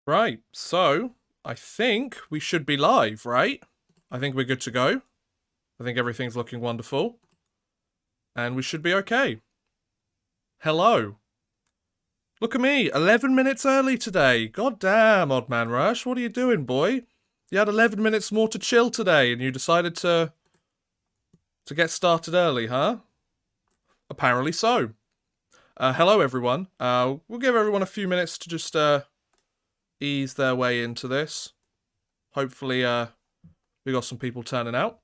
Right, so I think we should be live, right? I think we're good to go. I think everything's looking wonderful. And we should be okay. Hello. Look at me, 11 minutes early today. God damn, Odd Man Rush, what are you doing, boy? You had 11 minutes more to chill today and you decided to get started early, huh? Apparently so. Hello, everyone. We'll give everyone a few minutes to just, ease their way into this. Hopefully, we got some people turning out.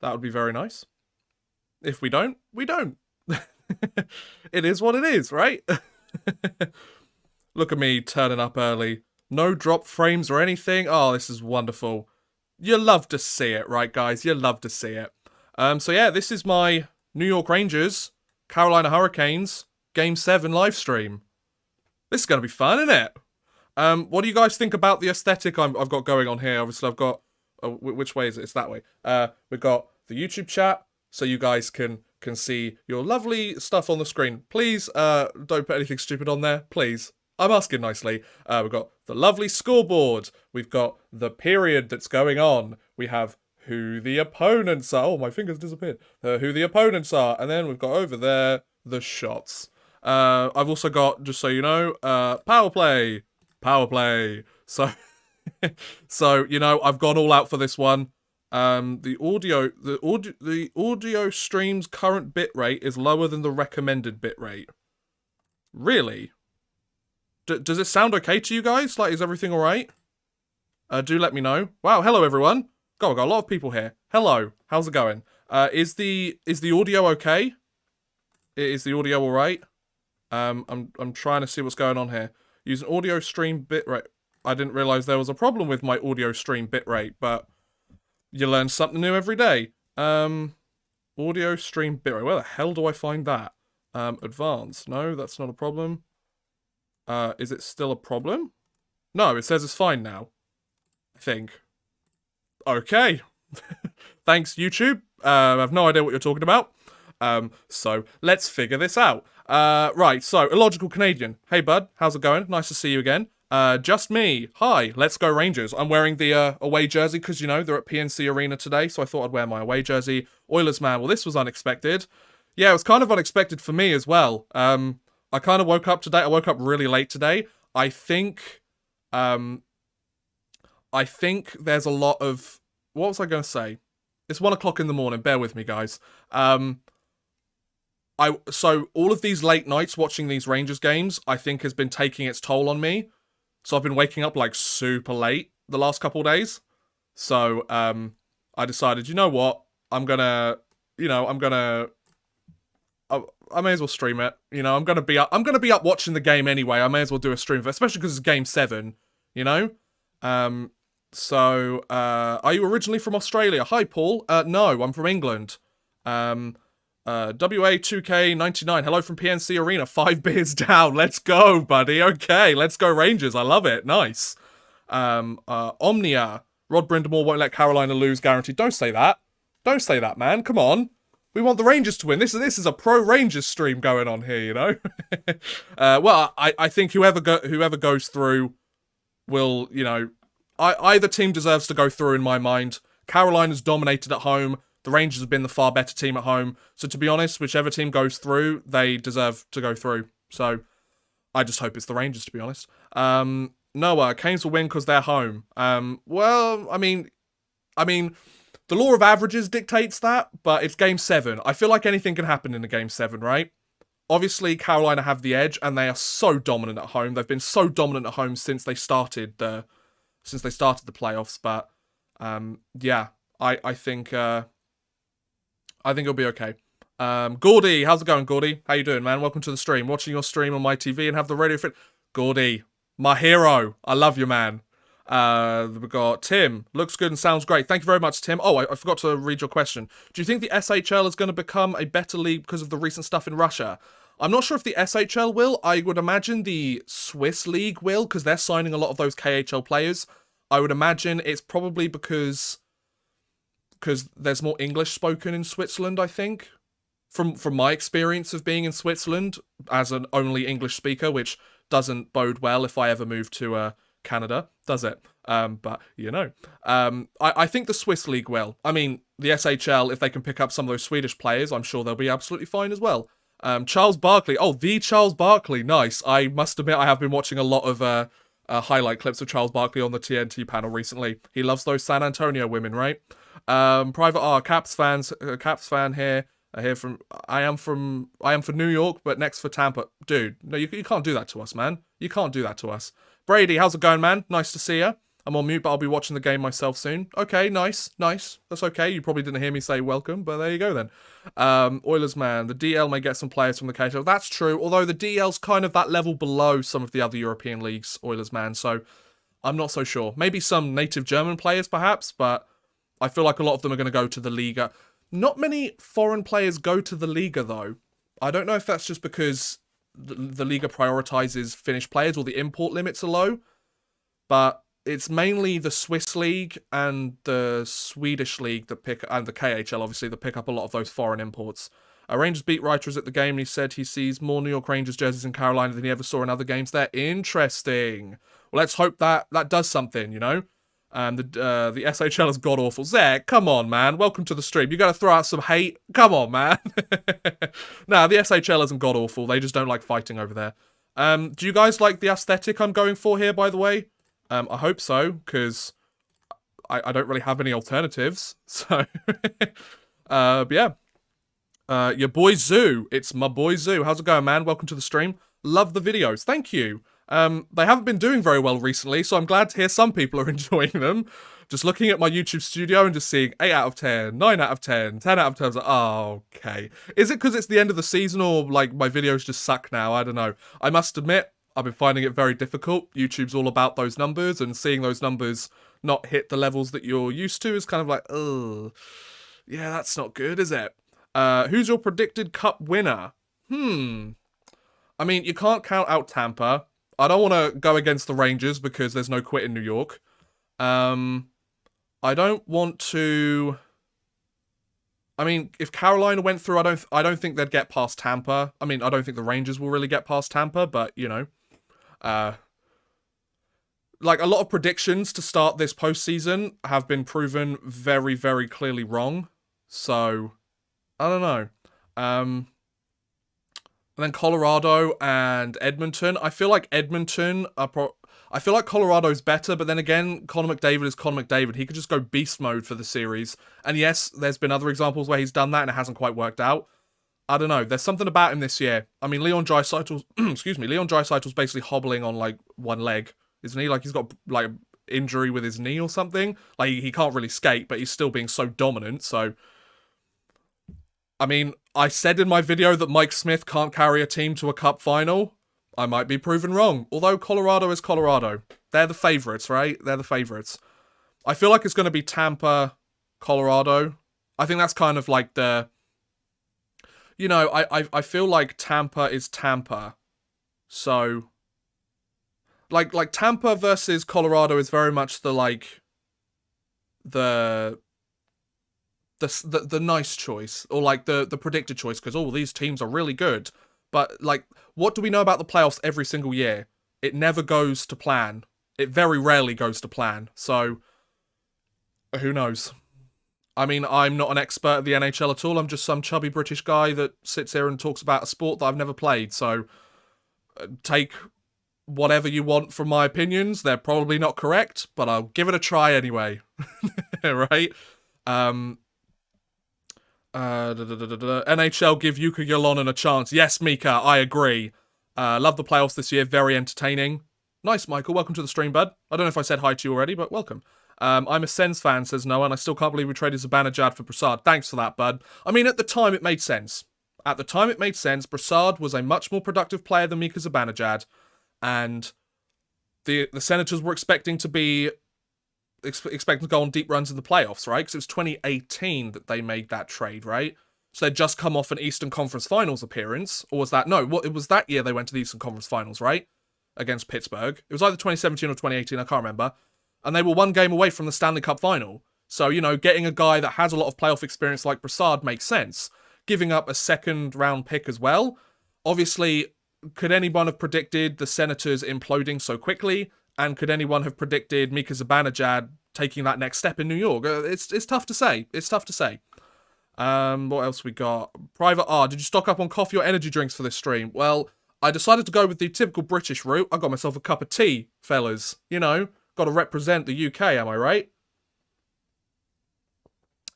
That would be very nice. If we don't, we don't. It is what it is, right? Look at me turning up early. No drop frames or anything. Oh, this is wonderful. You love to see it, right, guys? You love to see it. So yeah, this is my New York Rangers, Carolina Hurricanes, Game 7 live stream. This is going to be fun, isn't it? What do you guys think about the aesthetic I've got going on here? Obviously, I've got... which way is it? It's that way. We've got the YouTube chat, so you guys can see your lovely stuff on the screen. Please, don't put anything stupid on there. Please. I'm asking nicely. We've got the lovely scoreboard. We've got the period that's going on. We have who the opponents are. Oh, my fingers disappeared. Who the opponents are. And then we've got over there the shots. I've also got, just so you know, power play. Power play. So, you know, I've gone all out for this one. The audio stream's current bitrate is lower than the recommended bitrate. Really? Does it sound okay to you guys? Like, is everything alright? Do let me know. Wow, hello everyone. God, we've got a lot of people here. Hello, how's it going? Is the audio okay? Is the audio alright? I'm trying to see what's going on here. Use an audio stream bitrate. I didn't realise there was a problem with my audio stream bitrate, but you learn something new every day. Audio stream bitrate. Where the hell do I find that? Advanced. No, that's not a problem. Is it still a problem? No, it says it's fine now. I think. Okay. Thanks, YouTube. I have no idea what you're talking about. So let's figure this out. Right, so Illogical Canadian. Hey bud, how's it going? Nice to see you again. Just me. Hi, let's go Rangers. I'm wearing the away jersey because, you know, they're at PNC Arena today, so I thought I'd wear my away jersey. Oilers, man, well, this was unexpected. Yeah, it was kind of unexpected for me as well. I kind of woke up today. I woke up really late today. I think there's a lot of... What was I going to say? It's 1 o'clock in the morning. Bear with me, guys. So all of these late nights watching these Rangers games, I think has been taking its toll on me. So I've been waking up like super late the last couple of days. So I decided, you know what? I may as well stream it. You know, I'm gonna be up watching the game anyway. I may as well do a stream of it, especially because it's Game 7. You know. So are you originally from Australia? Hi, Paul. No, I'm from England. WA2K99, hello from PNC Arena, 5 beers down, let's go, buddy, okay, let's go Rangers, I love it, nice. Omnia, Rod Brindamore won't let Carolina lose, guaranteed. Don't say that, man, come on. We want the Rangers to win, this is a pro-Rangers stream going on here, you know. Well, I think whoever goes through will, you know, either team deserves to go through in my mind. Carolina's dominated at home. The Rangers have been the far better team at home. So to be honest, whichever team goes through, they deserve to go through. So I just hope it's the Rangers, to be honest. Noah, Canes will win because they're home. Well, I mean, the law of averages dictates that, but it's Game 7. I feel like anything can happen in a Game 7, right? Obviously, Carolina have the edge, and they are so dominant at home. They've been so dominant at home since they started the playoffs. But yeah, I think it'll be okay. Gordy, how's it going, Gordy? How you doing, man? Welcome to the stream. Watching your stream on my TV and have the radio fit. Gordy, my hero. I love you, man. We've got Tim. Looks good and sounds great. Thank you very much, Tim. Oh, I forgot to read your question. Do you think the SHL is going to become a better league because of the recent stuff in Russia? I'm not sure if the SHL will. I would imagine the Swiss league will, because they're signing a lot of those KHL players. I would imagine it's probably because there's more English spoken in Switzerland, I think. From my experience of being in Switzerland as an only English speaker, which doesn't bode well if I ever move to Canada, does it? But, you know. I think the Swiss League will. I mean, the SHL, if they can pick up some of those Swedish players, I'm sure they'll be absolutely fine as well. Charles Barkley. Oh, the Charles Barkley. Nice. I must admit, I have been watching a lot of highlight clips of Charles Barkley on the TNT panel recently. He loves those San Antonio women, right? Private R, Caps fan here. I am for New York, but next for Tampa. Dude, no, you can't do that to us, man. You can't do that to us. Brady, how's it going, man? Nice to see you. I'm on mute, but I'll be watching the game myself soon. Okay, nice. That's okay. You probably didn't hear me say welcome, but there you go then. Oilers, man. The DL may get some players from the KHL. That's true, although the DL's kind of that level below some of the other European leagues, Oilers, man, so I'm not so sure. Maybe some native German players, perhaps, but I feel like a lot of them are going to go to the Liga. Not many foreign players go to the Liga, though. I don't know if that's just because the Liga prioritizes Finnish players or the import limits are low, but it's mainly the Swiss League and the Swedish League that and the KHL, obviously, that pick up a lot of those foreign imports. A Rangers beat writer is at the game, and he said he sees more New York Rangers jerseys in Carolina than he ever saw in other games there. Interesting. Well, let's hope that does something, you know? And the SHL is god-awful. Zach, come on, man. Welcome to the stream. You got to throw out some hate. Come on, man. Nah, the SHL isn't god-awful. They just don't like fighting over there. Do you guys like the aesthetic I'm going for here, by the way? I hope so, because I don't really have any alternatives. So, but yeah. Your boy Zoo. It's my boy Zoo. How's it going, man? Welcome to the stream. Love the videos. Thank you. They haven't been doing very well recently, so I'm glad to hear some people are enjoying them. Just looking at my YouTube studio and just seeing 8 out of 10, 9 out of 10, 10 out of 10. I was like, oh, okay. Is it because it's the end of the season or, like, my videos just suck now? I don't know. I must admit, I've been finding it very difficult. YouTube's all about those numbers, and seeing those numbers not hit the levels that you're used to is kind of like, ugh. Yeah, that's not good, is it? Who's your predicted cup winner? I mean, you can't count out Tampa. I don't want to go against the Rangers because there's no quit in New York. I don't want to... I mean, if Carolina went through, I don't think they'd get past Tampa. I mean, I don't think the Rangers will really get past Tampa, but, you know. Like, a lot of predictions to start this postseason have been proven very, very clearly wrong. So, I don't know. And then Colorado and Edmonton. I feel like Edmonton are I feel like Colorado's better, but then again, Connor McDavid is Connor McDavid. He could just go beast mode for the series. And yes, there's been other examples where he's done that and it hasn't quite worked out. I don't know. There's something about him this year. I mean, Leon Draisaitl's Leon Draisaitl's basically hobbling on like one leg, isn't he? Like he's got like injury with his knee or something. Like he can't really skate, but he's still being so dominant. So, I mean, I said in my video that Mike Smith can't carry a team to a cup final. I might be proven wrong. Although Colorado is Colorado. They're the favourites, right? They're the favourites. I feel like it's going to be Tampa, Colorado. I think that's kind of like the... You know, I feel like Tampa is Tampa. So... Like Tampa versus Colorado is very much the, like... The nice choice. Or, like, the predicted choice. Because, oh, these teams are really good. But, like, what do we know about the playoffs every single year? It never goes to plan. It very rarely goes to plan. So, who knows? I mean, I'm not an expert at the NHL at all. I'm just some chubby British guy that sits here and talks about a sport that I've never played. So, take whatever you want from my opinions. They're probably not correct, but I'll give it a try anyway. Right? NHL give Yuka Yolonen a chance. Yes, Mika, I agree. Love the playoffs this year. Very entertaining. Nice, Michael. Welcome to the stream, bud. I don't know if I said hi to you already, but welcome. I'm a Sens fan, says Noah, and I still can't believe we traded Zibanejad for Brassard. Thanks for that, bud. I mean, at the time, it made sense. At the time, it made sense. Brassard was a much more productive player than Mika Zibanejad, and the Senators were expecting to go on deep runs in the playoffs, right? Because it was 2018 that they made that trade, right? So they'd just come off an Eastern Conference Finals appearance, or was that... No, it was that year they went to the Eastern Conference Finals, right? Against Pittsburgh. It was either 2017 or 2018, I can't remember. And they were one game away from the Stanley Cup Final. So, you know, getting a guy that has a lot of playoff experience like Brassard makes sense. Giving up a second-round pick as well. Obviously, could anyone have predicted the Senators imploding so quickly? And could anyone have predicted Mika Zibanejad taking that next step in New York? It's tough to say. It's tough to say. What else we got? Private R, did you stock up on coffee or energy drinks for this stream? Well, I decided to go with the typical British route. I got myself a cup of tea, fellas. You know, got to represent the UK, am I right?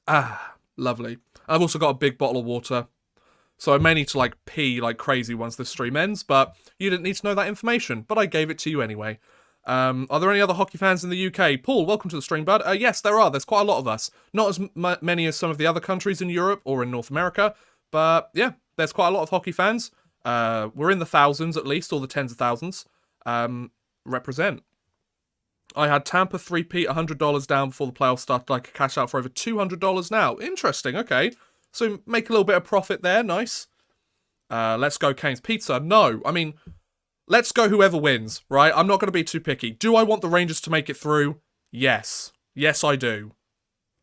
Ah, lovely. I've also got a big bottle of water. So I may need to, like, pee like crazy once this stream ends, but you didn't need to know that information, but I gave it to you anyway. Are there any other hockey fans in the UK? Paul, welcome to the stream, bud. Yes, there are. There's quite a lot of us. Not as many as some of the other countries in Europe or in North America, but yeah, there's quite a lot of hockey fans. We're in the thousands at least, or the tens of thousands. Represent. I had Tampa 3-peat $100 down before the playoffs started. I could cash out for over $200 now. Interesting, okay. So make a little bit of profit there, nice. Let's go Canes Pizza. No, I mean, let's go whoever wins, right? I'm not going to be too picky. Do I want the Rangers to make it through? Yes. Yes, I do.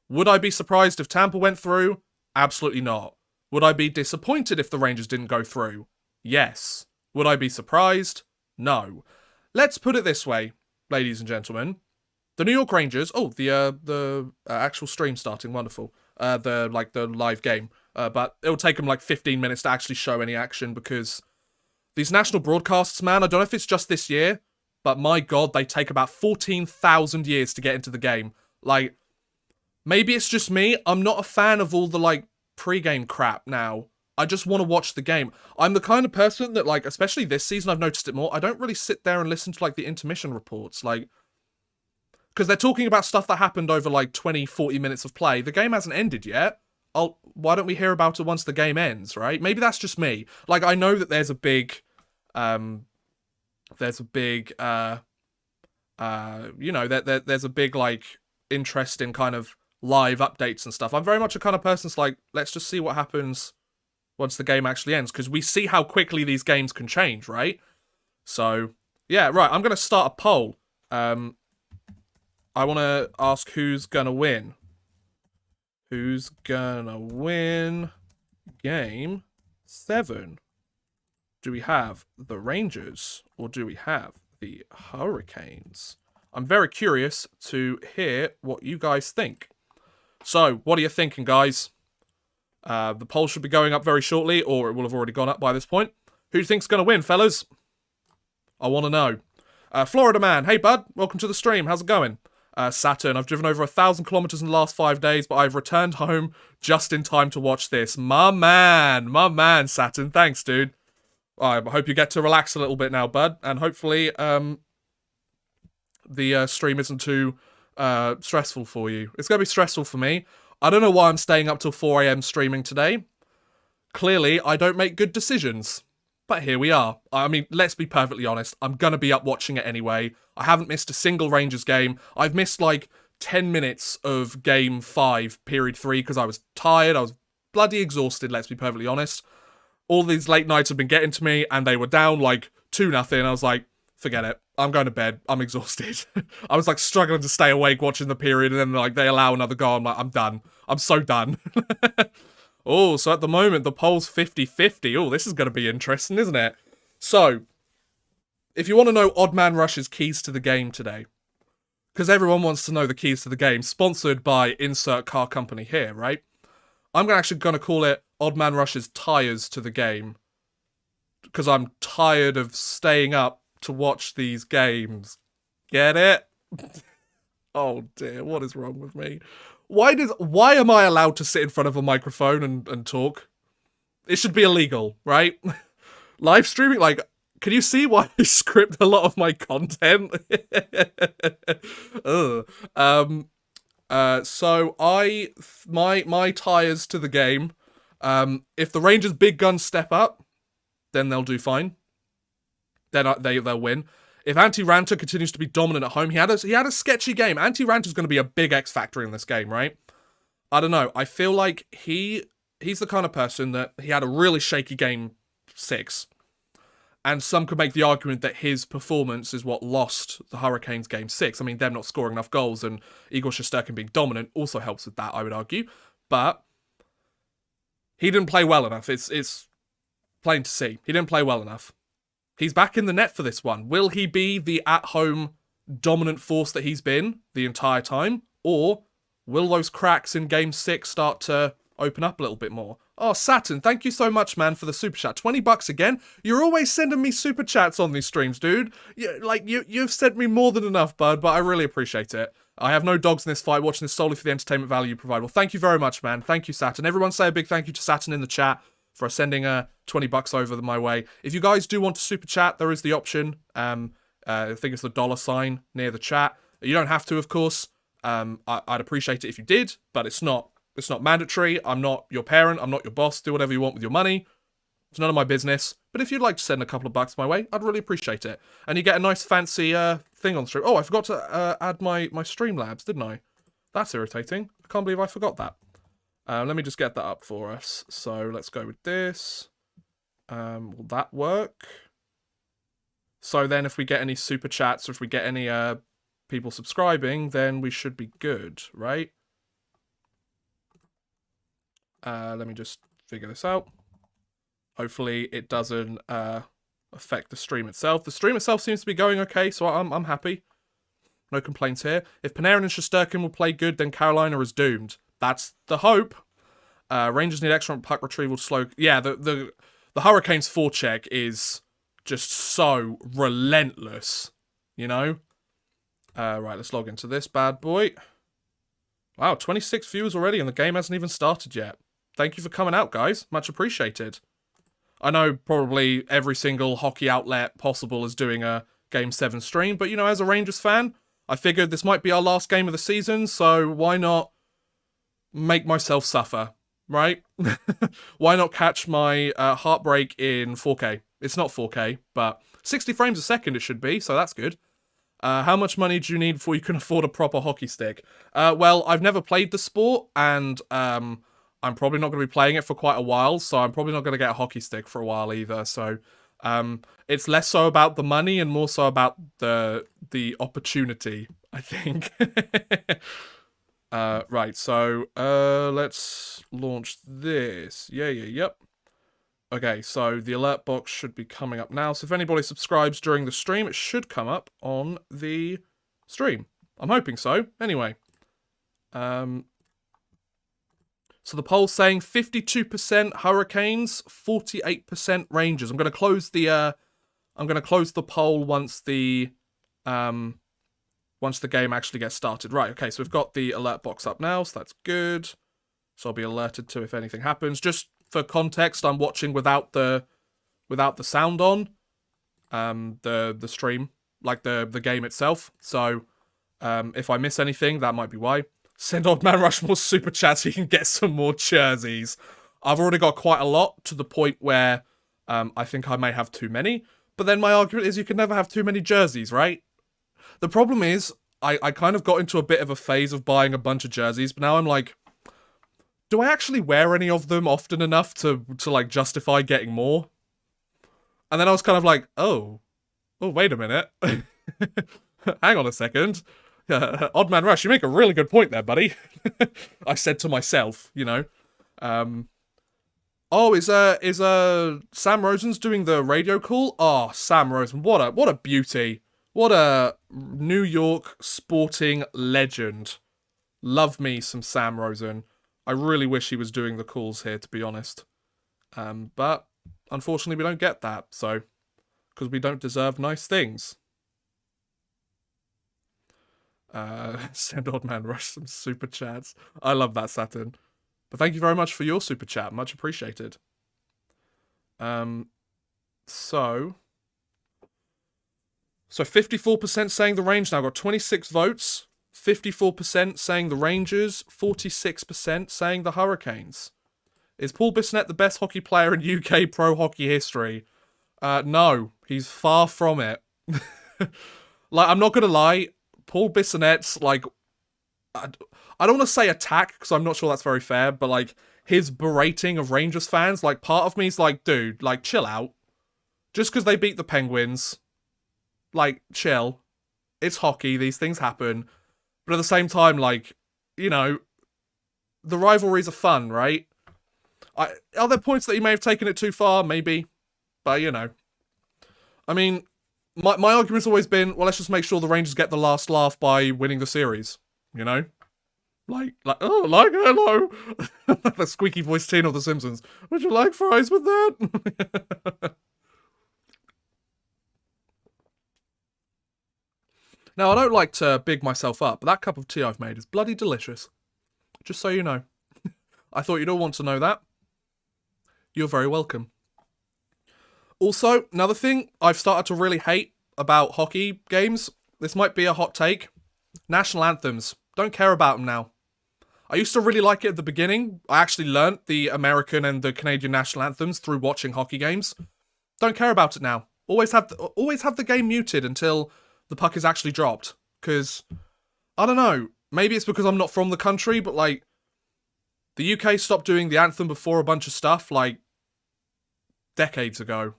Would I be surprised if Tampa went through? Absolutely not. Would I be disappointed if the Rangers didn't go through? Yes. Would I be surprised? No. Let's put it this way, ladies and gentlemen. The New York Rangers... Oh, the actual stream starting. Wonderful. The live game. But it'll take them like 15 minutes to actually show any action because these national broadcasts, man, I don't know if it's just this year, but my God, they take about 14,000 years to get into the game. Like, maybe it's just me. I'm not a fan of all the, like, pre-game crap now. I just want to watch the game. I'm the kind of person that, like, especially this season, I've noticed it more. I don't really sit there and listen to, like, the intermission reports. Like, because they're talking about stuff that happened over, like, 20, 40 minutes of play. The game hasn't ended yet. Why don't we hear about it once the game ends, right? Maybe that's just me. Like, I know that there's a big, there's a big like, interest in kind of live updates and stuff. I'm very much a kind of person that's like, let's just see what happens once the game actually ends, because we see how quickly these games can change, right? So, yeah, right, I'm going to start a poll. I want to ask who's going to win. Who's gonna win Game 7? Do we have the Rangers or do we have the Hurricanes? I'm very curious to hear what you guys think. So, what are you thinking, guys? The poll should be going up very shortly, or it will have already gone up by this point. Who do you think's gonna win, fellas? I want to know. Florida Man, hey bud, welcome to the stream. How's it going? Saturn, I've driven over 1,000 kilometers in the last 5 days, but I've returned home just in time to watch this. My man, Saturn. Thanks, dude. I hope you get to relax a little bit now, bud, and hopefully the stream isn't too stressful for you. It's going to be stressful for me. I don't know why I'm staying up till 4 AM streaming today. Clearly, I don't make good decisions. But here we are. I mean, let's be perfectly honest. I'm going to be up watching it anyway. I haven't missed a single Rangers game. I've missed like 10 minutes of Game 5, Period 3, because I was tired. I was bloody exhausted, let's be perfectly honest. All these late nights have been getting to me, and they were down like 2-0. I was like, forget it. I'm going to bed. I'm exhausted. I was like struggling to stay awake watching the period, and then like they allow another goal. I'm like, I'm done. I'm so done. Oh, so at the moment, the poll's 50-50. Oh, this is going to be interesting, isn't it? So, if you want to know Odd Man Rush's keys to the game today, because everyone wants to know the keys to the game, sponsored by NYR-CAR company here, right? I'm actually going to call it Odd Man Rush's tires to the game, because I'm tired of staying up to watch these games. Get it? Oh dear, what is wrong with me? Why am I allowed to sit in front of a microphone and talk? It should be illegal, right? Live streaming, like, can you see why I script a lot of my content? So my tires to the game. If the Rangers' big guns step up, then they'll do fine. Then they'll win. If Antti Ranta continues to be dominant at home, he had a sketchy game. Antti Ranta's going to be a big X factor in this game, right? I don't know. I feel like he's the kind of person that he had a really shaky game 6. And some could make the argument that his performance is what lost the Hurricanes game 6. I mean, them not scoring enough goals and Igor Shesterkin being dominant also helps with that, I would argue. But he didn't play well enough. It's plain to see. He didn't play well enough. He's back in the net for this one. Will he be the at-home dominant force that he's been the entire time? Or will those cracks in Game 6 start to open up a little bit more? Oh, Saturn, thank you so much, man, for the super chat. 20 bucks again. You're always sending me super chats on these streams, dude. You've sent me more than enough, bud, but I really appreciate it. I have no dogs in this fight, watching this solely for the entertainment value you provide. Well, thank you very much, man. Thank you, Saturn. Everyone say a big thank you to Saturn in the chat for sending 20 bucks over my way. If you guys do want to super chat, there is the option. I think it's the $ near the chat. You don't have to, of course. I'd appreciate it if you did, but it's not mandatory. I'm not your parent. I'm not your boss. Do whatever you want with your money. It's none of my business. But if you'd like to send a couple of bucks my way, I'd really appreciate it. And you get a nice fancy thing on the stream. Oh, I forgot to add my Streamlabs, didn't I? That's irritating. I can't believe I forgot that. Let me just get that up for us. So let's go with this. Will that work? So then if we get any super chats or if we get any people subscribing, then we should be good, right? Let me just figure this out. Hopefully it doesn't affect the stream itself. The stream itself seems to be going okay, so I'm happy. No complaints here. If Panarin and Shesterkin will play good, then Carolina is doomed. That's the hope. Rangers need excellent puck retrieval slow. Yeah, the Hurricanes forecheck is just so relentless, you know? Right, let's log into this bad boy. Wow, 26 viewers already and the game hasn't even started yet. Thank you for coming out, guys. Much appreciated. I know probably every single hockey outlet possible is doing a Game 7 stream, but, you know, as a Rangers fan, I figured this might be our last game of the season, so why not make myself suffer, right? Why not catch my heartbreak in 4K? It's not 4K, but 60 frames a second it should be, so that's good. How much money do you need before you can afford a proper hockey stick? Well, I've never played the sport, and I'm probably not going to be playing it for quite a while, so I'm probably not going to get a hockey stick for a while either, so it's less so about the money and more so about the opportunity, I think. Right, so let's launch this. Yep. Okay, so the alert box should be coming up now. So if anybody subscribes during the stream, it should come up on the stream. I'm hoping so. Anyway. So the poll's saying 52% Hurricanes, 48% Rangers. I'm gonna close the poll once the game actually gets started. Right, okay, so we've got the alert box up now, so that's good. So I'll be alerted to if anything happens. Just for context, I'm watching without the sound on, the stream, like the game itself. So if I miss anything, that might be why. Send Odd Man Rushmore super chat so you can get some more jerseys. I've already got quite a lot to the point where I think I may have too many. But then my argument is you can never have too many jerseys, right? The problem is I kind of got into a bit of a phase of buying a bunch of jerseys, but now I'm like, do I actually wear any of them often enough to like justify getting more? And then I was kind of like, oh, wait a minute. Hang on a second. Odd Man Rush, you make a really good point there, buddy. I said to myself, you know. Oh, is Sam Rosen's doing the radio call? Oh, Sam Rosen, what a beauty. What a New York sporting legend. Love me some Sam Rosen. I really wish he was doing the calls here, to be honest. But unfortunately we don't get that, so because we don't deserve nice things. Send Odd Man Rush some super chats. I love that, Saturn. But thank you very much for your super chat. Much appreciated. So 54% saying the Rangers now. Got 26 votes. 54% saying the Rangers. 46% saying the Hurricanes. Is Paul Bissonnette the best hockey player in UK pro hockey history? No, he's far from it. Like, I'm not gonna lie. Paul Bissonnette's, like, I don't want to say attack, because I'm not sure that's very fair, but, like, his berating of Rangers fans, like, part of me is like, dude, like, chill out. Just because they beat the Penguins, like, chill. It's hockey, these things happen. But at the same time, like, you know, the rivalries are fun, right? Are there points that he may have taken it too far? Maybe. But, you know. I mean, my argument's always been, well, let's just make sure the Rangers get the last laugh by winning the series. You know? Hello. The squeaky voiced teen of The Simpsons. Would you like fries with that? Now, I don't like to big myself up, but that cup of tea I've made is bloody delicious. Just so you know. I thought you'd all want to know that. You're very welcome. Also, another thing I've started to really hate about hockey games, this might be a hot take, national anthems. Don't care about them now. I used to really like it at the beginning. I actually learnt the American and the Canadian national anthems through watching hockey games. Don't care about it now. Always have the game muted until the puck is actually dropped. Because, I don't know, maybe it's because I'm not from the country, but like, the UK stopped doing the anthem before a bunch of stuff, like, decades ago.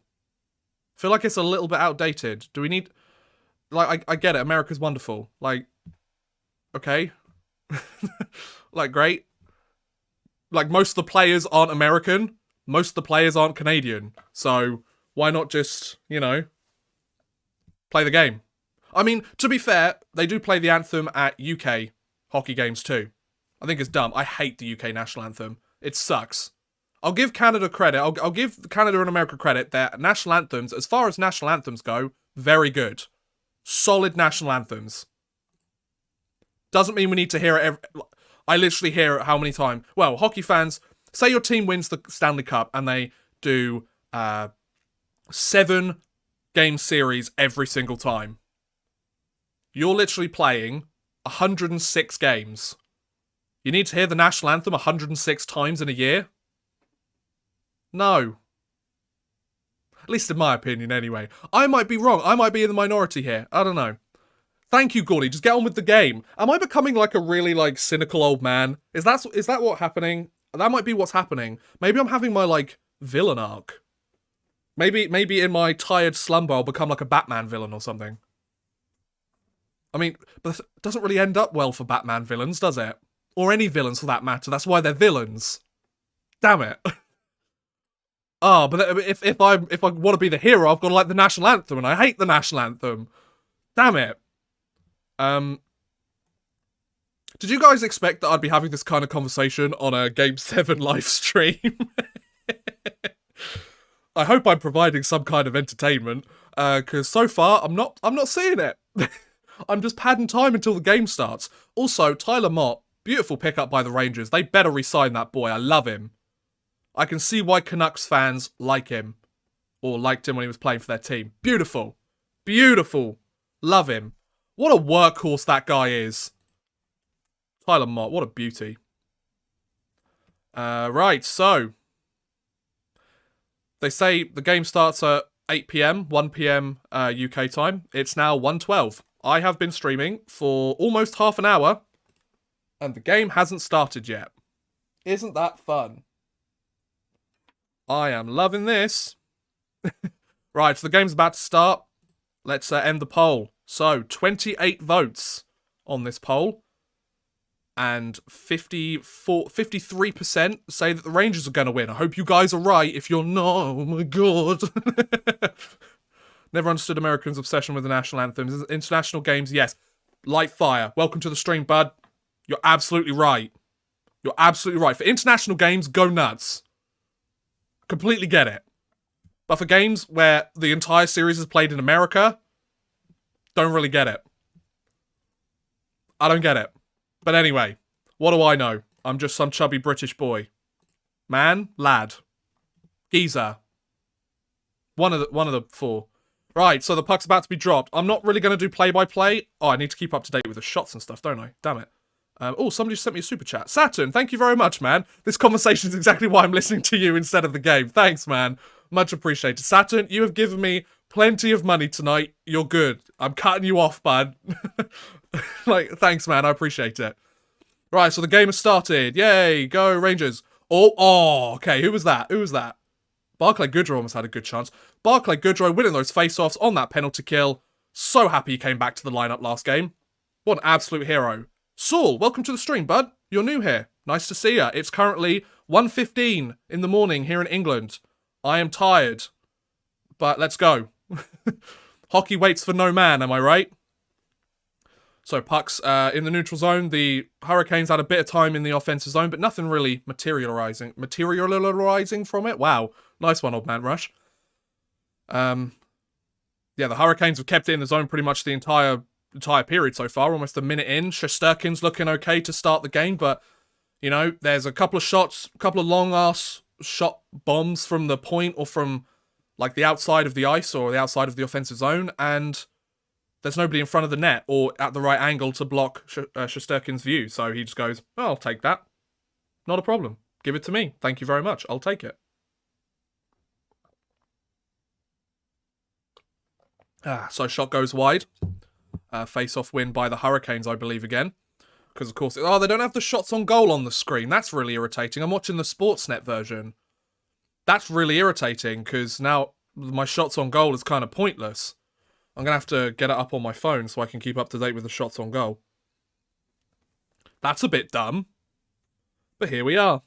I feel like it's a little bit outdated. Do we need... Like, I get it, America's wonderful. Like, okay. Like, great. Like, most of the players aren't American. Most of the players aren't Canadian. So, why not just, you know, play the game? I mean, to be fair, they do play the anthem at UK hockey games too. I think it's dumb. I hate the UK national anthem. It sucks. I'll give Canada credit. I'll give Canada and America credit. Their national anthems, as far as national anthems go, very good. Solid national anthems. Doesn't mean we need to hear it I literally hear it how many times? Well, hockey fans, say your team wins the Stanley Cup and they do 7 game series every single time. You're literally playing 106 games. You need to hear the national anthem 106 times in a year? No. At least in my opinion, anyway. I might be wrong. I might be in the minority here. I don't know. Thank you, Gordy. Just get on with the game. Am I becoming like a really like cynical old man? Is that what's happening? That might be what's happening. Maybe I'm having my like villain arc. Maybe in my tired slumber I'll become like a Batman villain or something. I mean, but it doesn't really end up well for Batman villains, does it? Or any villains for that matter. That's why they're villains. Damn it. Oh, but if I want to be the hero, I've got to like the national anthem, and I hate the national anthem. Damn it. Did you guys expect that I'd be having this kind of conversation on a Game 7 live stream? I hope I'm providing some kind of entertainment, because so far I'm not seeing it. I'm just padding time until the game starts. Also, Tyler Mott, beautiful pickup by the Rangers. They better re-sign that boy. I love him. I can see why Canucks fans like him. Or liked him when he was playing for their team. Beautiful. Beautiful. Love him. What a workhorse that guy is. Tyler Mott, what a beauty. Right, so. They say the game starts at 8 PM, 1 PM UK time. It's now 1:12. I have been streaming for almost half an hour. And the game hasn't started yet. Isn't that fun? I am loving this. Right, so the game's about to start. Let's end the poll. So, 28 votes on this poll. And 53% say that the Rangers are going to win. I hope you guys are right. If you're not, oh my god. Never understood Americans' obsession with the national anthems. International games, yes. Light fire. Welcome to the stream, bud. You're absolutely right. You're absolutely right. For international games, go nuts. Completely get it. But for games where the entire series is played in America, don't really get it. I don't get it. But anyway, what do I know? I'm just some chubby British boy. Man, lad, geezer. One of the 4. Right, so the puck's about to be dropped. I'm not really going to do play-by-play. Oh, I need to keep up to date with the shots and stuff, don't I? Damn it. Oh, somebody just sent me a super chat. Saturn, thank you very much, man. This conversation is exactly why I'm listening to you instead of the game. Thanks, man. Much appreciated. Saturn, you have given me plenty of money tonight. You're good. I'm cutting you off, bud. Like, thanks, man. I appreciate it. Right, so the game has started. Yay, go Rangers. Oh, okay. Who was that? Barclay Goodrow almost had a good chance. Barclay Goodrow winning those face-offs on that penalty kill. So happy he came back to the lineup last game. What an absolute hero. Saul, welcome to the stream, bud. You're new here. Nice to see ya. It's currently 1:15 in the morning here in England. I am tired. But let's go. Hockey waits for no man, am I right? So pucks in the neutral zone. The Hurricanes had a bit of time in the offensive zone, but nothing really materializing from it. Wow, nice one, old man Rush. Yeah, the Hurricanes have kept it in the zone pretty much the entire period so far. Almost a minute in. Shesterkin's looking okay to start the game, but you know, there's a couple of shots, a couple of long ass shot bombs from the point or from like the outside of the ice or the outside of the offensive zone, and there's nobody in front of the net or at the right angle to block Shesterkin's view. So he just goes, oh, I'll take that. Not a problem. Give it to me. Thank you very much. I'll take it. So shot goes wide. Face-off win by the Hurricanes, I believe, again. Because, of course, they don't have the shots on goal on the screen. That's really irritating. I'm watching the Sportsnet version. That's really irritating, because now my shots on goal is kind of pointless. I'm going to have to get it up on my phone so I can keep up to date with the shots on goal. That's a bit dumb. But here we are.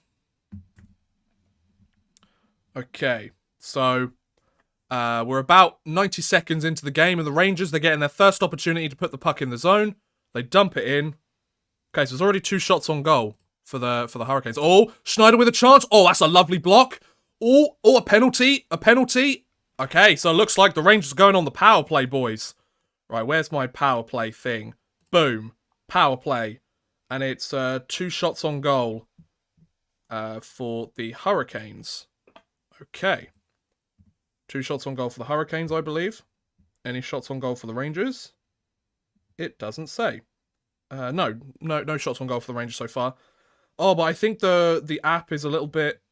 Okay, so we're about 90 seconds into the game, and the Rangers, they're getting their first opportunity to put the puck in the zone. They dump it in. Okay, so there's already 2 shots on goal for the Hurricanes. Oh, Schneider with a chance. Oh, that's a lovely block. Oh, a penalty. A penalty. Okay, so it looks like the Rangers are going on the power play, boys. Right, where's my power play thing? Boom. Power play. And it's 2 shots on goal for the Hurricanes. Okay. 2 shots on goal for the Hurricanes, I believe. Any shots on goal for the Rangers? It doesn't say. No shots on goal for the Rangers so far. Oh, but I think the app is a little bit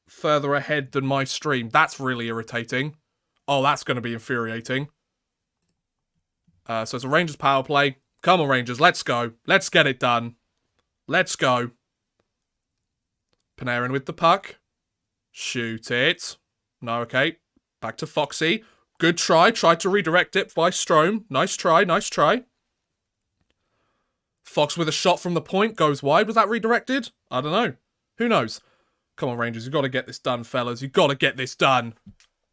further ahead than my stream. That's really irritating. Oh, that's going to be infuriating. So it's a Rangers power play. Come on, Rangers, let's go. Let's get it done. Let's go. Panarin with the puck. Shoot it. No, okay. Back to Foxy. Good try. Tried to redirect it by Strome. Nice try, nice try. Fox with a shot from the point. Goes wide. Was that redirected? I don't know. Who knows? Come on, Rangers. You've got to get this done, fellas. You've got to get this done.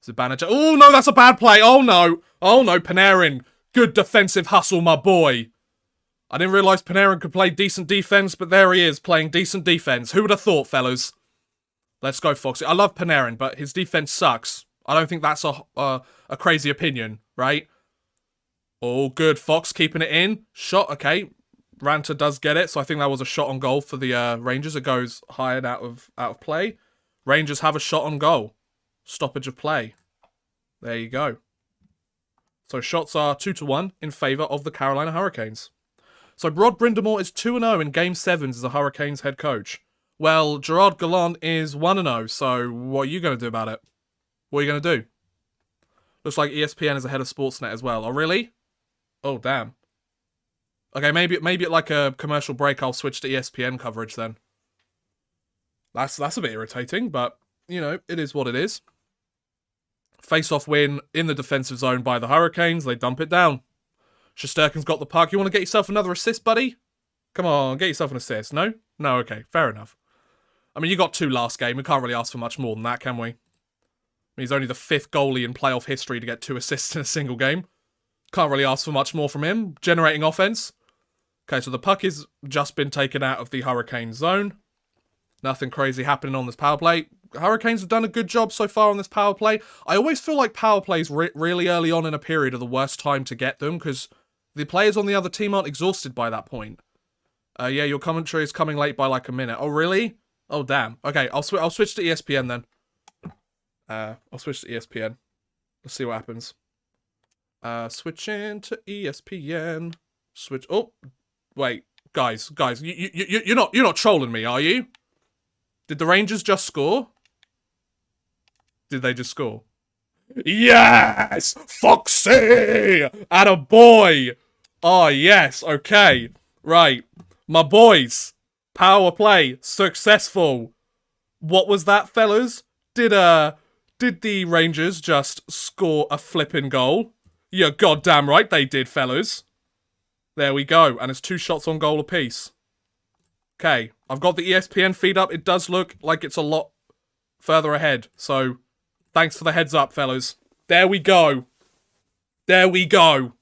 Zibanejad. Oh, no, that's a bad play. Oh, no. Oh, no, Panarin. Good defensive hustle, my boy. I didn't realise Panarin could play decent defense, but there he is, playing decent defense. Who would have thought, fellas? Let's go, Foxy. I love Panarin, but his defense sucks. I don't think that's a crazy opinion, right? Oh, good. Fox keeping it in. Shot, okay. Ranta does get it, so I think that was a shot on goal for the Rangers. It goes high and out of play. Rangers have a shot on goal. Stoppage of play. There you go. So shots are 2-1 in favour of the Carolina Hurricanes. So Rod Brind'Amour is 2-0 in Game 7s as the Hurricanes head coach. Well, Gerard Gallant is 1-0, so what are you going to do about it? What are you going to do? Looks like ESPN is ahead of Sportsnet as well. Oh, really? Oh, damn. Okay, maybe at like a commercial break I'll switch to ESPN coverage then. That's a bit irritating, but, you know, it is what it is. Face-off win in the defensive zone by the Hurricanes. They dump it down. Shesterkin's got the puck. You want to get yourself another assist, buddy? Come on, get yourself an assist. No? No, okay, fair enough. I mean, you got 2 last game. We can't really ask for much more than that, can we? I mean, he's only the 5th goalie in playoff history to get 2 assists in a single game. Can't really ask for much more from him. Generating offense. Okay, so the puck has just been taken out of the Hurricane zone. Nothing crazy happening on this power play. Hurricanes have done a good job so far on this power play. I always feel like power plays really early on in a period are the worst time to get them because the players on the other team aren't exhausted by that point. Yeah, your commentary is coming late by like a minute. Oh, really? Oh, damn. Okay, I'll switch to ESPN then. I'll switch to ESPN. Let's see what happens. Switching to ESPN. Switch. Oh, wait, guys, you're not trolling me, are you? Did the Rangers just score? Did they just score? Yes! Foxy! Attaboy! Oh, yes, okay. Right. My boys. Power play. Successful. What was that, fellas? Did the Rangers just score a flipping goal? You're goddamn right they did, fellas. There we go. And it's 2 shots on goal apiece. Okay. I've got the ESPN feed up. It does look like it's a lot further ahead. So, thanks for the heads up, fellas. There we go. There we go.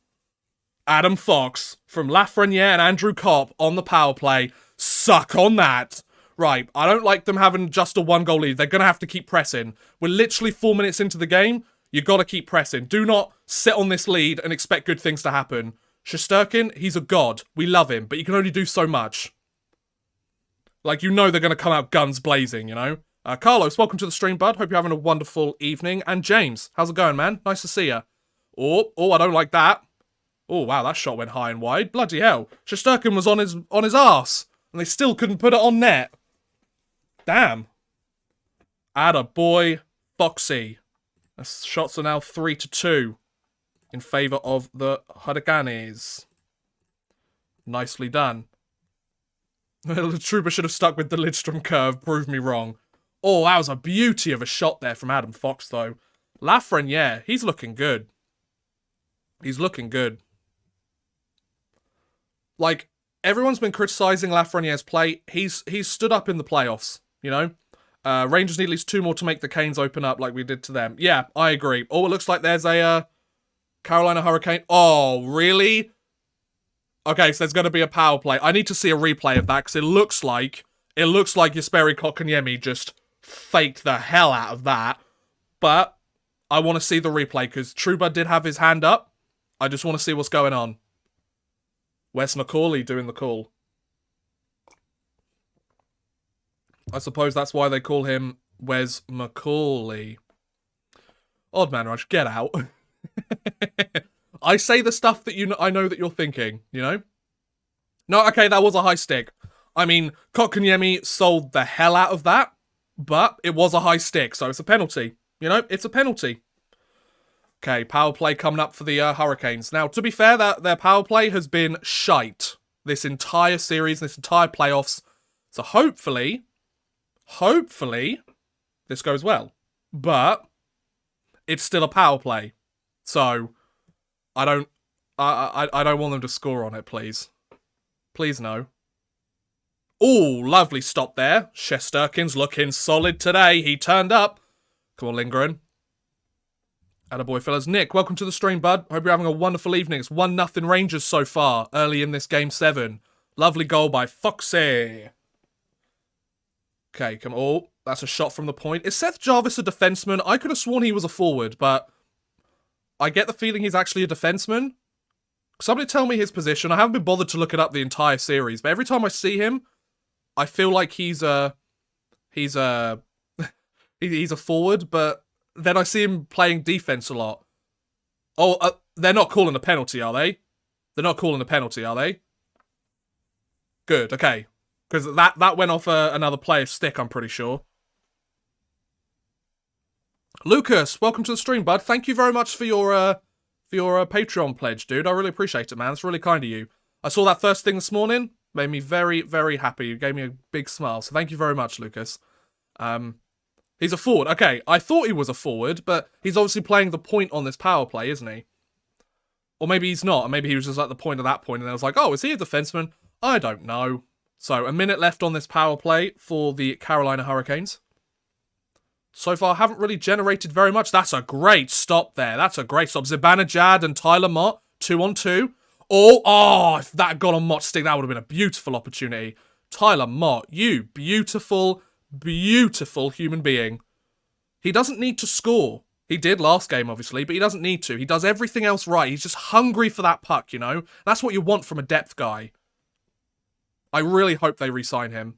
Adam Fox from Lafreniere and Andrew Kopp on the power play. Suck on that. Right, I don't like them having just a 1-goal lead. They're going to have to keep pressing. We're literally 4 minutes into the game. You got to keep pressing. Do not sit on this lead and expect good things to happen. Shesterkin, he's a god. We love him, but you can only do so much. Like, you know they're going to come out guns blazing, you know? Carlos, welcome to the stream, bud. Hope you're having a wonderful evening. And James, how's it going, man? Nice to see you. Oh, I don't like that. Oh, wow, that shot went high and wide. Bloody hell. Shesterkin was on his arse, and they still couldn't put it on net. Damn. Attaboy, Foxy. The shots are now 3-2 in favour of the Hurricanes. Nicely done. The Trooper should have stuck with the Lidstrom curve. Prove me wrong. Oh, that was a beauty of a shot there from Adam Fox, though. Lafreniere, he's looking good. He's looking good. Like, everyone's been criticising Lafreniere's play. He's stood up in the playoffs, you know? Rangers need at least 2 more to make the Canes open up like we did to them. Yeah, I agree. Oh, it looks like there's a Carolina Hurricane. Oh, really? Okay, so there's going to be a power play. I need to see a replay of that because it looks like Jesperi Kotkaniemi just faked the hell out of that. But I want to see the replay because Trouba did have his hand up. I just want to see what's going on. Wes Macaulay doing the call. I suppose that's why they call him Wes Macaulay. Odd man rush, get out. I say the stuff that I know that you're thinking, you know? No, okay, that was a high stick. I mean, Kotkaniemi sold the hell out of that, but it was a high stick, so it's a penalty. You know, it's a penalty. Okay, power play coming up for the Hurricanes. Now, to be fair, their power play has been shite this entire series, this entire playoffs. So hopefully, this goes well. But it's still a power play. So I don't want them to score on it, please. Please no. Oh, lovely stop there. Shesterkin's looking solid today. He turned up. Come on, Lindgren. Attaboy, fellas. Nick, welcome to the stream, bud. Hope you're having a wonderful evening. It's 1-0 Rangers so far, early in this Game 7. Lovely goal by Foxy. Okay, come on. Oh, that's a shot from the point. Is Seth Jarvis a defenseman? I could have sworn he was a forward, but I get the feeling he's actually a defenseman. Somebody tell me his position. I haven't been bothered to look it up the entire series, but every time I see him, I feel like he's a forward, but then I see him playing defense a lot. Oh, they're not calling a penalty, are they? They're not calling a penalty, are they? Good, okay. Because that went off another player's stick, I'm pretty sure. Lucas, welcome to the stream, bud. Thank you very much for your Patreon pledge, dude. I really appreciate it, man. It's really kind of you. I saw that first thing this morning. Made me very, very happy. You gave me a big smile. So thank you very much, Lucas. He's a forward. Okay, I thought he was a forward, but he's obviously playing the point on this power play, isn't he? Or maybe he's not. Maybe he was just at the point of that point, and I was like, oh, is he a defenseman? I don't know. So, a minute left on this power play for the Carolina Hurricanes. So far, haven't really generated very much. That's a great stop there. That's a great stop. Zibanejad and Tyler Mott, 2-on-2. Oh, if that got on Mott's stick, that would have been a beautiful opportunity. Tyler Mott, you beautiful, beautiful human being. He doesn't need to score. He did last game, obviously, but he doesn't need to. He does everything else right. He's just hungry for that puck, you know? That's what you want from a depth guy. I really hope they re-sign him.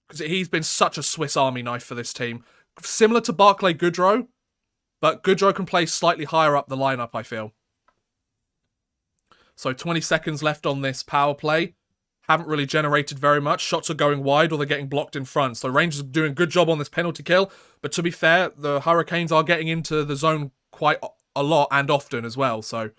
Because he's been such a Swiss Army knife for this team. Similar to Barclay Goodrow, but Goodrow can play slightly higher up the lineup, I feel. So 20 seconds left on this power play. Haven't really generated very much. Shots are going wide or they're getting blocked in front. So Rangers are doing a good job on this penalty kill. But to be fair, the Hurricanes are getting into the zone quite a lot and often as well. So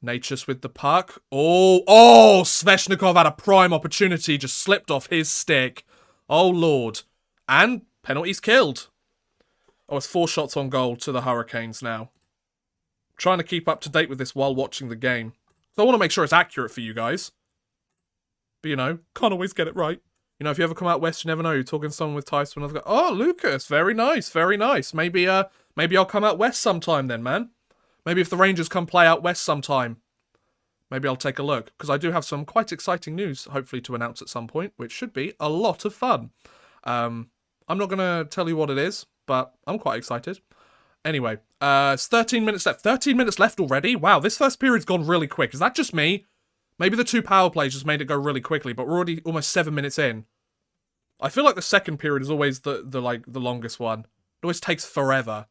Nature's with the puck. Oh, Sveshnikov had a prime opportunity. Just slipped off his stick. Oh, Lord. And penalties killed. Oh, it's 4 shots on goal to the Hurricanes now. Trying to keep up to date with this while watching the game. So I want to make sure it's accurate for you guys. But, you know, can't always get it right. You know, if you ever come out west, you never know. You're talking to someone with ties to another guy. Oh, Lucas. Very nice. Very nice. Maybe I'll come out west sometime then, man. Maybe if the Rangers come play out west sometime, maybe I'll take a look. Because I do have some quite exciting news, hopefully, to announce at some point, which should be a lot of fun. I'm not going to tell you what it is, but I'm quite excited. Anyway, it's 13 minutes left. 13 minutes left already? Wow, this first period's gone really quick. Is that just me? Maybe the 2 power plays just made it go really quickly, but we're already almost 7 minutes in. I feel like the second period is always the longest one. It always takes forever.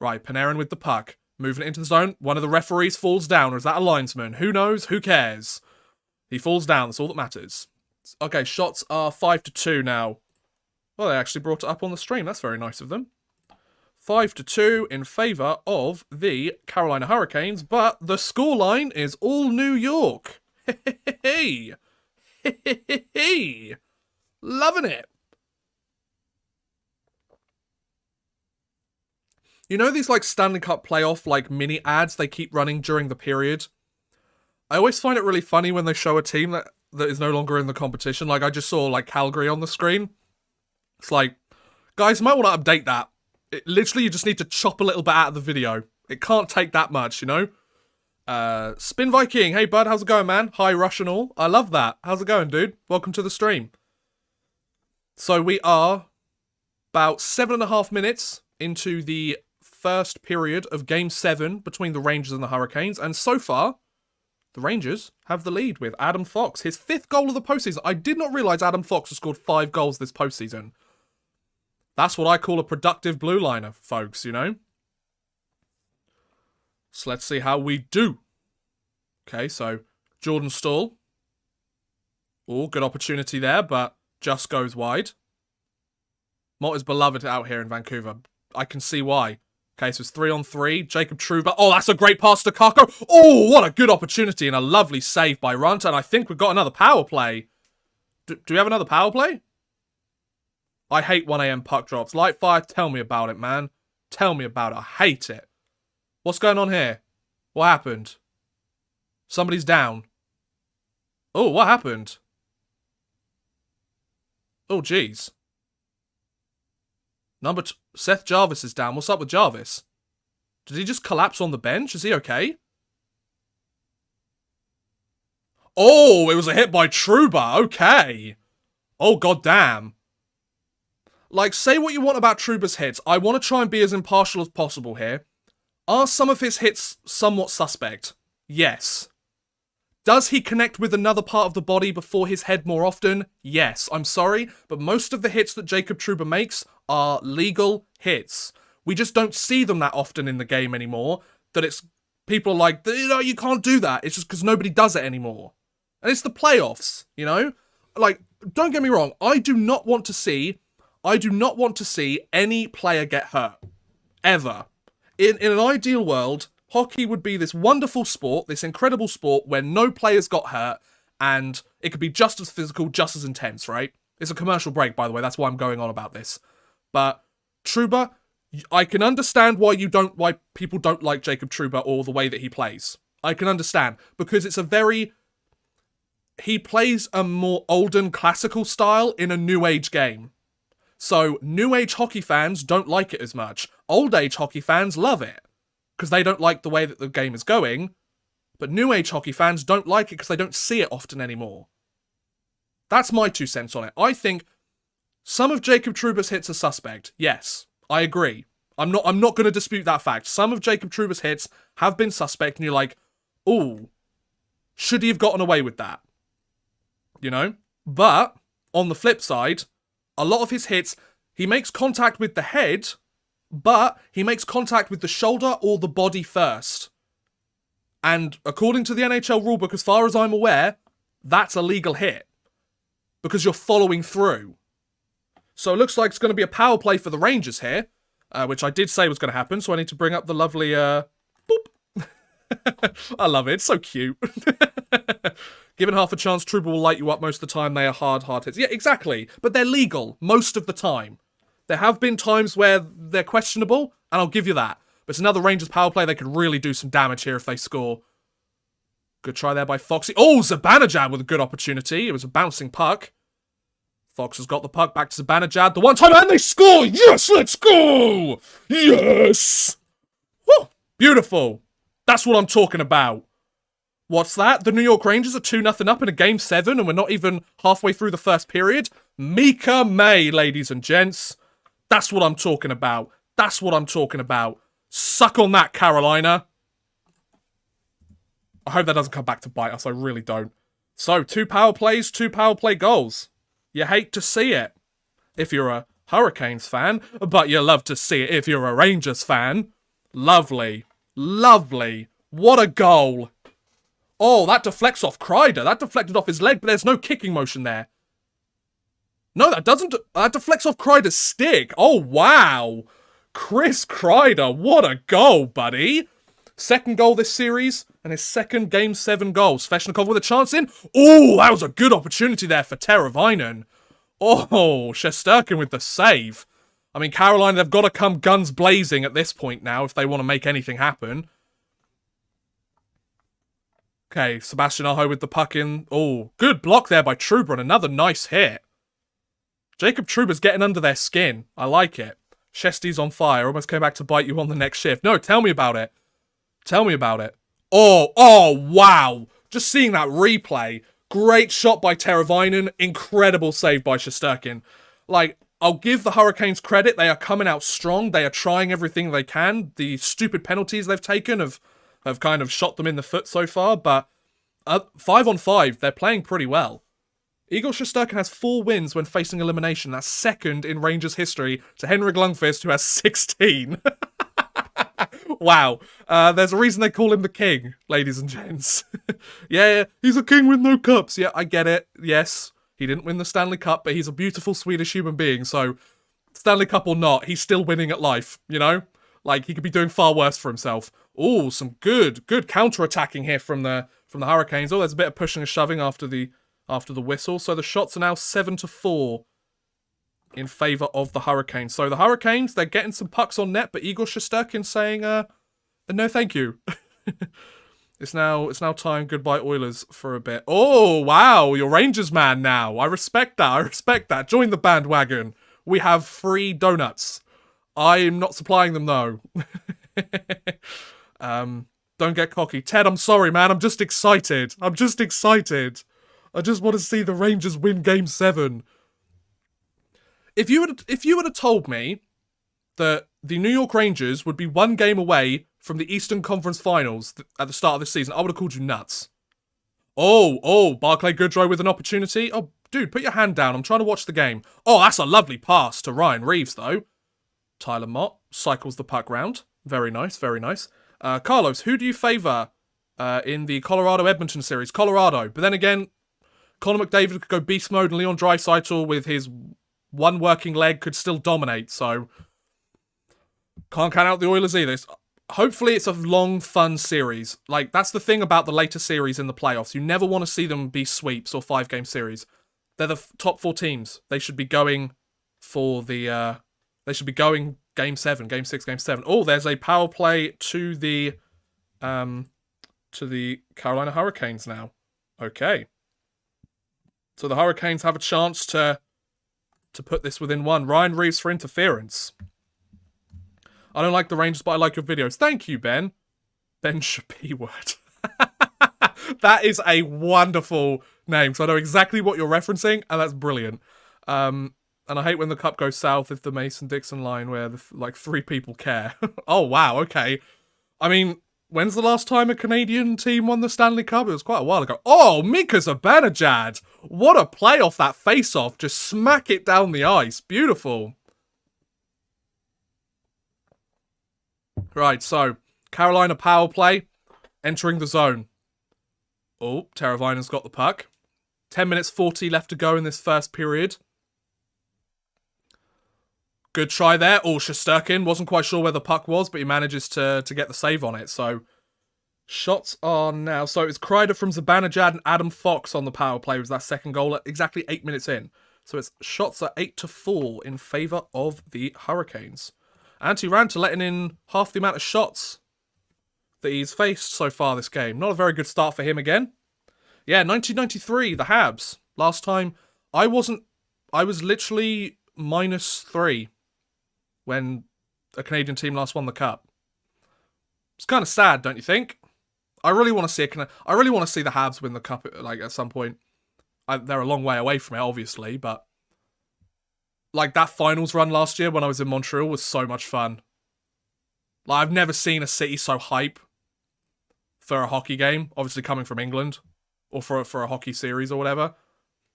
Right, Panarin with the puck. Moving it into the zone. One of the referees falls down, or is that a linesman? Who knows? Who cares? He falls down. That's all that matters. Okay, shots are 5-2 now. Well, they actually brought it up on the stream. That's very nice of them. 5-2 in favour of the Carolina Hurricanes, but the scoreline is all New York. Hey, loving it. You know these like Stanley Cup playoff like mini ads they keep running during the period? I always find it really funny when they show a team that is no longer in the competition. Like I just saw like Calgary on the screen. It's like, guys, you might want to update that. Literally, you just need to chop a little bit out of the video. It can't take that much, you know? Spin Viking, hey bud, how's it going, man? Hi, Rush and all. I love that. How's it going, dude? Welcome to the stream. So we are about 7.5 minutes into the first period of Game 7 between the Rangers and the Hurricanes, and so far, the Rangers have the lead with Adam Fox, his 5th goal of the postseason. I did not realise Adam Fox has scored 5 goals this postseason. That's what I call a productive blue liner, folks, you know? So let's see how we do. Okay, so Jordan Staal. Oh, good opportunity there, but just goes wide. Mott is beloved out here in Vancouver. I can see why. Okay, so it's 3-on-3. Jacob Trouba. Oh, that's a great pass to Kakko. Oh, what a good opportunity and a lovely save by Runter. And I think we've got another power play. Do we have another power play? I hate 1 a.m. puck drops. Lightfire, tell me about it, man. Tell me about it. I hate it. What's going on here? What happened? Somebody's down. Oh, what happened? Oh, jeez. Seth Jarvis is down. What's up with Jarvis? Did he just collapse on the bench? Is he okay? Oh, it was a hit by Trouba. Okay. Oh, goddamn. Like, say what you want about Trouba's hits. I want to try and be as impartial as possible here. Are some of his hits somewhat suspect? Yes. Does he connect with another part of the body before his head more often? Yes. I'm sorry, but most of the hits that Jacob Trouba makes are legal hits. We just don't see them that often in the game anymore. That it's people are like, you know, you can't do that. It's just because nobody does it anymore. And it's the playoffs, you know? Like, don't get me wrong. I do not want to see any player get hurt. Ever. In an ideal world, hockey would be this wonderful sport, this incredible sport where no players got hurt and it could be just as physical, just as intense, right? It's a commercial break, by the way. That's why I'm going on about this. But Trouba, I can understand why people don't like Jacob Trouba or the way that he plays. I can understand because he plays a more olden classical style in a new age game. So new age hockey fans don't like it as much. Old age hockey fans love it because they don't like the way that the game is going. But new age hockey fans don't like it because they don't see it often anymore. That's my 2 cents on it. I think some of Jacob Trouba's hits are suspect. Yes, I agree. I'm not going to dispute that fact. Some of Jacob Trouba's hits have been suspect, and you're like, ooh, should he have gotten away with that? You know? But on the flip side, a lot of his hits, he makes contact with the head, but he makes contact with the shoulder or the body first. And according to the NHL rulebook, as far as I'm aware, that's a legal hit. Because you're following through. So it looks like it's going to be a power play for the Rangers here, which I did say was going to happen, so I need to bring up the lovely, boop. I love it, it's so cute. Given half a chance, Trouba will light you up most of the time. They are hard hits. Yeah, exactly. But they're legal most of the time. There have been times where they're questionable, and I'll give you that. But it's another Rangers power play. They could really do some damage here if they score. Good try there by Foxy. Oh, Zibanejad with a good opportunity. It was a bouncing puck. Fox has got the puck back to Zibanejad. The one time, and they score! Yes, let's go! Yes! Woo! Beautiful. That's what I'm talking about. What's that? The New York Rangers are 2-0 up in a Game 7 and we're not even halfway through the first period? Mika May, ladies and gents. That's what I'm talking about. That's what I'm talking about. Suck on that, Carolina. I hope that doesn't come back to bite us. I really don't. So, 2 power plays, 2 power play goals. You hate to see it if you're a Hurricanes fan, but you love to see it if you're a Rangers fan. Lovely. Lovely. What a goal. Oh, that deflects off Kreider. That deflected off his leg, but there's no kicking motion there. No, that doesn't. That deflects off Kreider's stick. Oh, wow. Chris Kreider, what a goal, buddy. Second goal this series, and his second Game 7 goal. Sveshnikov with a chance in. Oh, that was a good opportunity there for Teravainen. Oh, Shesterkin with the save. I mean, Carolina, they've got to come guns blazing at this point now if they want to make anything happen. Okay, Sebastian Aho with the puck in. Oh, good block there by Trouba and another nice hit. Jacob Trouba's getting under their skin. I like it. Shesty's on fire. Almost came back to bite you on the next shift. No, tell me about it. Tell me about it. Oh, wow. Just seeing that replay. Great shot by Teravainen. Incredible save by Shesterkin. Like, I'll give the Hurricanes credit. They are coming out strong. They are trying everything they can. The stupid penalties they've taken have kind of shot them in the foot so far. But 5-on-5, they're playing pretty well. Igor Shesterkin has 4 wins when facing elimination. That's second in Rangers history to Henrik Lundqvist, who has 16. Wow. There's a reason they call him the king, ladies and gents. Yeah, he's a king with no cups. Yeah, I get it. Yes, he didn't win the Stanley Cup, but he's a beautiful Swedish human being. So, Stanley Cup or not, he's still winning at life, you know? Like, he could be doing far worse for himself. Oh, some good counter-attacking here from the Hurricanes. Oh, there's a bit of pushing and shoving after the whistle. So the shots are now 7-4 in favour of the Hurricanes. So the Hurricanes, they're getting some pucks on net, but Igor Shesterkin saying, no thank you. It's now time goodbye Oilers for a bit. Oh, wow, you're Rangers man now. I respect that. Join the bandwagon. We have free donuts. I'm not supplying them though. Don't get cocky. Ted, I'm sorry, man. I'm just excited. I just want to see the Rangers win Game 7. If you would have told me that the New York Rangers would be 1 game away from the Eastern Conference Finals at the start of this season, I would have called you nuts. Oh, Barclay Goodrow with an opportunity. Oh, dude, put your hand down. I'm trying to watch the game. Oh, that's a lovely pass to Ryan Reeves, though. Tyler Mott cycles the puck round. Very nice, very nice. Carlos, who do you favour in the Colorado-Edmonton series? Colorado. But then again, Connor McDavid could go beast mode and Leon Draisaitl with his 1 working leg could still dominate, so can't count out the Oilers either. Hopefully it's a long, fun series. Like, that's the thing about the later series in the playoffs. You never want to see them be sweeps or 5-game series. They're the top 4 teams. They should be going for the... they should be going Game 7, Game 6, Game 7. Oh, there's a power play to the Carolina Hurricanes now. Okay. So the Hurricanes have a chance to put this within 1. Ryan Reeves for interference. I don't like the Rangers, but I like your videos. Thank you, Ben. Ben Shapeword. That is a wonderful name. So I know exactly what you're referencing, and that's brilliant. And I hate when the cup goes south if the Mason-Dixon line where, 3 people care. Oh, wow, okay. I mean, when's the last time a Canadian team won the Stanley Cup? It was quite a while ago. Oh, Mika Zibanejad. What a play off that face-off. Just smack it down the ice. Beautiful. Right, so, Carolina power play, entering the zone. Oh, Teravainen's got the puck. 10 minutes 40 left to go in this first period. Good try there. Oh, Shesterkin wasn't quite sure where the puck was, but he manages to get the save on it. So, shots are now... So, it's Kreider from Zibanejad and Adam Fox on the power play. Was that second goal at exactly 8 minutes in. So, it's shots are 8-4 in favour of the Hurricanes. Antti Ranta letting in half the amount of shots that he's faced so far this game. Not a very good start for him again. Yeah, 1993, the Habs. Last time, I was literally -3 when a Canadian team last won the Cup. It's kind of sad, don't you think? I really want to see I really want to see the Habs win the cup, like, at some point. They're a long way away from it, obviously, but like that finals run last year when I was in Montreal was so much fun. Like, I've never seen a city so hype for a hockey game, obviously coming from England, or for a hockey series or whatever. I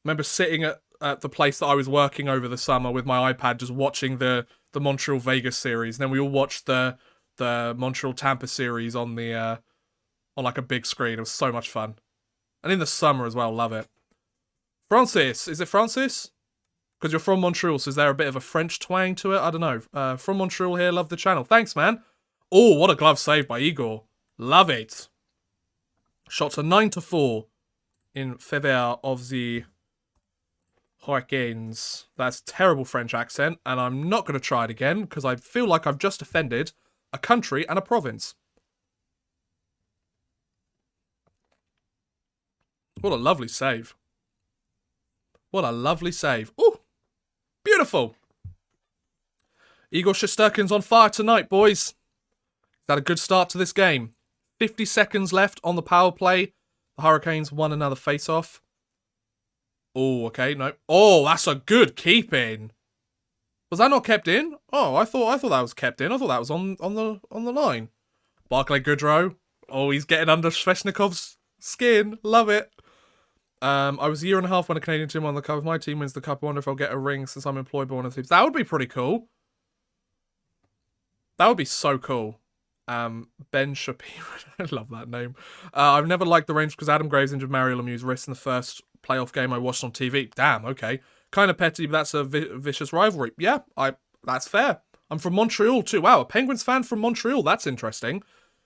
remember sitting at the place that I was working over the summer with my iPad, just watching the Montreal Vegas series. And then we all watched the Montreal Tampa series on the on like a big screen. It was so much fun, and in the summer as well. Love it. Francis, is it Francis? Because you're from Montreal, so is there a bit of a French twang to it? I don't know. From Montreal here, love the channel. Thanks, man. Oh, what a glove save by Igor. Love it. Shots are 9-4 in favor of the Hurricanes. That's terrible French accent, and I'm not going to try it again, because I feel like I've just offended a country and a province. What a lovely save. What a lovely save. Ooh, beautiful. Igor Shesterkin's on fire tonight, boys. He's had a good start to this game. 50 seconds left on the power play. The Hurricanes won another face-off. Oh, okay, no. Oh, that's a good keep-in. Was that not kept in? Oh, I thought that was kept in. I thought that was on the line. Barclay Goodrow. Oh, he's getting under Sveshnikov's skin. Love it. I was a year and a half when a Canadian team won the cup. If my team wins the cup, I wonder if I'll get a ring since I'm employed by one of the teams. That would be pretty cool. That would be so cool. Ben Shapiro. I love that name. I've never liked the Rangers because Adam Graves injured Mario Lemieux's wrist in the first playoff game I watched on TV. Damn, okay. Kind of petty, but that's a vicious rivalry. Yeah, that's fair. I'm from Montreal too. Wow, a Penguins fan from Montreal. That's interesting.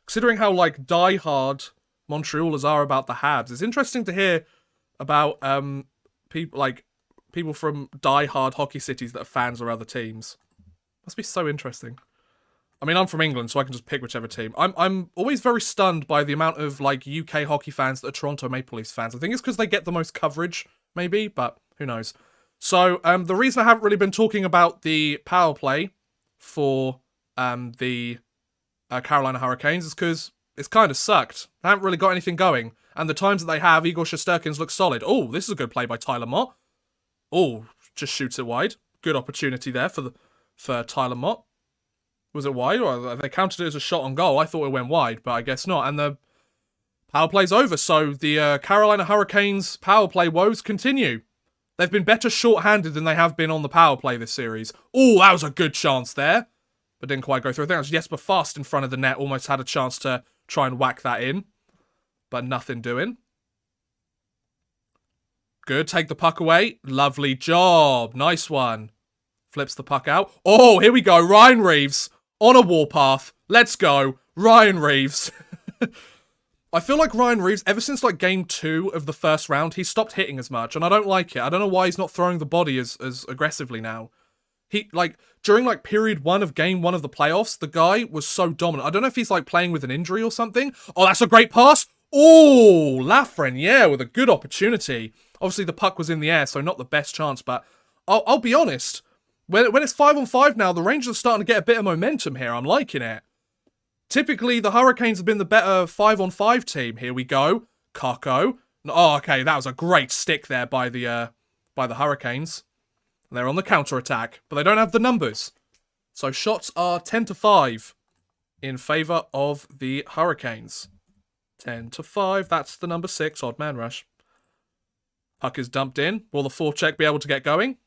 Considering how, like, die-hard Montrealers are about the Habs. It's interesting to hear about people from die-hard hockey cities that are fans of other teams. Must be so interesting. I mean, I'm from England, so I can just pick whichever team. I'm always very stunned by the amount of, like, UK hockey fans that are Toronto Maple Leafs fans. I think it's because they get the most coverage, maybe, but who knows. So, the reason I haven't really been talking about the power play for the Carolina Hurricanes is because it's kind of sucked. They haven't really got anything going. And the times that they have, Igor Shesterkin's look solid. Oh, this is a good play by Tyler Mott. Oh, just shoots it wide. Good opportunity there for Tyler Mott. Was it wide, or they counted it as a shot on goal? I thought it went wide, but I guess not. And the power play's over, so the Carolina Hurricanes power play woes continue. They've been better short-handed than they have been on the power play this series. Oh, that was a good chance there, but didn't quite go through. I think it was Jesper Fast in front of the net, almost had a chance to try and whack that in, but nothing doing. Good, take the puck away. Lovely job. Nice one. Flips the puck out. Oh, here we go. Ryan Reeves on a warpath. Let's go. Ryan Reeves. I feel like Ryan Reeves, ever since like game 2 of the first round, he's stopped hitting as much, and I don't like it. I don't know why he's not throwing the body as aggressively now. He, like, during like period 1 of game 1 of the playoffs, the guy was so dominant. I don't know if he's like playing with an injury or something. Oh, that's a great pass. Oh, Lafren, yeah, with a good opportunity. Obviously, the puck was in the air, so not the best chance, but I'll be honest. When it's 5-on-5 now, the Rangers are starting to get a bit of momentum here. I'm liking it. Typically, the Hurricanes have been the better 5-on-5 team. Here we go. Kako. Oh, okay, that was a great stick there by the Hurricanes. They're on the counter-attack, but they don't have the numbers. So shots are 10-5 in favour of the Hurricanes. 10-5, that's the number 6, odd man rush. Puck is dumped in. Will the forecheck be able to get going?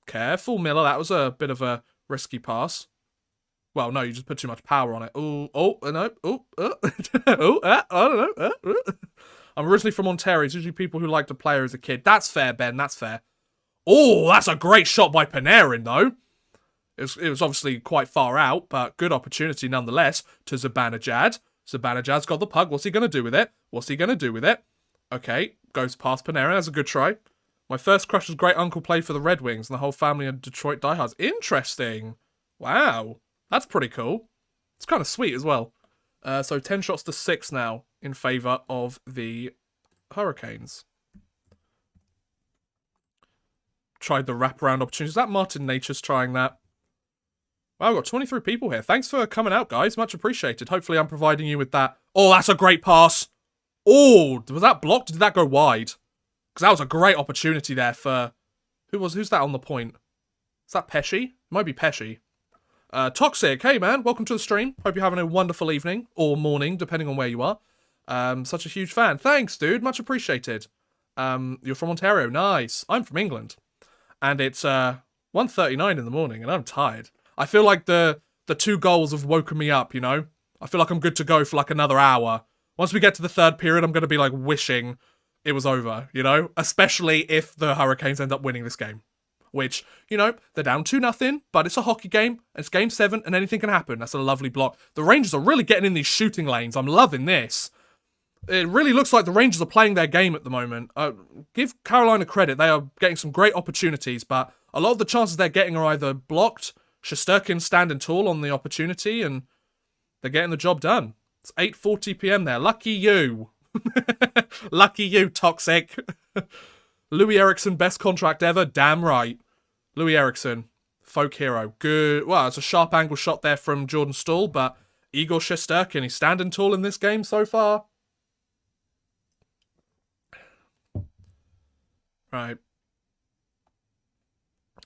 Careful, Miller. That was a bit of a risky pass. Well, no, you just put too much power on it. Oh, no. I don't know. I'm originally from Ontario. It's usually people who like to play as a kid. That's fair, Ben. That's fair. Oh, that's a great shot by Panarin, though. It was obviously quite far out, but good opportunity nonetheless to Zibanejad. Zibanejad's got the puck. What's he going to do with it? Okay, goes past Panarin. That's a good try. My first crush's great uncle played for the Red Wings, and the whole family are Detroit diehards. Interesting. Wow. That's pretty cool. It's kind of sweet as well. So 10 shots to 6 now in favour of the Hurricanes. Tried the wraparound opportunity. Is that Martin Nature's trying that? Wow, I've got 23 people here. Thanks for coming out, guys. Much appreciated. Hopefully I'm providing you with that. Oh, that's a great pass. Oh, was that blocked? Did that go wide? Because that was a great opportunity there for... Who's that on the point? Is that Pesci? It might be Pesci. Toxic, hey man, welcome to the stream. Hope you're having a wonderful evening, or morning, depending on where you are. Such a huge fan. Thanks, dude. Much appreciated. You're from Ontario. Nice. I'm from England. And it's 1:39 in the morning, and I'm tired. I feel like the 2 goals have woken me up, you know? I feel like I'm good to go for like another hour. Once we get to the 3rd period, I'm going to be like wishing it was over, you know? Especially if the Hurricanes end up winning this game. Which, you know, they're down 2-0, but it's a hockey game. It's game 7, and anything can happen. That's a lovely block. The Rangers are really getting in these shooting lanes. I'm loving this. It really looks like the Rangers are playing their game at the moment. Give Carolina credit. They are getting some great opportunities, but a lot of the chances they're getting are either blocked, Shesterkin standing tall on the opportunity, and they're getting the job done. It's 8:40 p.m. there. Lucky you. Lucky you, Toxic. Louis Eriksson, best contract ever. Damn right. Louis Eriksson, folk hero. Good. Well, it's a sharp angle shot there from Jordan Staal, but Igor Shesterkin, he's standing tall in this game so far. Right.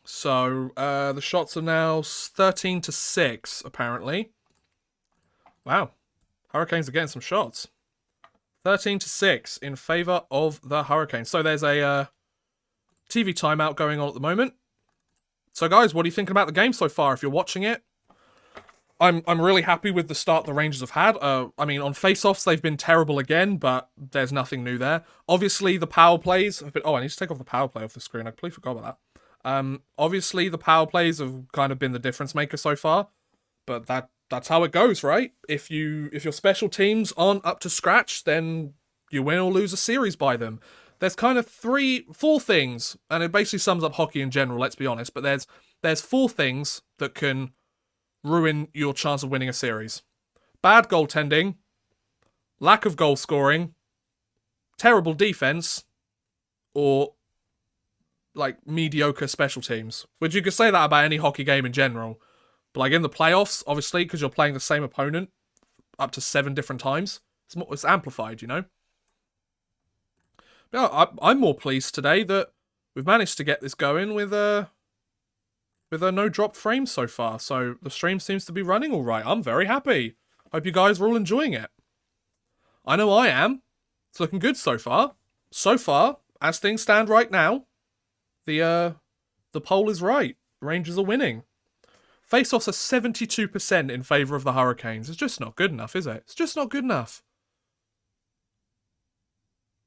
So, the shots are now 13-6, apparently. Wow. Hurricanes are getting some shots. 13-6 in favour of the Hurricanes. So there's a TV timeout going on at the moment. So guys, what are you thinking about the game so far if you're watching it? I'm really happy with the start the Rangers have had. I mean, on face-offs, they've been terrible again, but there's nothing new there. Obviously, the power plays have been... Oh, I need to take off the power play off the screen. I completely forgot about that. Obviously, the power plays have kind of been the difference maker so far, but that's how it goes, right? If your special teams aren't up to scratch, then you win or lose a series by them. There's kind of 4 things, and it basically sums up hockey in general, let's be honest, but there's 4 things that can ruin your chance of winning a series. Bad goaltending, lack of goal scoring, terrible defense, or like mediocre special teams. Which you could say that about any hockey game in general. But like in the playoffs, obviously, because you're playing the same opponent up to 7 different times, it's amplified, you know? But I'm more pleased today that we've managed to get this going with a no drop frame so far. So the stream seems to be running all right. I'm very happy. Hope you guys are all enjoying it. I know I am. It's looking good so far. So far, as things stand right now, the poll is right. Rangers are winning. Face-offs are 72% in favour of the Hurricanes. It's just not good enough, is it? It's just not good enough.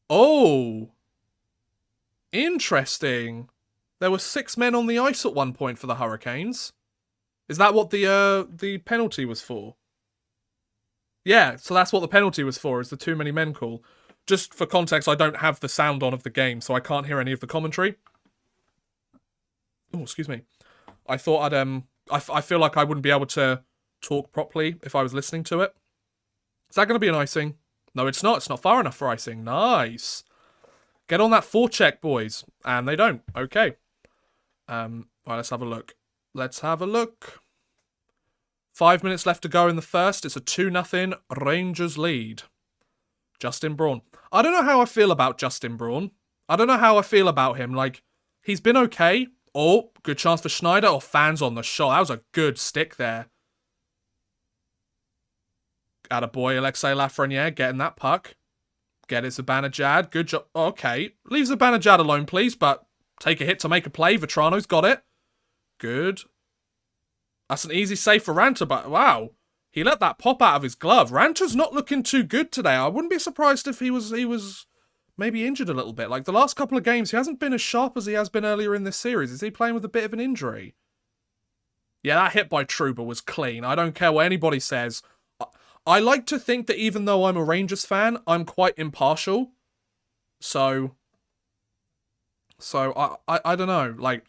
Oh. Interesting. There were 6 men on the ice at one point for the Hurricanes. Is that what the penalty was for? Yeah, so that's what the penalty was for, is the too many men call. Just for context, I don't have the sound on of the game, so I can't hear any of the commentary. Oh, excuse me. I thought I feel like I wouldn't be able to talk properly if I was listening to it. Is that going to be an icing? No, it's not. It's not far enough for icing. Nice. Get on that forecheck, boys. And they don't. Okay. Right, let's have a look. Let's have a look. 5 minutes left to go in the first. It's a 2-0 Rangers lead. Justin Braun. I don't know how I feel about Justin Braun. I don't know how I feel about him. Like, he's been okay. Oh, good chance for Schneider. Oh, fans on the shot. That was a good stick there. Attaboy, Alexei Lafreniere getting that puck. Get it, Zibanejad. Good job. Okay. Leave Zibanejad alone, please, but take a hit to make a play. Vetrano's got it. Good. That's an easy save for Ranta, but wow. He let that pop out of his glove. Ranta's not looking too good today. I wouldn't be surprised if he was maybe injured a little bit. Like the last couple of games, he hasn't been as sharp as he has been earlier in this series. Is he playing with a bit of an injury? Yeah, that hit by Trouba was clean. I don't care what anybody says. I like to think that even though I'm a Rangers fan, I'm quite impartial. So I don't know. Like,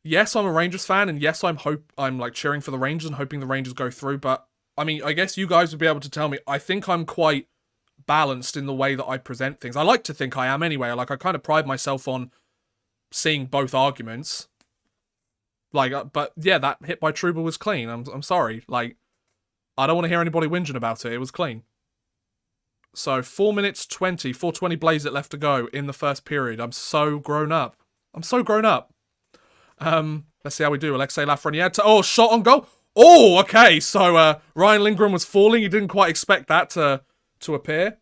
yes, I'm a Rangers fan, and yes, I'm like cheering for the Rangers and hoping the Rangers go through. But I mean, I guess you guys would be able to tell me. I think I'm quite balanced in the way that I present things. I like to think I am anyway. Like, I kind of pride myself on seeing both arguments. Like, but yeah, that hit by Trouba was clean. I'm sorry. Like, I don't want to hear anybody whinging about it. It was clean. So 4 minutes 20, 4:20 Blaze it left to go in the first period. I'm so grown up. I'm so grown up. Let's see how we do. Alexei Lafreniere. Oh, shot on goal. Oh, okay. So Ryan Lindgren was falling. He didn't quite expect that to appear.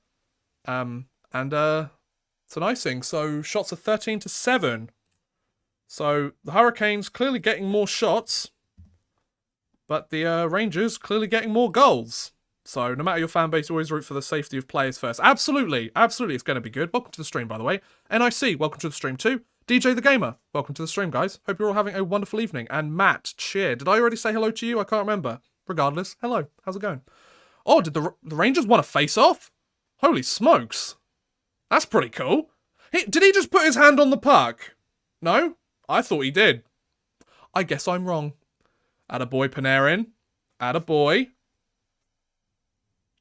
And it's an icing. So shots are 13-7. So the Hurricanes clearly getting more shots, but the Rangers clearly getting more goals. So no matter your fan base, always root for the safety of players first. Absolutely, absolutely, it's going to be good. Welcome to the stream, by the way. NIC, welcome to the stream too. DJ the Gamer, welcome to the stream, guys. Hope you're all having a wonderful evening. And Matt, cheer. Did I already say hello to you? I can't remember. Regardless, hello. How's it going? Oh, did the Rangers want to face off? Holy smokes. That's pretty cool. Did he just put his hand on the puck? No? I thought he did. I guess I'm wrong. Attaboy, Panarin. Attaboy.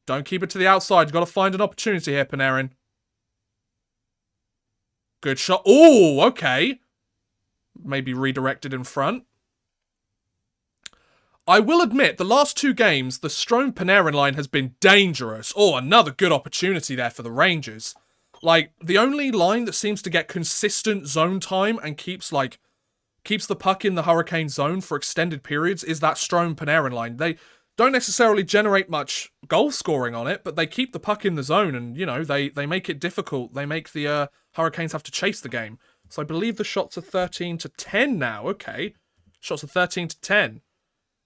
Don't keep it to the outside. You've got to find an opportunity here, Panarin. Good shot. Oh, okay. Maybe redirected in front. I will admit, the last two games, the Strome-Panarin line has been dangerous. Oh, another good opportunity there for the Rangers. Like, the only line that seems to get consistent zone time and keeps the puck in the Hurricane zone for extended periods is that Strome-Panarin line. They don't necessarily generate much goal scoring on it, but they keep the puck in the zone and, you know, they make it difficult. They make the Hurricanes have to chase the game. So I believe the shots are 13-10 now. Okay. Shots are 13-10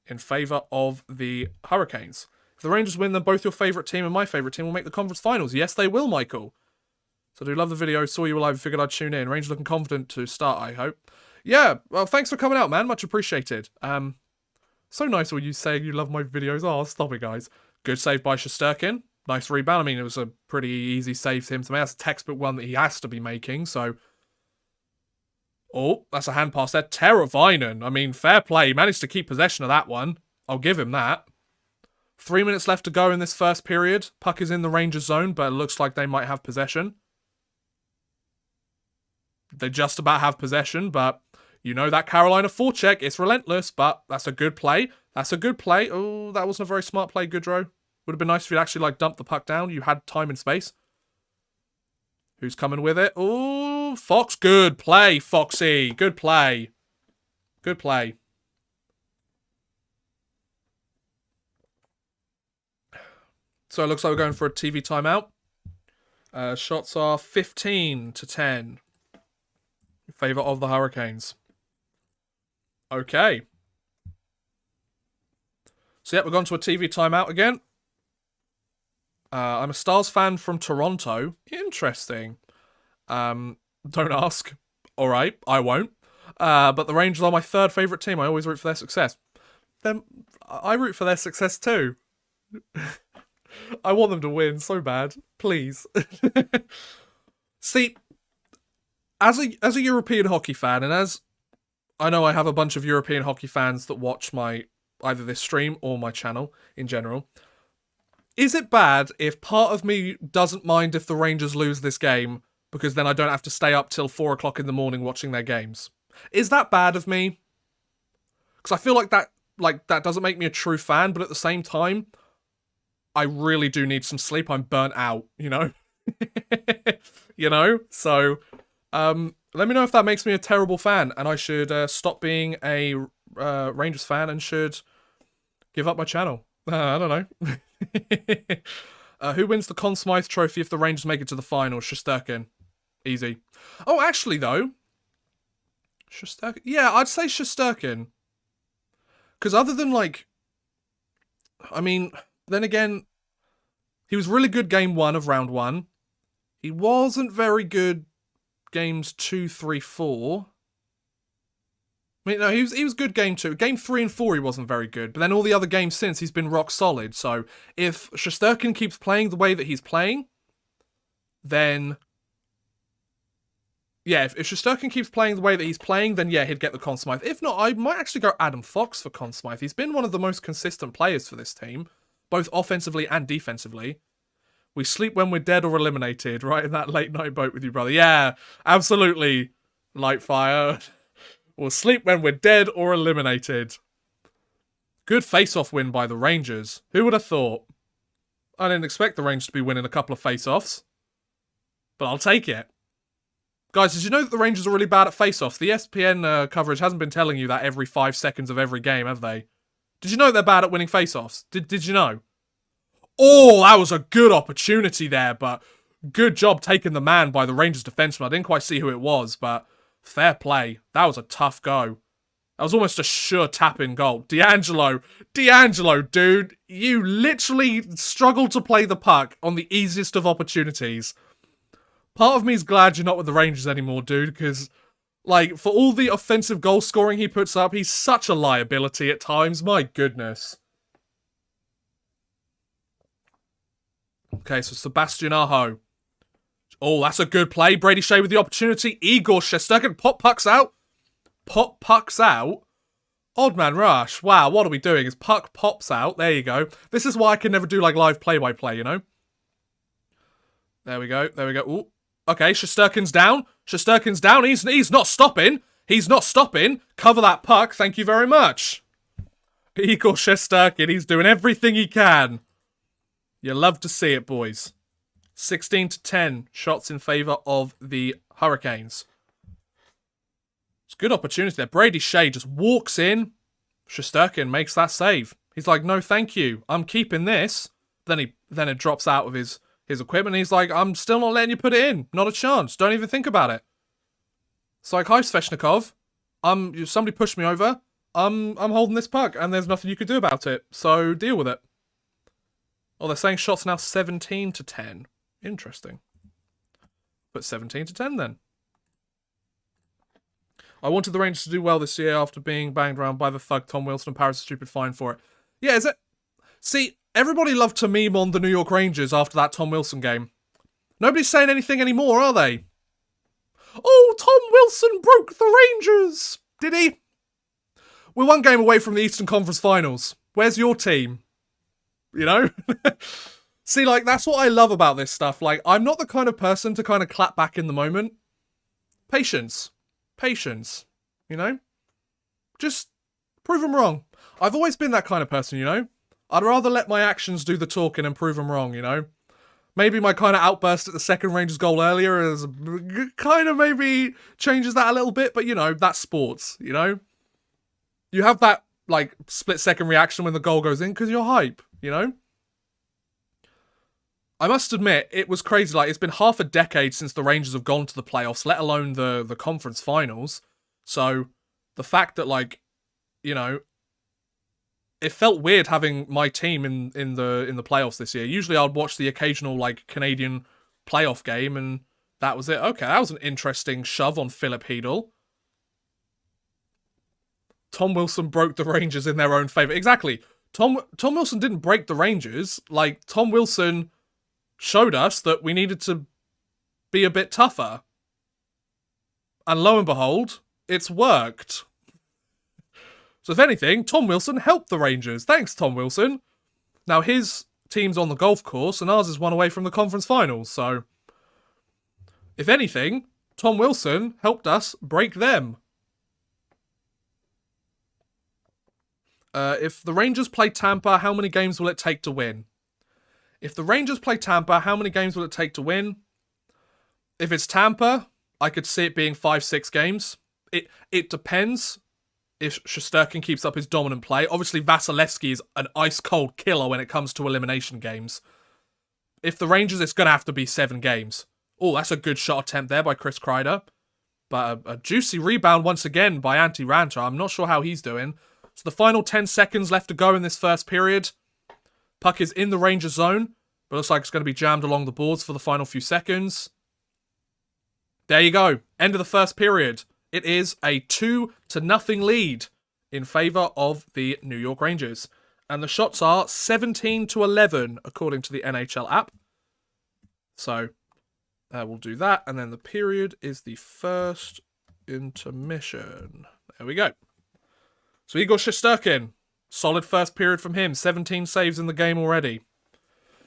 in favour of the Hurricanes. If the Rangers win, then both your favourite team and my favourite team will make the conference finals. Yes, they will, Michael. So I do love the video. Saw you live, figured I'd tune in. Rangers looking confident to start, I hope. Yeah, well, thanks for coming out, man. Much appreciated. So nice when you say you love my videos. Oh, stop it, guys. Good save by Shesterkin. Nice rebound. I mean, it was a pretty easy save for him to make. That's a textbook one that he has to be making, so... Oh, that's a hand pass there. Teravainen. I mean, fair play. He managed to keep possession of that one. I'll give him that. 3 minutes left to go in this first period. Puck is in the Rangers zone, but it looks like they might have possession. They just about have possession, but you know that Carolina forecheck, it's relentless, but that's a good play. That's a good play. Oh, that wasn't a very smart play, Goodrow. Would have been nice if you'd actually, like, dumped the puck down. You had time and space. Who's coming with it? Oh, Fox. Good play, Foxy. Good play. Good play. So it looks like we're going for a TV timeout. Shots are 15-10. In favour of the Hurricanes. Okay. So, yeah, we're going to a TV timeout again. I'm a Stars fan from Toronto. Interesting. Don't ask. Alright, I won't. But the Rangers are my third favourite team. I always root for their success. Then I root for their success too. I want them to win so bad. Please. See... As a European hockey fan, and as I know I have a bunch of European hockey fans that watch my either this stream or my channel in general, is it bad if part of me doesn't mind if the Rangers lose this game because then I don't have to stay up till 4 o'clock in the morning watching their games? Is that bad of me? Because I feel like that doesn't make me a true fan, but at the same time, I really do need some sleep. I'm burnt out, you know? You know? So... let me know if that makes me a terrible fan and I should stop being a Rangers fan and should give up my channel. I don't know. Who wins the Conn Smythe trophy if the Rangers make it to the final? Shesterkin. Easy. Oh, actually, though. Shesterkin. Yeah, I'd say Shesterkin. Because other than, like... I mean, then again, he was really good game 1 of round 1. He wasn't very good... Games 2, 3, 4. I mean, no, he was good game 2. Game 3 and 4 he wasn't very good, but then all the other games since he's been rock solid. So if Shesterkin keeps playing the way that he's playing, then yeah, if Shesterkin keeps playing the way that he's playing, then yeah, he'd get the Conn Smythe. If not, I might actually go Adam Fox for Conn Smythe. He's been one of the most consistent players for this team, both offensively and defensively. We sleep when we're dead or eliminated, right? In that late night boat with you, brother. Yeah, absolutely, Lightfire. We'll sleep when we're dead or eliminated. Good face-off win by the Rangers. Who would have thought? I didn't expect the Rangers to be winning a couple of face-offs. But I'll take it. Guys, did you know that the Rangers are really bad at face-offs? The ESPN coverage hasn't been telling you that every 5 seconds of every game, have they? Did you know they're bad at winning face-offs? Did you know? Oh, that was a good opportunity there, but good job taking the man by the Rangers defenseman. I didn't quite see who it was, but fair play. That was a tough go. That was almost a sure tap-in goal. D'Angelo, dude, you literally struggled to play the puck on the easiest of opportunities. Part of me is glad you're not with the Rangers anymore, dude, because, like, for all the offensive goal scoring he puts up, he's such a liability at times. My goodness. Okay, so Sebastian Aho. Oh, that's a good play. Brady Shea with the opportunity. Igor Shesterkin. Pop pucks out. Pop pucks out. Odd man rush. Wow, what are we doing? His puck pops out. There you go. This is why I can never do, like, live play-by-play, you know? There we go. There we go. Ooh. Okay, Shesterkin's down. Shesterkin's down. He's not stopping. He's not stopping. Cover that puck. Thank you very much. Igor Shesterkin. He's doing everything he can. You love to see it, boys. 16-10 shots in favour of the Hurricanes. It's a good opportunity there. Brady Shea just walks in. Shesterkin makes that save. He's like, no, thank you. I'm keeping this. Then it drops out of his equipment. And he's like, I'm still not letting you put it in. Not a chance. Don't even think about it. It's like, hi, Sveshnikov. Somebody pushed me over. I'm holding this puck, and there's nothing you could do about it. So deal with it. Oh, they're saying shots now 17-10. Interesting. But 17-10 then. I wanted the Rangers to do well this year after being banged around by the thug Tom Wilson and Paris a stupid fine for it. Yeah, is it? See, everybody loved to meme on the New York Rangers after that Tom Wilson game. Nobody's saying anything anymore, are they? Oh, Tom Wilson broke the Rangers! Did he? We're one game away from the Eastern Conference Finals. Where's your team? You know? See, like, that's what I love about this stuff. Like, I'm not the kind of person to kind of clap back in the moment. Patience. Patience. You know? Just prove them wrong. I've always been that kind of person, you know? I'd rather let my actions do the talking and prove them wrong, you know? Maybe my kind of outburst at the second Rangers goal earlier is kind of maybe changes that a little bit, but, you know, that's sports, you know? You have that, like, split-second reaction when the goal goes in because you're hype, you know? I must admit, it was crazy. Like, it's been half a decade since the Rangers have gone to the playoffs, let alone the conference finals. So, the fact that, like, you know, it felt weird having my team in the playoffs this year. Usually I'd watch the occasional, like, Canadian playoff game, and that was it. Okay, that was an interesting shove on Philip Hedl. Tom Wilson broke the Rangers in their own favour. Exactly. Tom Wilson didn't break the Rangers. Like, Tom Wilson showed us that we needed to be a bit tougher. And lo and behold, it's worked. So if anything, Tom Wilson helped the Rangers. Thanks, Tom Wilson. Now his team's on the golf course and ours is one away from the conference finals. So if anything, Tom Wilson helped us break them. If the Rangers play Tampa, how many games will it take to win? If the Rangers play Tampa, how many games will it take to win? If it's Tampa, I could see it being 5-6 games. It depends if Shesterkin keeps up his dominant play. Obviously, Vasilevsky is an ice-cold killer when it comes to elimination games. If the Rangers, it's going to have to be 7 games. Oh, that's a good shot attempt there by Chris Kreider. But a juicy rebound once again by Antti Raanta. I'm not sure how he's doing. So the final 10 seconds left to go in this first period. Puck is in the Rangers zone, but looks like it's going to be jammed along the boards for the final few seconds. There you go. End of the first period. It is a 2-0 lead in favour of the New York Rangers. And the shots are 17-11 according to the NHL app. So we'll do that. And then the period is the first intermission. There we go. So Igor Shesterkin, solid first period from him. 17 saves in the game already.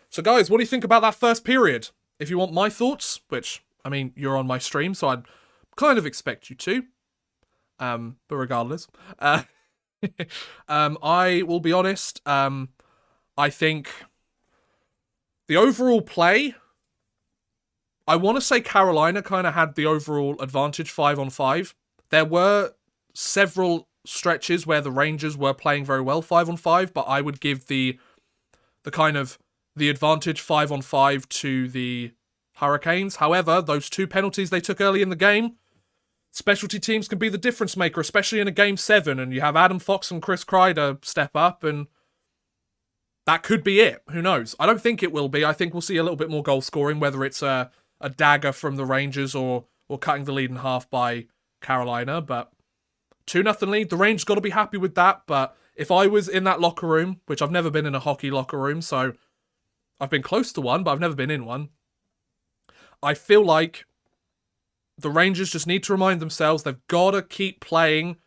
So guys, what do you think about that first period? If you want my thoughts, which, I mean, you're on my stream, so I'd kind of expect you to. But regardless, I will be honest. I think the overall play, I want to say Carolina kind of had the overall advantage 5-on-5. There were several stretches where the Rangers were playing very well 5-on-5, but I would give the kind of the advantage 5-on-5 to the Hurricanes. However, those 2 penalties they took early in the game, specialty teams can be the difference maker, especially in a Game 7, and you have Adam Fox and Chris Kreider step up, and that could be it. Who knows? I don't think it will be. I think we'll see a little bit more goal scoring, whether it's a dagger from the Rangers or cutting the lead in half by Carolina, but 2-0 lead. The Rangers got to be happy with that, but if I was in that locker room, which I've never been in a hockey locker room, so I've been close to one, but I've never been in one, I feel like the Rangers just need to remind themselves they've got to keep playing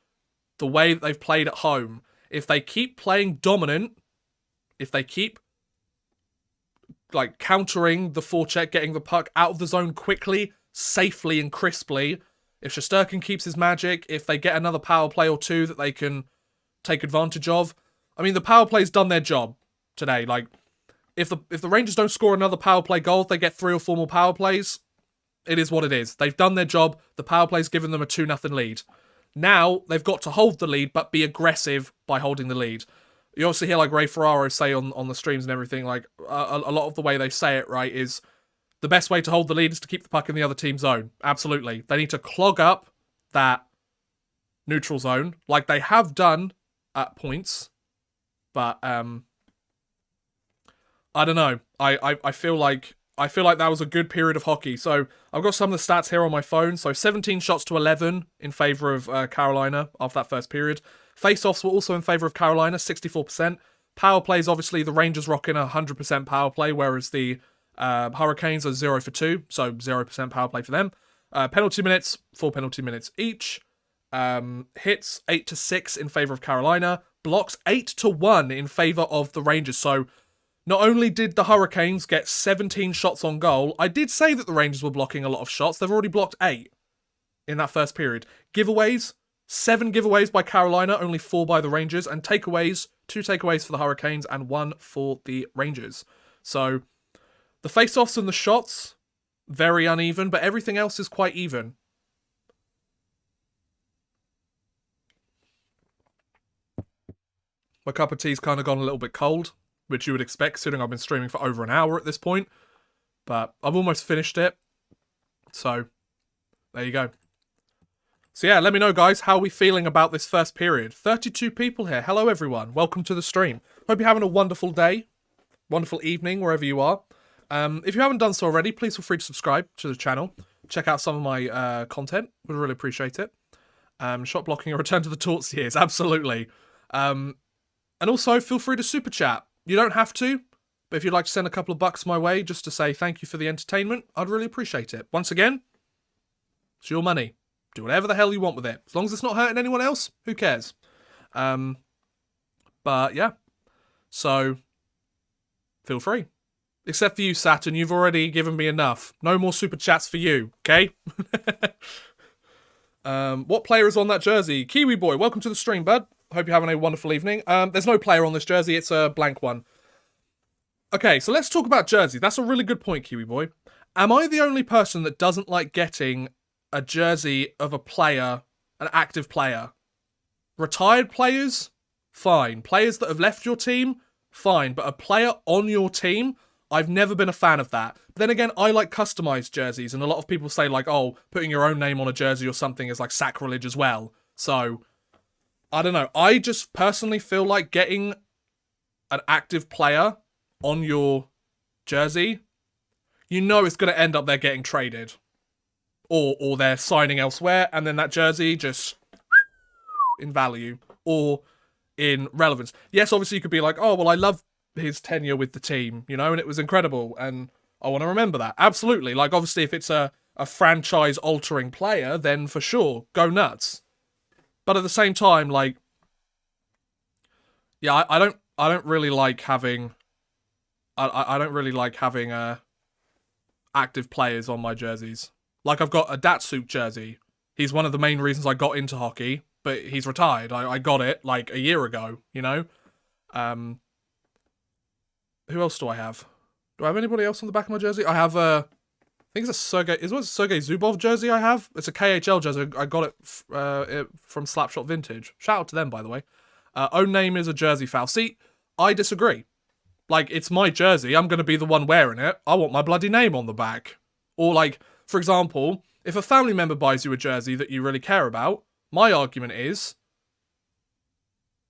the way that they've played at home. If they keep playing dominant, if they keep like countering the forecheck, getting the puck out of the zone quickly, safely and crisply, if Shesterkin keeps his magic, if they get another power play or 2 that they can take advantage of. I mean, the power play's done their job today. Like, if the Rangers don't score another power play goal, if they get 3 or 4 more power plays, it is what it is. They've done their job. The power play's given them a 2-0 lead. Now, they've got to hold the lead, but be aggressive by holding the lead. You also hear, like, Ray Ferraro say on the streams and everything, like, a lot of the way they say it, right, is the best way to hold the lead is to keep the puck in the other team's zone. Absolutely. They need to clog up that neutral zone, like they have done at points. But, I don't know. I feel like that was a good period of hockey. So I've got some of the stats here on my phone. So 17 shots to 11 in favour of Carolina after that first period. Face-offs were also in favour of Carolina, 64%. Power plays, obviously, the Rangers rocking 100% power play, whereas the Hurricanes are 0 for 2, so 0% power play for them. Penalty minutes, 4 penalty minutes each. Hits, 8-6 in favour of Carolina. Blocks, 8-1 in favour of the Rangers. So not only did the Hurricanes get 17 shots on goal, I did say that the Rangers were blocking a lot of shots. They've already blocked 8 in that first period. Giveaways, 7 giveaways by Carolina, only 4 by the Rangers. And takeaways, 2 takeaways for the Hurricanes and 1 for the Rangers. So the face-offs and the shots, very uneven, but everything else is quite even. My cup of tea's kind of gone a little bit cold, which you would expect, considering I've been streaming for over an hour at this point. But I've almost finished it. So, there you go. So yeah, let me know, guys, how are we feeling about this first period? 32 people here. Hello, everyone. Welcome to the stream. Hope you're having a wonderful day, wonderful evening, wherever you are. If you haven't done so already, please feel free to subscribe to the channel. Check out some of my content. Would really appreciate it. Shot blocking or return to the torts years. Absolutely. And also, feel free to super chat. You don't have to, but if you'd like to send a couple of bucks my way just to say thank you for the entertainment, I'd really appreciate it. Once again, it's your money. Do whatever the hell you want with it. As long as it's not hurting anyone else, who cares? But yeah. So, feel free. Except for you, Saturn, you've already given me enough. No more super chats for you, okay? What player is on that jersey? Kiwi Boy, welcome to the stream, bud. Hope you're having a wonderful evening. There's no player on this jersey, it's a blank one. Okay, so let's talk about jersey. That's a really good point, Kiwi Boy. Am I the only person that doesn't like getting a jersey of a player, an active player? Retired players? Fine. Players that have left your team? Fine. But a player on your team? I've never been a fan of that. But then again, I like customized jerseys, and a lot of people say, like, oh, putting your own name on a jersey or something is, like, sacrilege as well. So, I don't know. I just personally feel like getting an active player on your jersey, you know it's going to end up there getting traded. Or they're signing elsewhere, and then that jersey just in value or in relevance. Yes, obviously you could be like, oh, well, I love his tenure with the team, you know, and it was incredible, and I want to remember that. Absolutely. Like, obviously, if it's a franchise-altering player, then for sure, go nuts. But at the same time, like, yeah, I don't really like having, I don't really like having active players on my jerseys. Like, I've got a Datsuk jersey. He's one of the main reasons I got into hockey, but he's retired. I got it like a year ago, you know? Who else do I have? Do I have anybody else on the back of my jersey? I have I think it's a Sergei Zubov jersey I have. It's a KHL jersey. I got it from Slapshot Vintage. Shout out to them, by the way. Own name is a jersey foul. See, I disagree. Like, it's my jersey. I'm going to be the one wearing it. I want my bloody name on the back. Or, like, for example, if a family member buys you a jersey that you really care about, my argument is,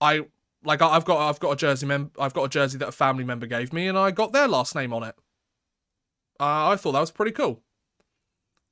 I've got a jersey that a family member gave me, and I got their last name on it. I thought that was pretty cool.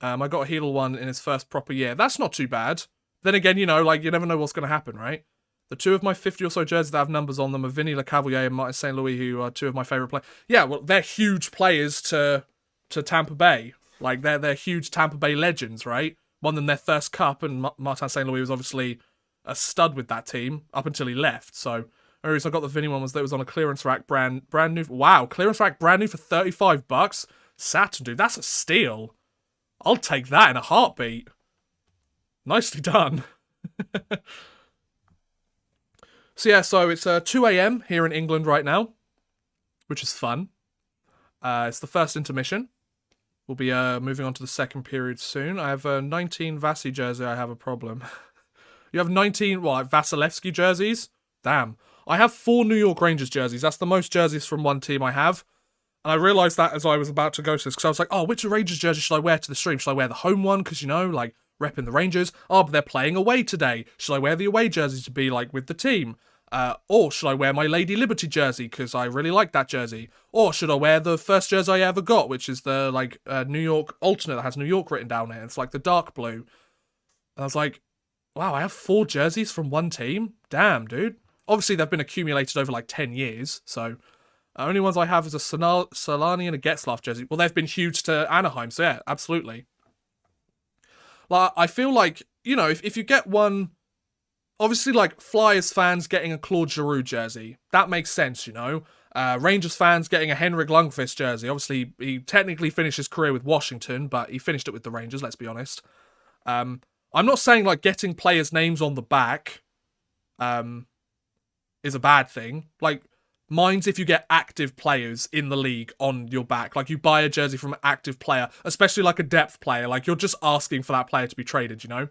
I got a Heedle one in his first proper year. That's not too bad. Then again, you know, like, you never know what's going to happen, right? The two of my 50 or so jerseys that have numbers on them are Vinny Lecavalier and Martin St. Louis, who are two of my favourite players. Yeah, well, they're huge players to Tampa Bay. Like, they're huge Tampa Bay legends, right? Won them their first cup, and Martin St. Louis was obviously a stud with that team up until he left. So, the reason I got the Vinny one was that it was on a clearance rack brand new. Wow, clearance rack brand new for $35. Saturn, dude, that's a steal. I'll take that in a heartbeat. Nicely done. So yeah, so it's 2 a.m. here in England right now, which is fun. It's the first intermission. We'll be moving on to the second period soon. I have a 19 Vasi jersey. I have a problem. You have 19, what, Vasilevsky jerseys? Damn. I have 4 New York Rangers jerseys. That's the most jerseys from one team I have. And I realised that as I was about to go to this, because I was like, oh, which Rangers jersey should I wear to the stream? Should I wear the home one? Because, you know, like, repping the Rangers. Oh, but they're playing away today. Should I wear the away jersey to be, like, with the team? Or should I wear my Lady Liberty jersey, because I really like that jersey? Or should I wear the first jersey I ever got, which is the, like, New York alternate that has New York written down it. It's, like, the dark blue. And I was like, wow, I have 4 jerseys from one team? Damn, dude. Obviously, they've been accumulated over, like, 10 years, so... only ones I have is a Solani and a Getzlaf jersey. Well, they've been huge to Anaheim, so yeah, absolutely. Like, I feel like, you know, if you get one... Obviously, like, Flyers fans getting a Claude Giroux jersey. That makes sense, you know? Rangers fans getting a Henrik Lundqvist jersey. Obviously, he technically finished his career with Washington, but he finished it with the Rangers, let's be honest. I'm not saying, like, getting players' names on the back is a bad thing. Like... Mine's if you get active players in the league on your back. Like, you buy a jersey from an active player, especially like a depth player. Like, you're just asking for that player to be traded, you know?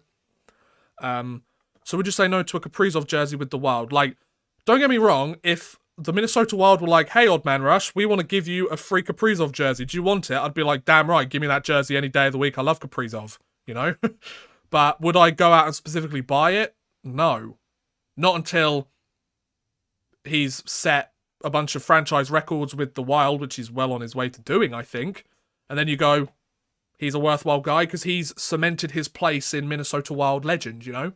So would you say no to a Kaprizov jersey with the Wild? Like, don't get me wrong, if the Minnesota Wild were like, hey, Odd Man Rush, we want to give you a free Kaprizov jersey. Do you want it? I'd be like, damn right, give me that jersey any day of the week. I love Kaprizov, you know? But would I go out and specifically buy it? No. Not until he's set a bunch of franchise records with the Wild, which he's well on his way to doing, I think. And then you go, he's a worthwhile guy because he's cemented his place in Minnesota Wild legend, you know?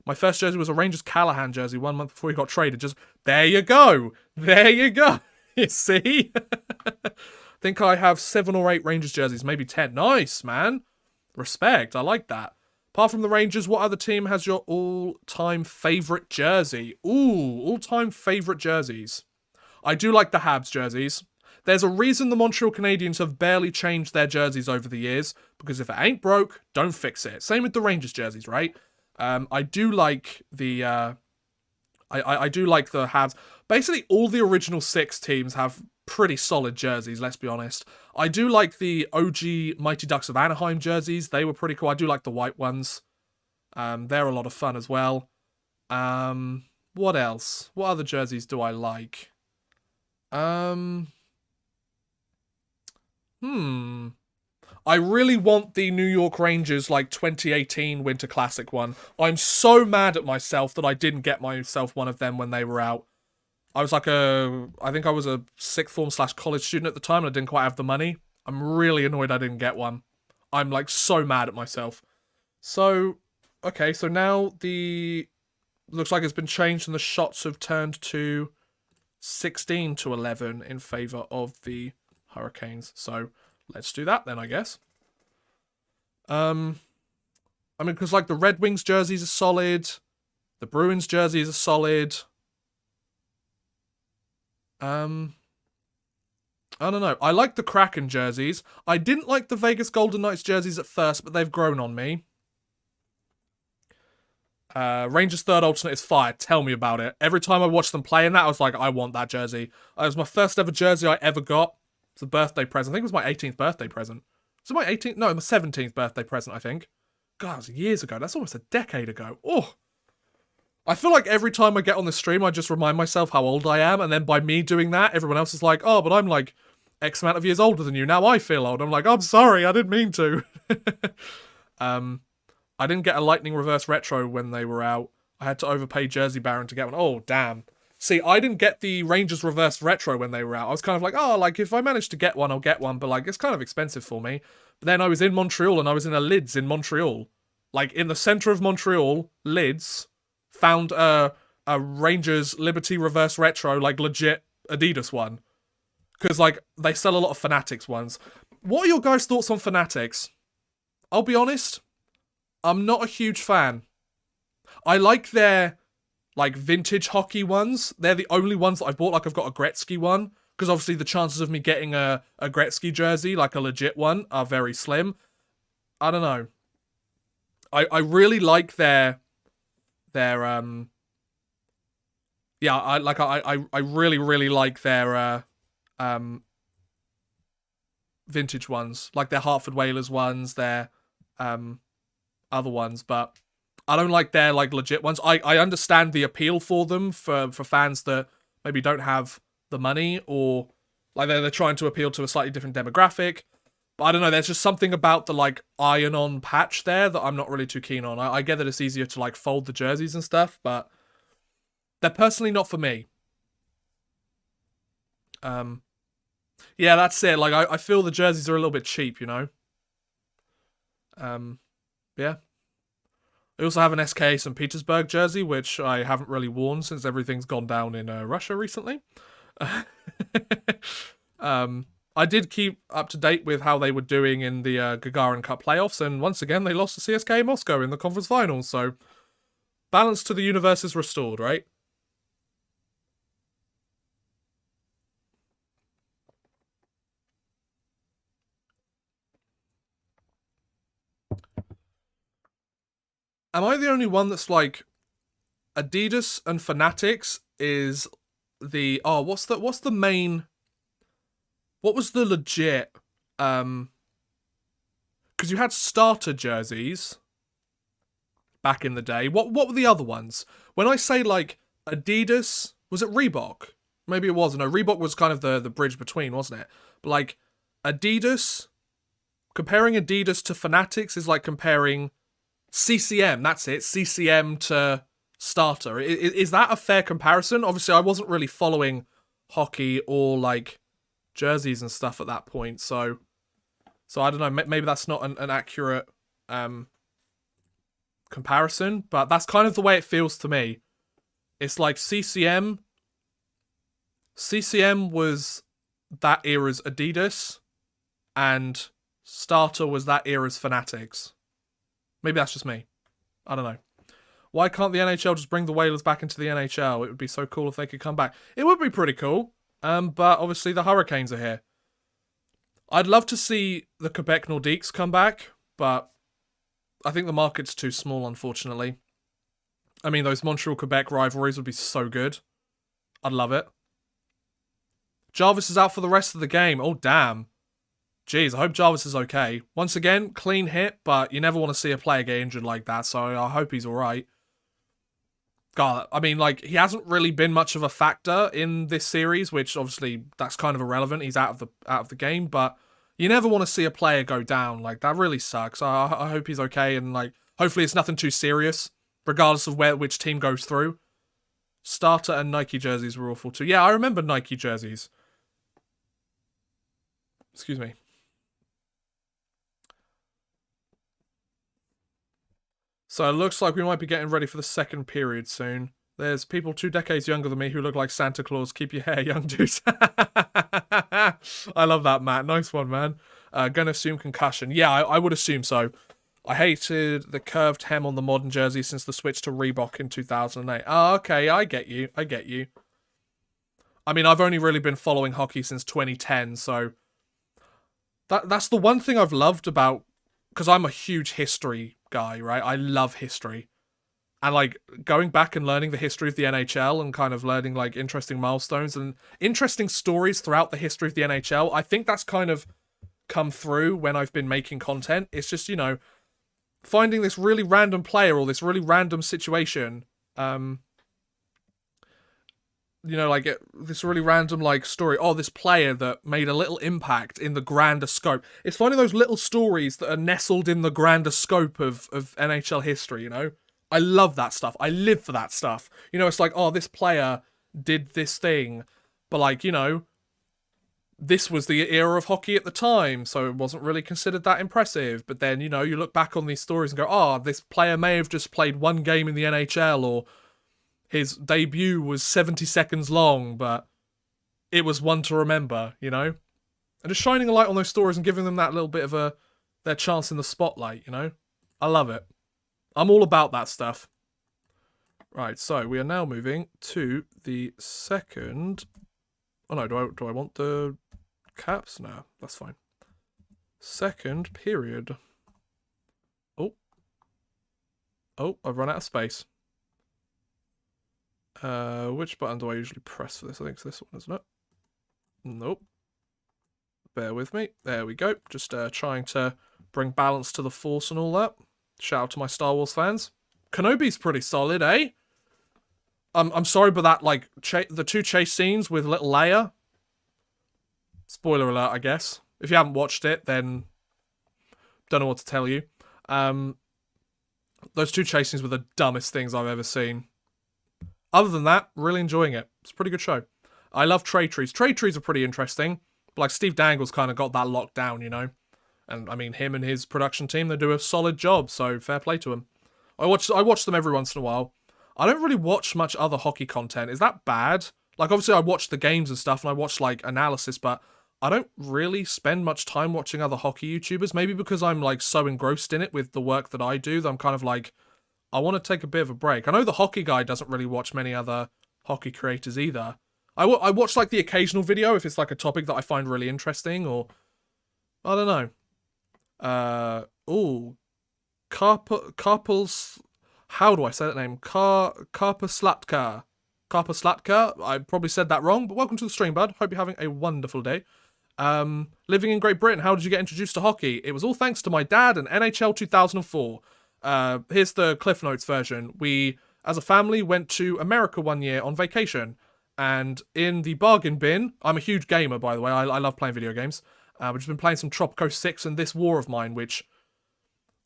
My first jersey was a Rangers Callahan jersey 1 month before he got traded. Just, there you go. There you go. You see? I think I have 7 or 8 Rangers jerseys, maybe 10. Nice, man. Respect. I like that. Apart from the Rangers, what other team has your all-time favourite jersey? Ooh, all-time favourite jerseys. I do like the Habs jerseys. There's a reason the Montreal Canadiens have barely changed their jerseys over the years, because if it ain't broke, don't fix it. Same with the Rangers jerseys, right? I do like the I do like the Habs. Basically, all the original 6 teams have pretty solid jerseys, let's be honest. I do like the OG Mighty Ducks of Anaheim jerseys. They were pretty cool. I do like the white ones. They're a lot of fun as well. What else? What other jerseys do I like? I really want the New York Rangers, like, 2018 Winter Classic one. I'm so mad at myself that I didn't get myself one of them when they were out. I was like I think I was a sixth form / college student at the time, and I didn't quite have the money. I'm really annoyed I didn't get one. I'm, like, so mad at myself. So, okay, so now looks like it's been changed and the shots have turned to 16 to 11 in favour of the Hurricanes. So let's do that then, I guess. I mean, because, like, the Red Wings jerseys are solid. The Bruins jerseys are solid. I don't know. I like the Kraken jerseys. I didn't like the Vegas Golden Knights jerseys at first, but they've grown on me. Rangers third alternate is fire. Tell me about it. Every time I watched them play in that, I was like, I want that jersey. It was my first ever jersey I ever got. It's a birthday present. I think it was my 18th birthday present. Was it my 18th? No, my 17th birthday present, I think. God, it was years ago. That's almost a decade ago. Oh. I feel like every time I get on the stream, I just remind myself how old I am. And then by me doing that, everyone else is like, oh, but I'm like X amount of years older than you. Now I feel old. I'm like, I'm sorry. I didn't mean to. I didn't get a Lightning Reverse Retro when they were out. I had to overpay Jersey Baron to get one. Oh, damn. See, I didn't get the Rangers Reverse Retro when they were out. I was kind of like, oh, like, if I manage to get one, I'll get one. But, like, it's kind of expensive for me. But then I was in Montreal, and I was in a Lids in Montreal. Like, in the centre of Montreal, Lids, found a Rangers Liberty Reverse Retro, like, legit Adidas one. Because, like, they sell a lot of Fanatics ones. What are your guys' thoughts on Fanatics? I'll be honest, I'm not a huge fan. I like their, like, vintage hockey ones. They're the only ones that I've bought. Like, I've got a Gretzky one. Because obviously the chances of me getting a Gretzky jersey, like a legit one, are very slim. I don't know. I really like their yeah, I really like their vintage ones. Like their Hartford Whalers ones, their other ones, but I don't like their like legit ones. I understand the appeal for them for fans that maybe don't have the money, or like they're trying to appeal to a slightly different demographic. But I don't know, there's just something about the like iron-on patch there that I'm not really too keen on. I get that it's easier to like fold the jerseys and stuff, but they're personally not for me. Yeah, that's it. Like I feel the jerseys are a little bit cheap, you know. Yeah. I also have an SK St. Petersburg jersey, which I haven't really worn since everything's gone down in Russia recently. I did keep up to date with how they were doing in the Gagarin Cup playoffs, and once again, they lost to CSKA Moscow in the conference finals, so balance to the universe is restored, right? Am I the only one that's like Adidas and Fanatics is the what's the main, what was the legit because you had starter jerseys back in the day. What were the other ones? When I say like Adidas, was it Reebok? Maybe it was. No, Reebok was kind of the bridge between, wasn't it? But like Adidas, comparing Adidas to Fanatics is like comparing CCM, that's it, CCM to starter. Is that a fair comparison? Obviously, I wasn't really following hockey or like jerseys and stuff at that point, so I don't know, maybe that's not an accurate comparison, but that's kind of the way it feels to me. It's like CCM was that era's Adidas, and starter was that era's Fanatics. Maybe that's just me. I don't know. Why can't the NHL just bring the Whalers back into the NHL? It would be so cool if they could come back. It would be pretty cool. But obviously the Hurricanes are here. I'd love to see the Quebec Nordiques come back, but I think the market's too small, unfortunately. I mean, those Montreal-Quebec rivalries would be so good. I'd love it. Jarvis is out for the rest of the game. Oh, damn. Jeez, I hope Jarvis is okay. Once again, clean hit, but you never want to see a player get injured like that, so I hope he's alright. God, I mean, like, he hasn't really been much of a factor in this series, which obviously that's kind of irrelevant. He's out of the game, but you never want to see a player go down. Like, that really sucks. I hope he's okay, and like, hopefully it's nothing too serious, regardless of which team goes through. Starter and Nike jerseys were awful too. Yeah, I remember Nike jerseys. Excuse me. So it looks like we might be getting ready for the second period soon. There's people 2 decades younger than me who look like Santa Claus. Keep your hair, young dudes. I love that, Matt. Nice one, man. Gonna assume concussion. Yeah, I would assume so. I hated the curved hem on the modern jersey since the switch to Reebok in 2008. Oh, okay, I get you. I mean, I've only really been following hockey since 2010, so that's the one thing I've loved about, because I'm a huge history guy, right? I love history. And, like, going back and learning the history of the NHL and kind of learning, like, interesting milestones and interesting stories throughout the history of the NHL, I think that's kind of come through when I've been making content. It's just, you know, finding this really random player or this really random situation, you know, like, this really random, like, story. Oh, this player that made a little impact in the grander scope. It's finding those little stories that are nestled in the grander scope of NHL history, you know? I love that stuff. I live for that stuff. You know, it's like, oh, this player did this thing, but, like, you know, this was the era of hockey at the time, so it wasn't really considered that impressive. But then, you know, you look back on these stories and go, oh, this player may have just played one game in the NHL, or his debut was 70 seconds long, but it was one to remember, you know? And just shining a light on those stories and giving them that little bit of their chance in the spotlight, you know? I love it. I'm all about that stuff. Right, so we are now moving to the second... Oh no, do I want the caps? No, that's fine. Second period. Oh. Oh, I've run out of space. Which button do I usually press for this? I think it's this one, isn't it? Nope. Bear with me. There we go. Just trying to bring balance to the Force and all that. Shout out to my Star Wars fans. Kenobi's pretty solid, eh? I'm sorry, but that, like, the two chase scenes with little Leia. Spoiler alert, I guess. If you haven't watched it, then don't know what to tell you. Those two chase scenes were the dumbest things I've ever seen. Other than that, really enjoying it. It's a pretty good show. I love trade trees. Trade trees are pretty interesting. But, like, Steve Dangle's kind of got that locked down, you know? And, I mean, him and his production team, they do a solid job, so fair play to him. I watch them every once in a while. I don't really watch much other hockey content. Is that bad? Like, obviously, I watch the games and stuff, and I watch, like, analysis, but I don't really spend much time watching other hockey YouTubers. Maybe because I'm, like, so engrossed in it with the work that I do that I'm kind of like, I want to take a bit of a break. I know the hockey guy doesn't really watch many other hockey creators either. I watch, like, the occasional video if it's, like, a topic that I find really interesting, or... I don't know. Karpels... How do I say that name? Karpaslatka. Karpaslatka. I probably said that wrong, but welcome to the stream, bud. Hope you're having a wonderful day. Living in Great Britain, how did you get introduced to hockey? It was all thanks to my dad and NHL 2004. Here's the Cliff Notes version. We, as a family, went to America one year on vacation. And in the bargain bin, I'm a huge gamer, by the way. I love playing video games. We've just been playing some Tropico 6 and This War of Mine, which...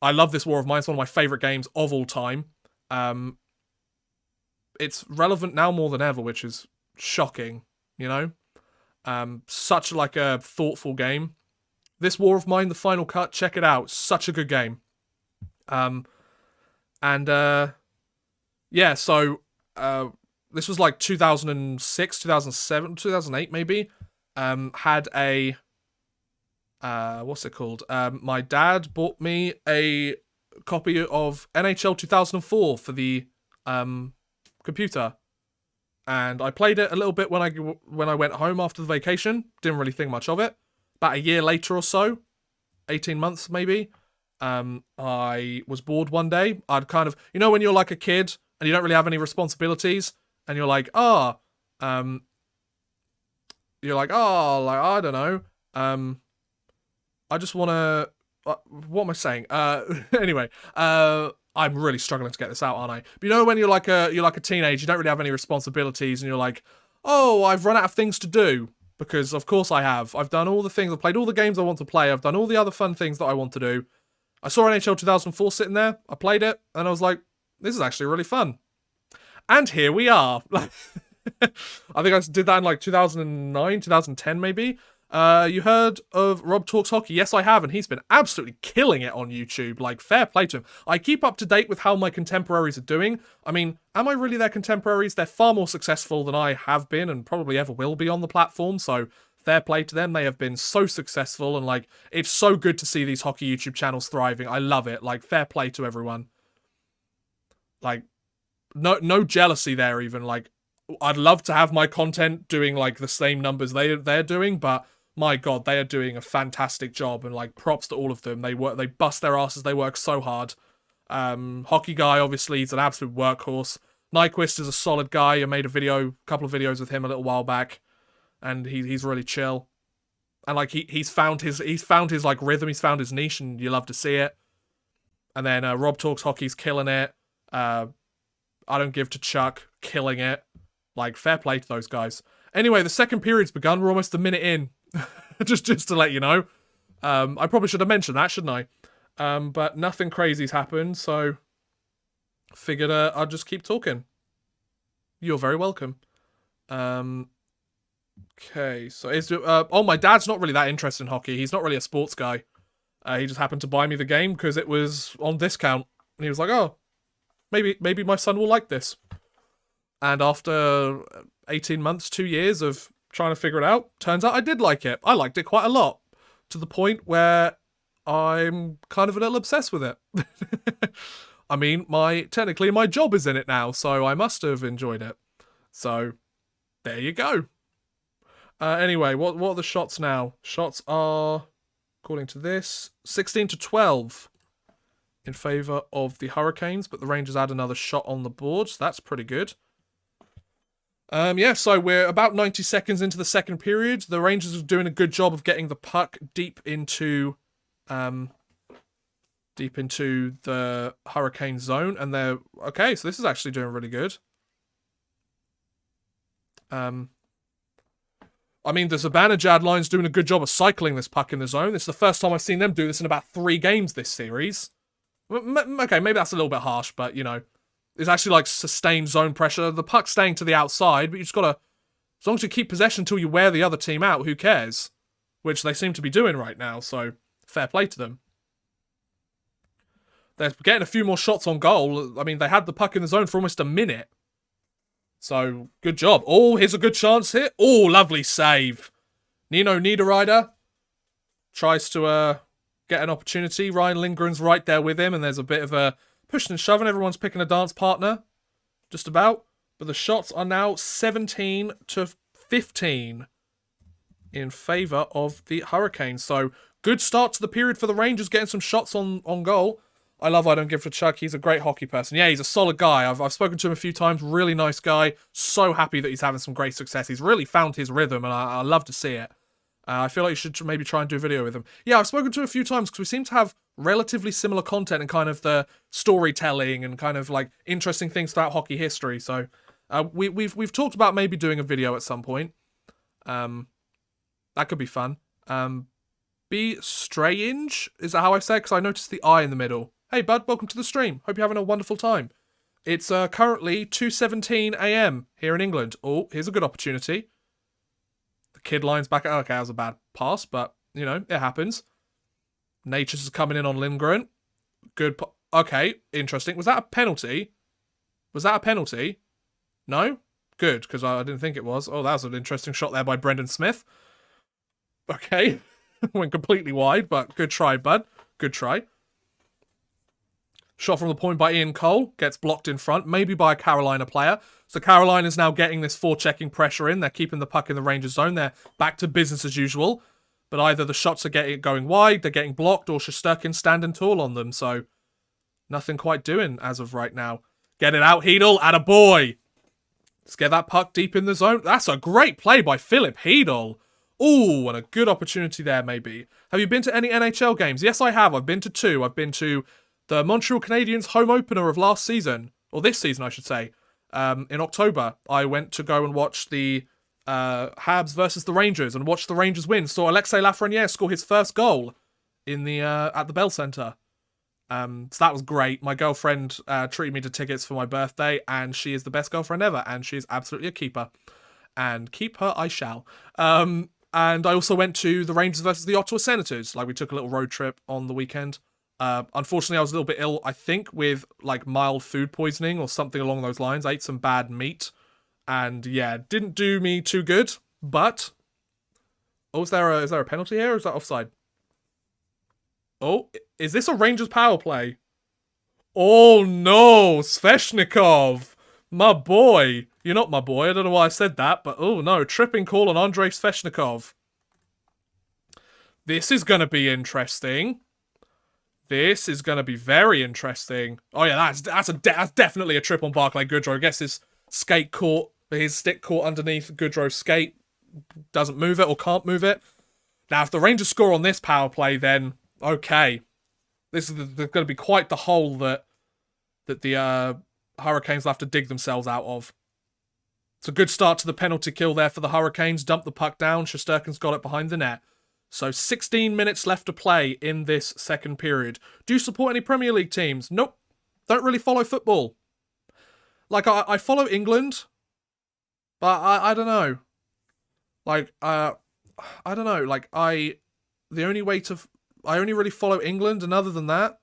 I love This War of Mine. It's one of my favourite games of all time. It's relevant now more than ever, which is shocking, you know? Such like a thoughtful game. This War of Mine, the final cut, check it out. Such a good game. Yeah, so this was like 2006, 2007, 2008 maybe. Had a... what's it called? My dad bought me a copy of NHL 2004 for the computer, and I played it a little bit when I went home after the vacation. Didn't really think much of it. About a year later or so, 18 months maybe, I was bored one day. I'd kind of, you know, when you're like a kid and you don't really have any responsibilities, and you're like, like, I don't know, I just want to... what am I saying? Anyway, I'm really struggling to get this out, aren't I? But you know when you're like a teenager, you don't really have any responsibilities, and you're like, oh, I've run out of things to do. Because, of course, I have. I've done all the things. I've played all the games I want to play. I've done all the other fun things that I want to do. I saw NHL 2004 sitting there. I played it, and I was like, this is actually really fun. And here we are. I think I did that in like 2009, 2010 maybe. You heard of Rob Talks Hockey? Yes, I have, and he's been absolutely killing it on YouTube. Like, fair play to him. I keep up to date with how my contemporaries are doing. I mean, am I really their contemporaries? They're far more successful than I have been and probably ever will be on the platform, so fair play to them. They have been so successful, and, like, it's so good to see these hockey YouTube channels thriving. I love it. Like, fair play to everyone. Like, no jealousy there, even. Like, I'd love to have my content doing, like, the same numbers they're doing, but... my God, they are doing a fantastic job, and like props to all of them. They bust their asses. They work so hard. Hockey guy, obviously, he's an absolute workhorse. Nyquist is a solid guy. I made a couple of videos with him a little while back, and he's really chill. And like he's found his like rhythm, he's found his niche, and you love to see it. And then Rob Talks Hockey's killing it. I Don't Give to Chuck, killing it. Like, fair play to those guys. Anyway, the second period's begun. We're almost a minute in. just to let you know. I probably should have mentioned that, shouldn't I? But nothing crazy's happened, so figured I'll just keep talking. You're very welcome. Okay, so my dad's not really that interested in hockey. He's not really a sports guy. He just happened to buy me the game because it was on discount. And he was like, oh, maybe my son will like this. And after 18 months, 2 years of trying to figure it out, turns out I did like it. I liked it quite a lot. To the point where I'm kind of a little obsessed with it. I mean, technically my job is in it now, so I must have enjoyed it. So, there you go. Anyway, what are the shots now? Shots are, according to this, 16-12 in favour of the Hurricanes, but the Rangers add another shot on the board, so that's pretty good. Yeah, so we're about 90 seconds into the second period. The Rangers are doing a good job of getting the puck deep into the Hurricane zone, and they're okay. So this is actually doing really good. I mean, the Zibanejad line's doing a good job of cycling this puck in the zone. It's the first time I've seen them do this in about 3 games this series. Okay, maybe that's a little bit harsh, but, you know, it's actually like sustained zone pressure. The puck's staying to the outside, but you just gotta, as long as you keep possession until you wear the other team out, who cares? Which they seem to be doing right now, so fair play to them. They're getting a few more shots on goal. I mean, they had the puck in the zone for almost a minute. So, good job. Oh, here's a good chance here. Oh, lovely save. Nino Niederreiter tries to get an opportunity. Ryan Lindgren's right there with him, and there's a bit of a pushing and shoving. Everyone's picking a dance partner. Just about. But the shots are now 17-15 in favour of the Hurricanes. So, good start to the period for the Rangers, getting some shots on goal. I love I Don't Give to Chuck. He's a great hockey person. Yeah, he's a solid guy. I've spoken to him a few times. Really nice guy. So happy that he's having some great success. He's really found his rhythm, and I love to see it. I feel like you should maybe try and do a video with him. Yeah, I've spoken to him a few times because we seem to have relatively similar content and kind of the storytelling and kind of like interesting things throughout hockey history. So we've talked about maybe doing a video at some point. That could be fun. Be Strange, is that how I say it? Because I noticed the I in the middle. Hey bud, welcome to the stream. Hope you're having a wonderful time. It's currently 2:17 AM here in England. Oh, here's a good opportunity. The kid line's back. Okay, that was a bad pass, but, you know, it happens. Natures is coming in on Lindgren. Good. Okay, interesting. Was that a penalty? Was that a penalty? No? Good, because I didn't think it was. Oh, that was an interesting shot there by Brendan Smith. Okay. Went completely wide, but good try, bud. Good try. Shot from the point by Ian Cole. Gets blocked in front, maybe by a Carolina player. So Carolina's now getting this forechecking pressure in. They're keeping the puck in the Rangers zone. They're back to business as usual. But either the shots are going wide, they're getting blocked, or Shesterkin's standing tall on them. So nothing quite doing as of right now. Get it out, Hedel. Attaboy. Let's get that puck deep in the zone. That's a great play by Philip Hedel. Ooh, and a good opportunity there, maybe. Have you been to any NHL games? Yes, I have. I've been to 2. I've been to the Montreal Canadiens home opener of last season. Or this season, I should say. In October, I went to go and watch the Habs versus the Rangers and watch the Rangers win. Saw Alexis Lafreniere score his first goal in the at the Bell Centre. So that was great. My girlfriend treated me to tickets for my birthday, and she is the best girlfriend ever, and she is absolutely a keeper. And keep her I shall. And I also went to the Rangers versus the Ottawa Senators. Like, we took a little road trip on the weekend. Unfortunately, I was a little bit ill, I think, with like mild food poisoning or something along those lines. I ate some bad meat, and yeah, didn't do me too good. But is there a penalty here, or is that offside? Oh, is this a Rangers power play? Oh no, Sveshnikov, my boy. You're not my boy. I don't know why I said that, but oh no, tripping call on Andrei Sveshnikov. This is going to be interesting. This is going to be very interesting. Oh yeah, that's definitely a trip on Barclay Goodrow. I guess his stick caught underneath Goodrow's skate. Doesn't move it or can't move it. Now, if the Rangers score on this power play, then okay. This is going to be quite the hole that the Hurricanes will have to dig themselves out of. It's a good start to the penalty kill there for the Hurricanes. Dump the puck down. Shesterkin's got it behind the net. So 16 minutes left to play in this second period. Do you support any Premier League teams? Nope. Don't really follow football. Like, I follow England, but I don't know. Like, I don't know. Like, I only really follow England, and other than that,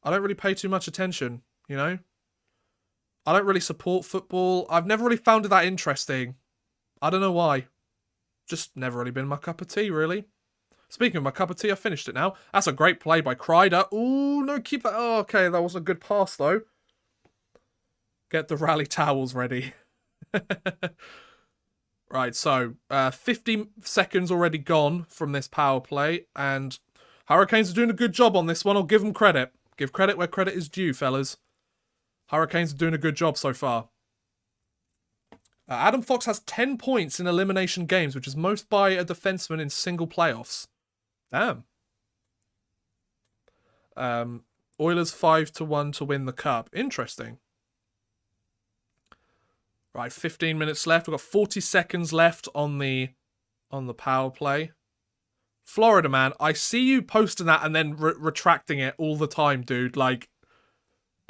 I don't really pay too much attention, you know? I don't really support football. I've never really found it that interesting. I don't know why. Just never really been my cup of tea, really. Speaking of my cup of tea, I finished it now. That's a great play by Kreider. Ooh, no, keep that. Oh, okay, that was a good pass, though. Get the rally towels ready. Right, so 50 seconds already gone from this power play, and Hurricanes are doing a good job on this one. I'll give them credit. Give credit where credit is due, fellas. Hurricanes are doing a good job so far. Adam Fox has 10 points in elimination games, which is most by a defenseman in single playoffs. Damn. Oilers 5-1 to win the cup. Interesting. Right, 15 minutes left. We've got 40 seconds left on the power play. Florida, man, I see you posting that and then retracting it all the time, dude. Like,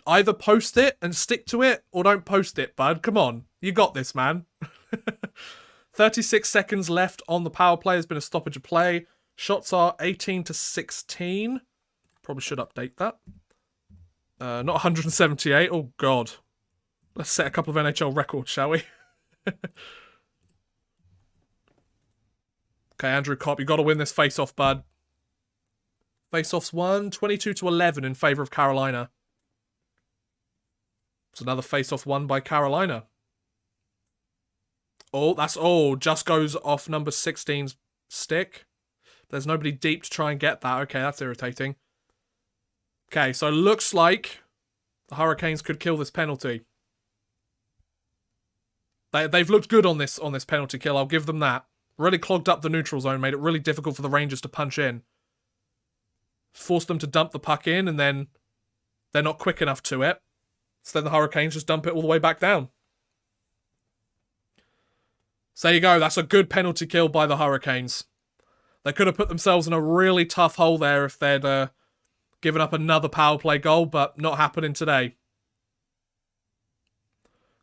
either post it and stick to it, or don't post it, bud. Come on. You got this, man. 36 seconds left on the power play. There's been a stoppage of play. Shots are 18-16. Probably should update that. Not 178. Oh, God. Let's set a couple of NHL records, shall we? Okay, Andrew Kopp, you got to win this face-off, bud. Face-off's won, 22-11 in favour of Carolina. It's another face-off won by Carolina. Oh, just goes off number 16's stick. There's nobody deep to try and get that. Okay, that's irritating. Okay, so it looks like the Hurricanes could kill this penalty. They've looked good on this penalty kill, I'll give them that. Really clogged up the neutral zone, made it really difficult for the Rangers to punch in. Forced them to dump the puck in, and then they're not quick enough to it. So then the Hurricanes just dump it all the way back down. So there you go, that's a good penalty kill by the Hurricanes. They could have put themselves in a really tough hole there if they'd given up another power play goal, but not happening today.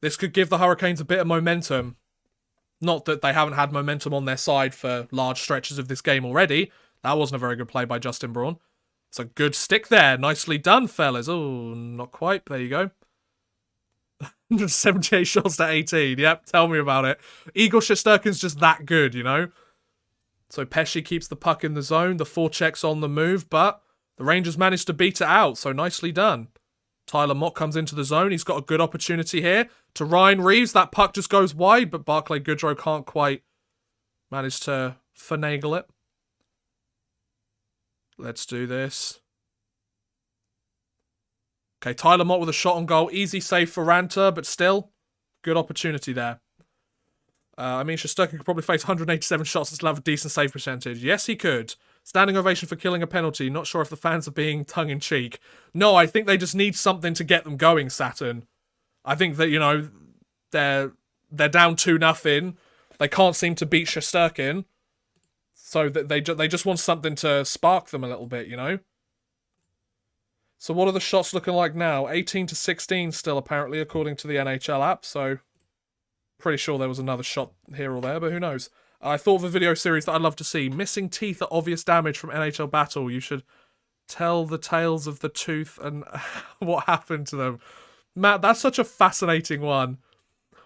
This could give the Hurricanes a bit of momentum. Not that they haven't had momentum on their side for large stretches of this game already. That wasn't a very good play by Justin Braun. It's a good stick there. Nicely done, fellas. Oh, not quite. There you go. 178 shots to 18. Yep, tell me about it. Igor Shesterkin's just that good, you know? So Pesci keeps the puck in the zone. The forecheck's on the move, but the Rangers managed to beat it out. So nicely done. Tyler Mott comes into the zone. He's got a good opportunity here. To Ryan Reeves, that puck just goes wide, but Barclay Goodrow can't quite manage to finagle it. Let's do this. Okay, Tyler Mott with a shot on goal. Easy save for Ranta, but still, good opportunity there. I mean, Shesterkin could probably face 187 shots and still have a decent save percentage. Yes, he could. Standing ovation for killing a penalty. Not sure if the fans are being tongue-in-cheek. No, I think they just need something to get them going, Saturn. I think that, you know, they're down 2-0. They can't seem to beat Shesterkin. So that they just want something to spark them a little bit, you know? So what are the shots looking like now? 18-16 still, apparently, according to the NHL app. So pretty sure there was another shot here or there, but who knows? I thought of a video series that I'd love to see. Missing teeth are obvious damage from NHL Battle. You should tell the tales of the tooth and what happened to them. Matt, that's such a fascinating one.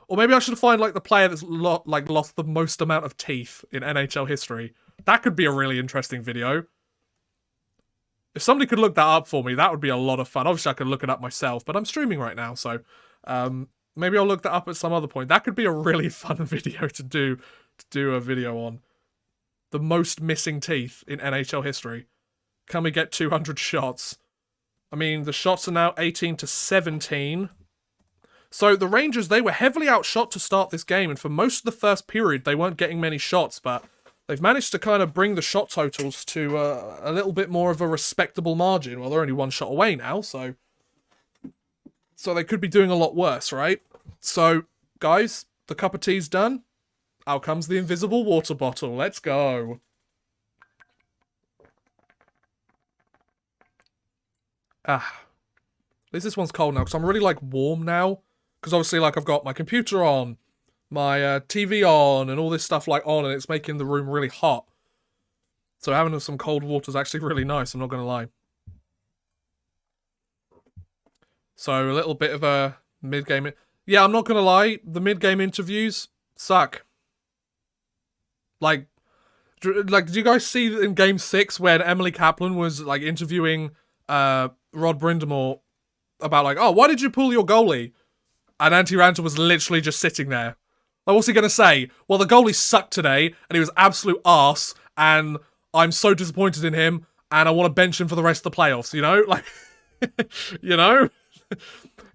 Or maybe I should find like the player that's lost the most amount of teeth in NHL history. That could be a really interesting video. If somebody could look that up for me, that would be a lot of fun. Obviously, I could look it up myself, but I'm streaming right now, so maybe I'll look that up at some other point. That could be a really fun video to do a video on. The most missing teeth in NHL history. Can we get 200 shots? I mean, the shots are now 18-17. So the Rangers, they were heavily outshot to start this game, and for most of the first period, they weren't getting many shots, but they've managed to kind of bring the shot totals to a little bit more of a respectable margin. Well, they're only one shot away now, so they could be doing a lot worse, right? So, guys, the cup of tea's done. Out comes the invisible water bottle. Let's go. At least this one's cold now, because I'm really, like, warm now. Because obviously, like, I've got my computer on, my TV on, and all this stuff, like, on, and it's making the room really hot. So having some cold water is actually really nice, I'm not going to lie. So a little bit of a mid-game... Yeah, I'm not going to lie, the mid-game interviews suck. Like, did you guys see in Game 6 when Emily Kaplan was, like, interviewing Rod Brindamore about, like, oh, why did you pull your goalie? And Antti Ranta was literally just sitting there. Like, what's he going to say? Well, the goalie sucked today, and he was absolute arse, and I'm so disappointed in him, and I want to bench him for the rest of the playoffs, you know? Like, you know?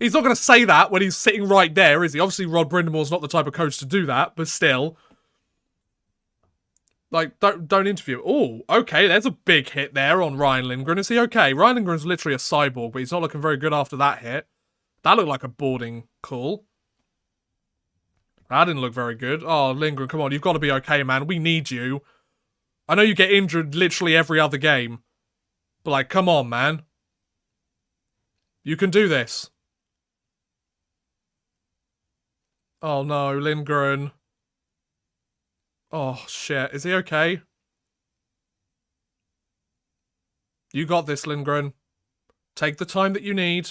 He's not going to say that when he's sitting right there, is he? Obviously, Rod Brindamore's not the type of coach to do that, but still. Like, don't interview. Oh, okay, there's a big hit there on Ryan Lindgren. Is he okay? Ryan Lindgren's literally a cyborg, but he's not looking very good after that hit. That looked like a boarding call. That didn't look very good. Oh, Lindgren, come on, you've got to be okay, man. We need you. I know you get injured literally every other game. But, like, come on, man. You can do this. Oh, no, Lindgren. Oh, shit. Is he okay? You got this, Lindgren. Take the time that you need.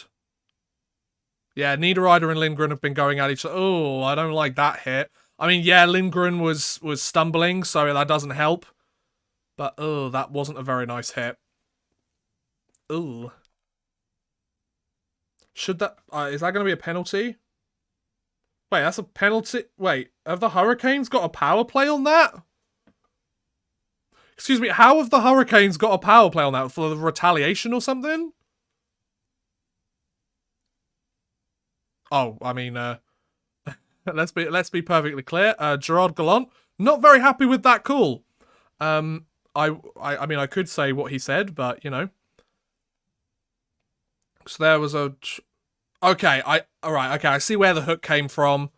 Yeah, Niederreiter and Lindgren have been going at each other. Oh, I don't like that hit. I mean, yeah, Lindgren was stumbling, so that doesn't help. But, oh, that wasn't a very nice hit. Ooh. Should that... is that going to be a penalty? Wait, that's a penalty? Wait, have the Hurricanes got a power play on that? Excuse me, how have the Hurricanes got a power play on that? For the retaliation or something? Oh, I mean, let's be perfectly clear. Gerard Gallant, not very happy with that call. I mean, I could say what he said, but, you know. So there was a... Okay, alright, okay, I see where the hook came from.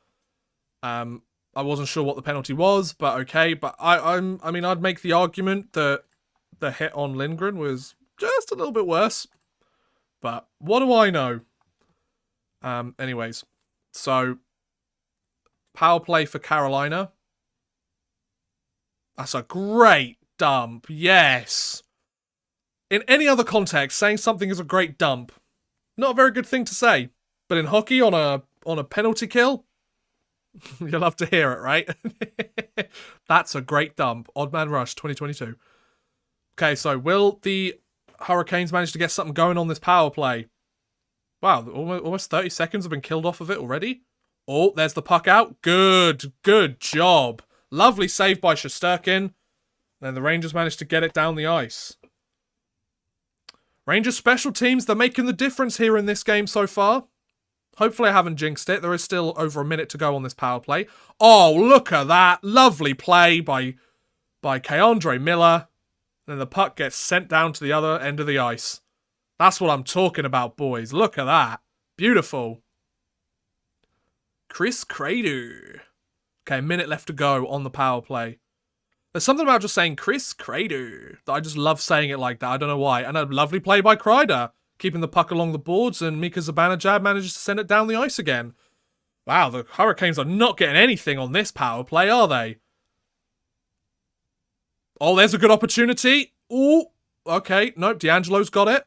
I wasn't sure what the penalty was, but okay. But I mean, I'd make the argument that the hit on Lindgren was just a little bit worse. But what do I know? Anyways, so power play for Carolina. That's a great dump. Yes. In any other context, saying something is a great dump, not a very good thing to say. But in hockey, on a penalty kill, you'll love to hear it, right? That's a great dump. Odd Man Rush 2022. Okay, so will the Hurricanes manage to get something going on this power play? Wow, almost 30 seconds have been killed off of it already. Oh, there's the puck out. Good job. Lovely save by Shesterkin. Then the Rangers managed to get it down the ice. Rangers special teams, they're making the difference here in this game so far. Hopefully I haven't jinxed it. There is still over a minute to go on this power play. Oh, look at that. Lovely play by Keandre Miller. Then the puck gets sent down to the other end of the ice. That's what I'm talking about, boys. Look at that. Beautiful. Chris Crader. Okay, a minute left to go on the power play. There's something about just saying Chris Crader. I just love saying it like that. I don't know why. And a lovely play by Kreider. Keeping the puck along the boards, and Mika Zibanejad manages to send it down the ice again. Wow, the Hurricanes are not getting anything on this power play, are they? Oh, there's a good opportunity. Ooh, okay. Nope, D'Angelo's got it.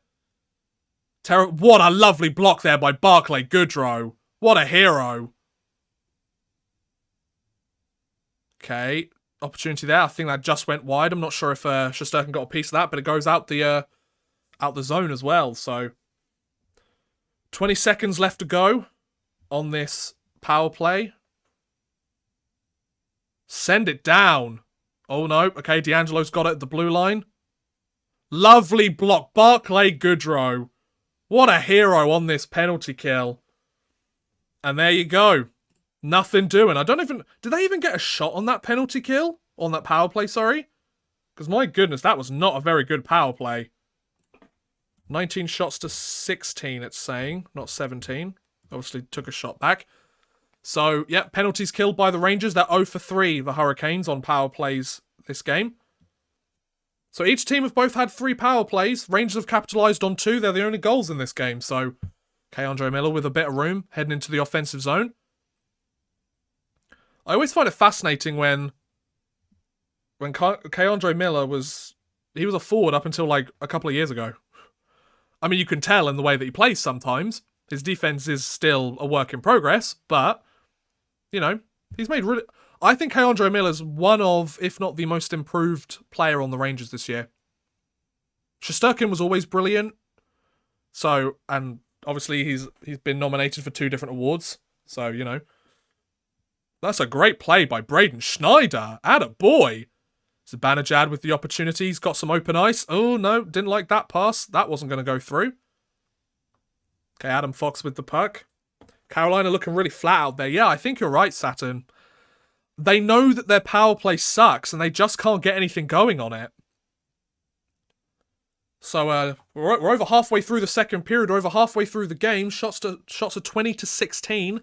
What a lovely block there by Barclay Goodrow. What a hero. Okay, opportunity there. I think that just went wide. I'm not sure if Shesterkin got a piece of that, but it goes out the zone as well. So 20 seconds left to go on this power play. Send it down. Oh no. Okay, D'Angelo's got it at the blue line. Lovely block. Barclay Goodrow. What a hero on this penalty kill. And there you go. Nothing doing. I don't even... Did they even get a shot on that penalty kill? On that power play, sorry? Because my goodness, that was not a very good power play. 19 shots to 16, it's saying. Not 17. Obviously took a shot back. So, yeah, penalties killed by the Rangers. They're 0 for 3, the Hurricanes, on power plays this game. So each team have both had 3 power plays. Rangers have capitalised on 2. They're the only goals in this game. So, Keandre Miller with a bit of room heading into the offensive zone. I always find it fascinating when Keandre Miller was a forward up until like a couple of years ago. I mean, you can tell in the way that he plays sometimes. His defense is still a work in progress, but, you know, he's made really... I think Keandre Miller's one of, if not the most improved player on the Rangers this year. Shesterkin was always brilliant. So, and obviously he's been nominated for 2 different awards. So, you know. That's a great play by Braden Schneider. Attaboy. Zibanejad with the opportunity. He's got some open ice. Oh, no. Didn't like that pass. That wasn't going to go through. Okay, Adam Fox with the puck. Carolina looking really flat out there. Yeah, I think you're right, Saturn. They know that their power play sucks and they just can't get anything going on it. So, we're over halfway through the second period, over halfway through the game. Shots are 20 to 16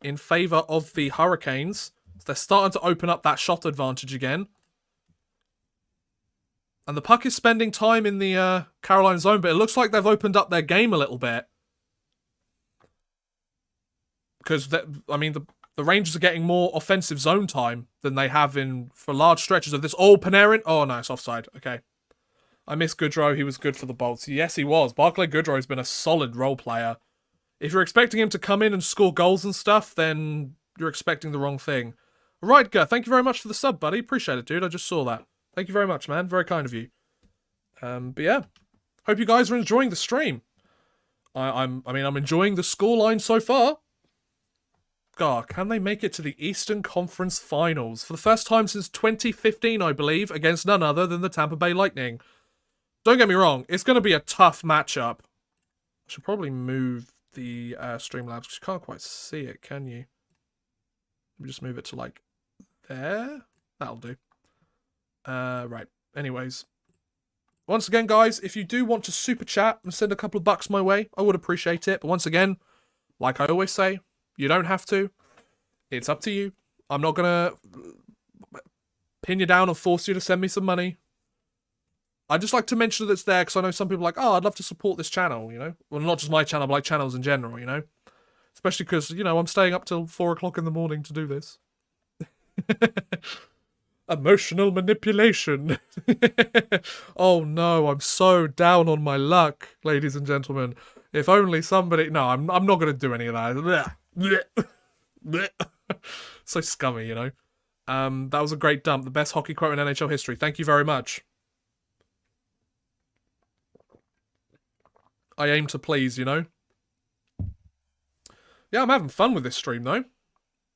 in favour of the Hurricanes. So they're starting to open up that shot advantage again. And the puck is spending time in the Carolina zone, but it looks like they've opened up their game a little bit. Because, I mean, the Rangers are getting more offensive zone time than they have for large stretches of this. Oh, Panarin. Oh, no, it's offside. Okay. I miss Goodrow. He was good for the Bolts. Yes, he was. Barclay Goodrow has been a solid role player. If you're expecting him to come in and score goals and stuff, then you're expecting the wrong thing. Right, Gur, thank you very much for the sub, buddy. Appreciate it, dude. I just saw that. Thank you very much, man. Very kind of you. But yeah. Hope you guys are enjoying the stream. I'm enjoying the scoreline so far. God, can they make it to the Eastern Conference Finals? For the first time since 2015, I believe, against none other than the Tampa Bay Lightning. Don't get me wrong, it's going to be a tough matchup. I should probably move the Streamlabs, because you can't quite see it, can you? Let me just move it to, like, there. That'll do. Right. Anyways. Once again, guys, if you do want to super chat and send a couple of bucks my way, I would appreciate it. But once again, like I always say, you don't have to. It's up to you. I'm not going to pin you down or force you to send me some money. I just like to mention that it's there because I know some people are like, oh, I'd love to support this channel, you know? Well, not just my channel, but like channels in general, you know? Especially because, you know, I'm staying up till 4 o'clock in the morning to do this. Emotional manipulation. Oh no, I'm so down on my luck, ladies and gentlemen. If only somebody... No, I'm not going to do any of that. So scummy, you know? That was a great dump. The best hockey quote in NHL history. Thank you very much. I aim to please, you know? Yeah, I'm having fun with this stream, though.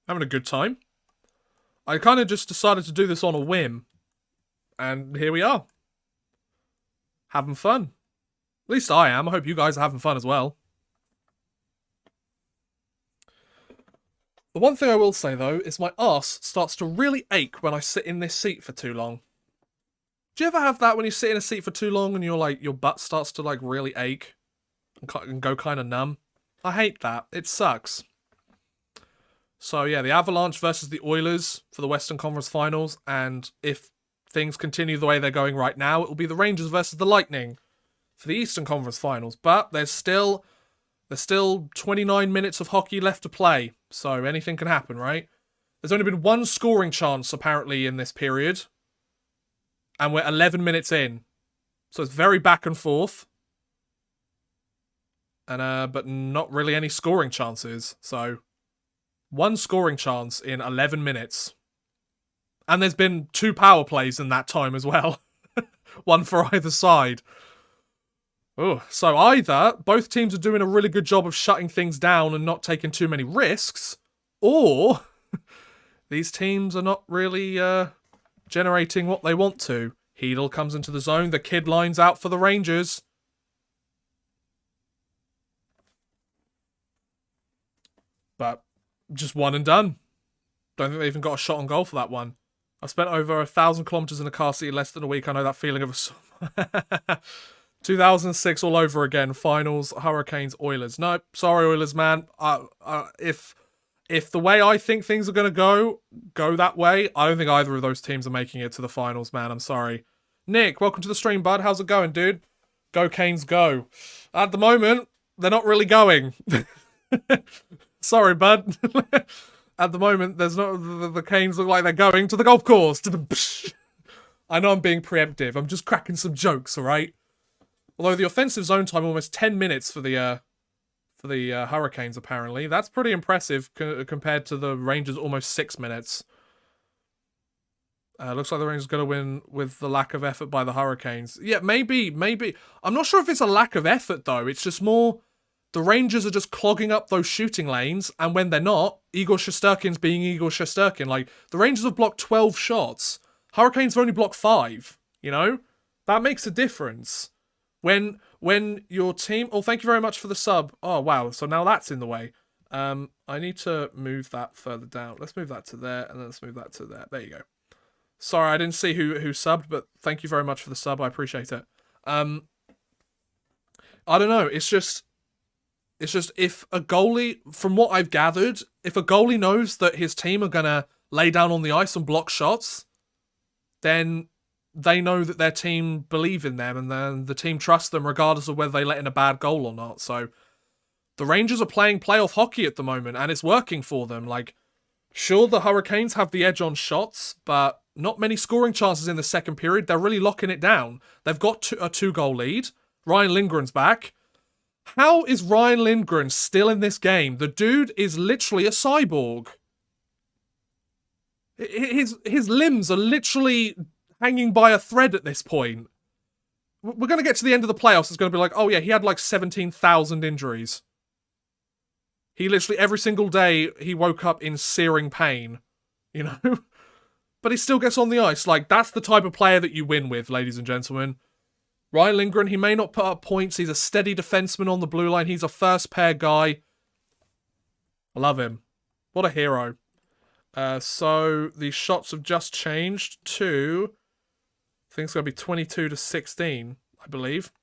Having a good time. I kind of just decided to do this on a whim. And here we are. Having fun. At least I am. I hope you guys are having fun as well. The one thing I will say, though, is my arse starts to really ache when I sit in this seat for too long. Do you ever have that when you sit in a seat for too long and you're like, your butt starts to like really ache and go kind of numb? I hate that. It sucks. So yeah, the Avalanche versus the Oilers for the Western Conference Finals, and if things continue the way they're going right now, it will be the Rangers versus the Lightning for the Eastern Conference Finals. But there's still 29 minutes of hockey left to play, so anything can happen, right? There's only been one scoring chance apparently in this period, and we're 11 minutes in, so it's very back and forth. And but not really any scoring chances, so one scoring chance in 11 minutes. And there's been 2 power plays in that time as well. One for either side. Oh, so either both teams are doing a really good job of shutting things down and not taking too many risks, or these teams are not really generating what they want to. Hedel comes into the zone. The kid lines out for the Rangers. But just one and done. Don't think they even got a shot on goal for that one. I've spent over 1,000 kilometers in a car seat in less than a week. I know that feeling of a... 2006 all over again. Finals, Hurricanes, Oilers. No, sorry, Oilers, man. If the way I think things are going to go that way, I don't think either of those teams are making it to the finals, man. I'm sorry. Nick, welcome to the stream, bud. How's it going, dude? Go Canes, go. At the moment, they're not really going. Sorry, bud. At the moment, there's not the Canes look like they're going to the golf course. I know I'm being preemptive. I'm just cracking some jokes, all right? Although the offensive zone time almost 10 minutes for the Hurricanes, apparently. That's pretty impressive compared to the Rangers' almost 6 minutes. Looks like the Rangers are going to win with the lack of effort by the Hurricanes. Yeah, maybe. I'm not sure if it's a lack of effort, though. It's just more... The Rangers are just clogging up those shooting lanes, and when they're not, Igor Shesterkin's being Igor Shesterkin. Like, the Rangers have blocked 12 shots. Hurricanes have only blocked 5, you know? That makes a difference. When your team... Oh, thank you very much for the sub. Oh, wow. So now that's in the way. I need to move that further down. Let's move that to there, and then let's move that to there. There you go. Sorry, I didn't see who subbed, but thank you very much for the sub. I appreciate it. I don't know. It's just if a goalie, from what I've gathered, if a goalie knows that his team are going to lay down on the ice and block shots, then they know that their team believe in them, and then the team trusts them regardless of whether they let in a bad goal or not. So the Rangers are playing playoff hockey at the moment, and it's working for them. Like, sure, the Hurricanes have the edge on shots, but not many scoring chances in the second period. They're really locking it down. They've got a 2-goal lead. Ryan Lindgren's back. How is Ryan Lindgren still in this game? The dude is literally a cyborg. His limbs are literally hanging by a thread at this point. We're going to get to the end of the playoffs. It's going to be like, oh yeah, he had like 17,000 injuries. He literally, every single day, he woke up in searing pain. You know? But he still gets on the ice. Like, that's the type of player that you win with, ladies and gentlemen. Ryan Lindgren, he may not put up points. He's a steady defenseman on the blue line. He's a first pair guy. I love him. What a hero. So the shots have just changed to... I think it's going to be 22-16, I believe.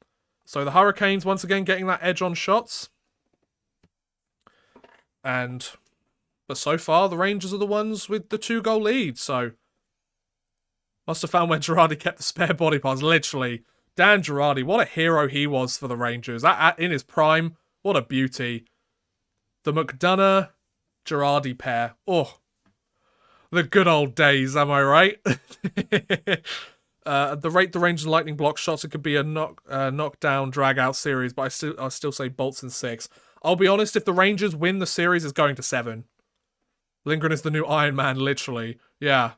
So the Hurricanes, once again, getting that edge on shots. But so far, the Rangers are the ones with the 2-goal lead, so... Must have found where Girardi kept the spare body parts, literally. Dan Girardi, what a hero he was for the Rangers. In his prime, what a beauty. The McDonough-Girardi pair. Oh, the good old days, am I right? At the rate the Rangers Lightning block shots, it could be a knockdown, drag-out series, but I still say Bolts in 6. I'll be honest, if the Rangers win the series, it's going to 7. Lindgren is the new Iron Man, literally. Yeah.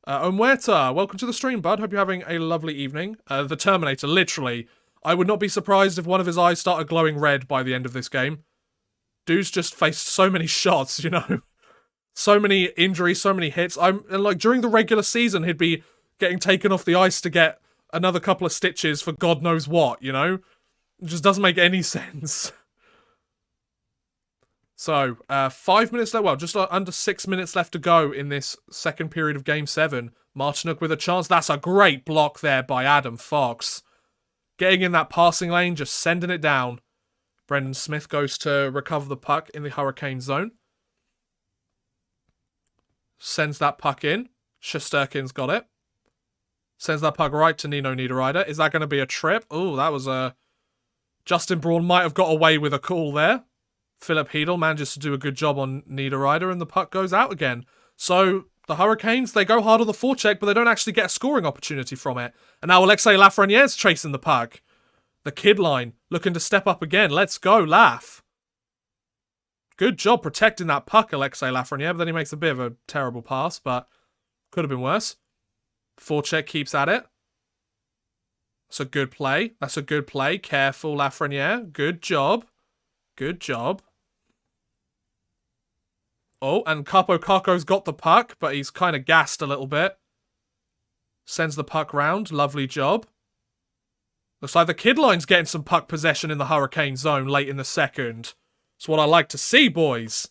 Omweta, welcome to the stream, bud. Hope you're having a lovely evening. The Terminator, literally. I would not be surprised if one of his eyes started glowing red by the end of this game. Dude's just faced so many shots, you know? So many injuries, so many hits. And like, during the regular season, he'd be getting taken off the ice to get another couple of stitches for God knows what, you know? It just doesn't make any sense. So, 5 minutes left, well, just under 6 minutes left to go in this second period of Game 7. Martinuk with a chance. That's a great block there by Adam Fox. Getting in that passing lane, just sending it down. Brendan Smith goes to recover the puck in the Hurricane zone. Sends that puck in. Shesterkin's got it. Sends that puck right to Nino Niederreiter. Is that going to be a trip? Oh, that was a... Justin Braun might have got away with a call there. Philip Hedel manages to do a good job on Niederreiter, and the puck goes out again. So, the Hurricanes, they go hard on the forecheck, but they don't actually get a scoring opportunity from it. And now Alexei Lafreniere's chasing the puck. The kid line, looking to step up again. Let's go, Laf. Good job protecting that puck, Alexei Lafreniere, but then he makes a bit of a terrible pass, but could have been worse. Forecheck keeps at it. That's a good play. That's a good play. Careful, Lafreniere. Good job. Good job. Oh, and Capo Caco's got the puck, but he's kind of gassed a little bit. Sends the puck round. Lovely job. Looks like the kid line's getting some puck possession in the Hurricane zone late in the second. It's what I like to see, boys.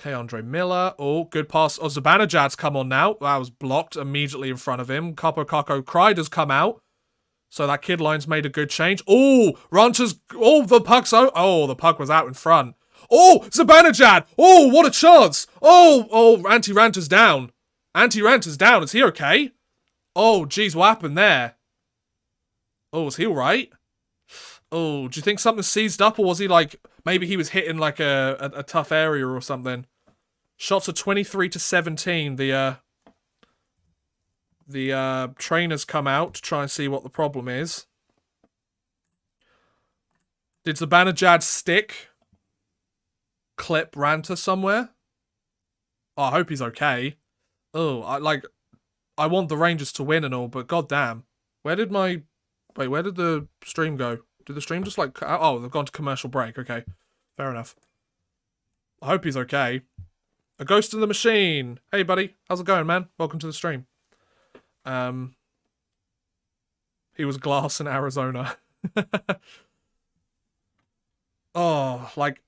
Keandre Miller. Oh, good pass. Oh, Zibanejad's come on now. That was blocked immediately in front of him. Capo Caco Kreider's come out. So that kid line's made a good change. Oh, Rancher's... Oh, the puck's out. Oh, the puck was out in front. Oh, Zibanejad. Oh, what a chance. Oh, Anti-Ranter's down. Anti-Ranter's down. Is he okay? Oh, geez, what happened there? Oh, is he alright? Oh, do you think something seized up, or was he like... Maybe he was hitting like a tough area or something. Shots are 23-17. The trainers come out to try and see what the problem is. Did Zibanejad stick? Clip Ranter somewhere? Oh, I hope he's okay. Oh, I want the Rangers to win and all, but goddamn. Where did the stream go? Did the stream just like... Oh, they've gone to commercial break. Okay. Fair enough. I hope he's okay. A ghost in the machine. Hey, buddy. How's it going, man? Welcome to the stream. He was glass in Arizona. Oh, like...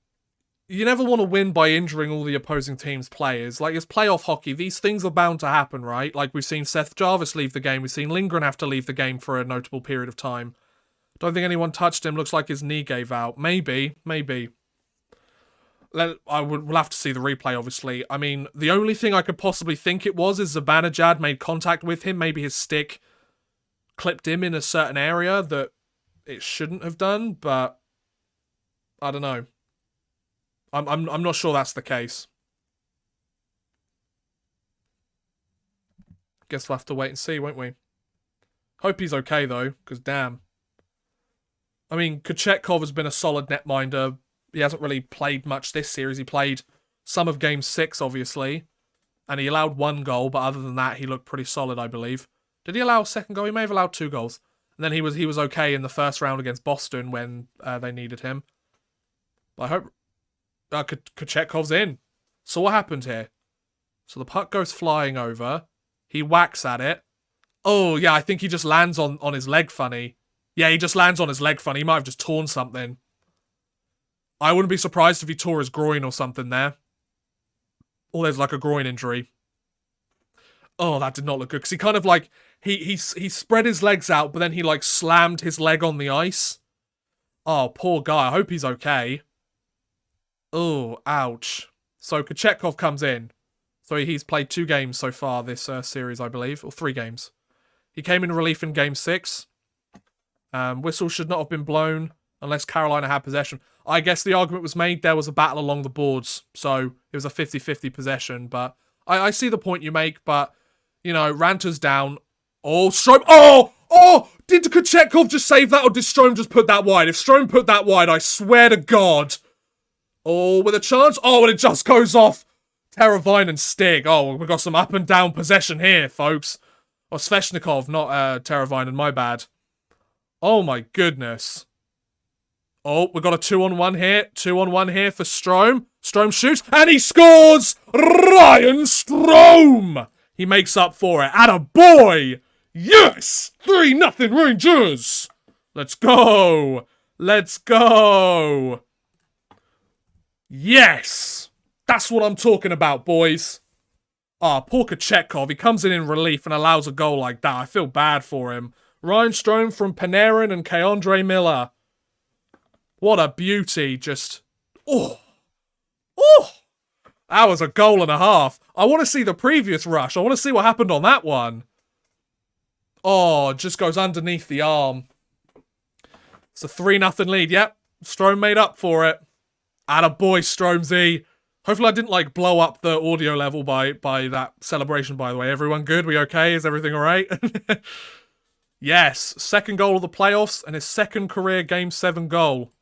You never want to win by injuring all the opposing team's players. Like, it's playoff hockey. These things are bound to happen, right? Like, we've seen Seth Jarvis leave the game. We've seen Lindgren have to leave the game for a notable period of time. Don't think anyone touched him. Looks like his knee gave out. Maybe. We'll have to see the replay, obviously. I mean, the only thing I could possibly think it was is Zibanejad made contact with him. Maybe his stick clipped him in a certain area that it shouldn't have done, but I don't know. I'm not sure that's the case. Guess we'll have to wait and see, won't we? Hope he's okay, though, because damn. I mean, Kochetkov has been a solid netminder. He hasn't really played much this series. He played some of Game 6, obviously. And he allowed 1 goal, but other than that, he looked pretty solid, I believe. Did he allow a second goal? He may have allowed 2 goals. And then he was okay in the first round against Boston when they needed him. But I hope... Kochetkov's in. So what happened here? So the puck goes flying over. He whacks at it. Oh, yeah, I think he just lands on his leg funny. Yeah, he just lands on his leg funny. He might have just torn something. I wouldn't be surprised if he tore his groin or something there. Or there's like a groin injury. Oh, that did not look good. Because he kind of like... He spread his legs out, but then he like slammed his leg on the ice. Oh, poor guy. I hope he's okay. Oh, ouch. So Kochetkov comes in. So he's played 2 games so far this series, I believe. Or 3 games. He came in relief in Game 6. Whistle should not have been blown unless Carolina had possession. I guess the argument was made there was a battle along the boards. So it was a 50-50 possession. But I see the point you make. But, you know, Ranter's down. Oh, Strome. Oh! Did Kochetkov just save that or did Strome just put that wide? If Strome put that wide, I swear to God... Oh, with a chance. Oh, and it just goes off. Teravine and Stig. Oh, we've got some up and down possession here, folks. Oh, Sveshnikov, not Teravine, and my bad. Oh, my goodness. Oh, we've got a 2-on-1 here. 2-on-1 here for Strome. Strome shoots, and he scores! Ryan Strome! He makes up for it. Attaboy! Yes! 3-0 Rangers! Let's go! Let's go! Yes! That's what I'm talking about, boys. Ah, poor Kochetkov. He comes in relief and allows a goal like that. I feel bad for him. Ryan Strome from Panarin and Keandre Miller. What a beauty. Just... Oh! That was a goal and a half. I want to see the previous rush. I want to see what happened on that one. Oh, it just goes underneath the arm. It's a 3-0 lead. Yep. Strome made up for it. Attaboy, Stromesy. Hopefully I didn't, like, blow up the audio level by that celebration, by the way. Everyone good? We okay? Is everything alright? Yes. 2nd goal of the playoffs and his 2nd career Game 7 goal.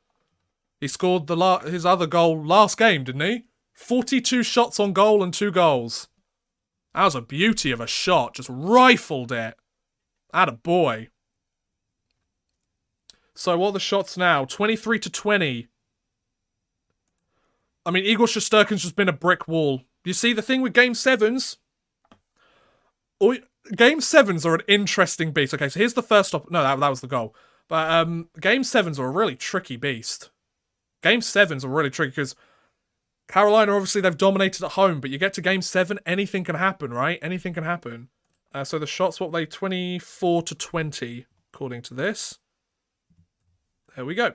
He scored his other goal last game, didn't he? 42 shots on goal and 2 goals. That was a beauty of a shot. Just rifled it. Attaboy. So what are the shots now? 23-20. I mean, Igor Shesterkin's just been a brick wall. You see, the thing with Game 7s... Game 7s are an interesting beast. Okay, so here's the first... No, that was the goal. But Game 7s are a really tricky beast. Game 7s are really tricky because Carolina, obviously, they've dominated at home, but you get to Game 7, anything can happen, right? Anything can happen. So the shot swap, they 24-20, according to this. There we go.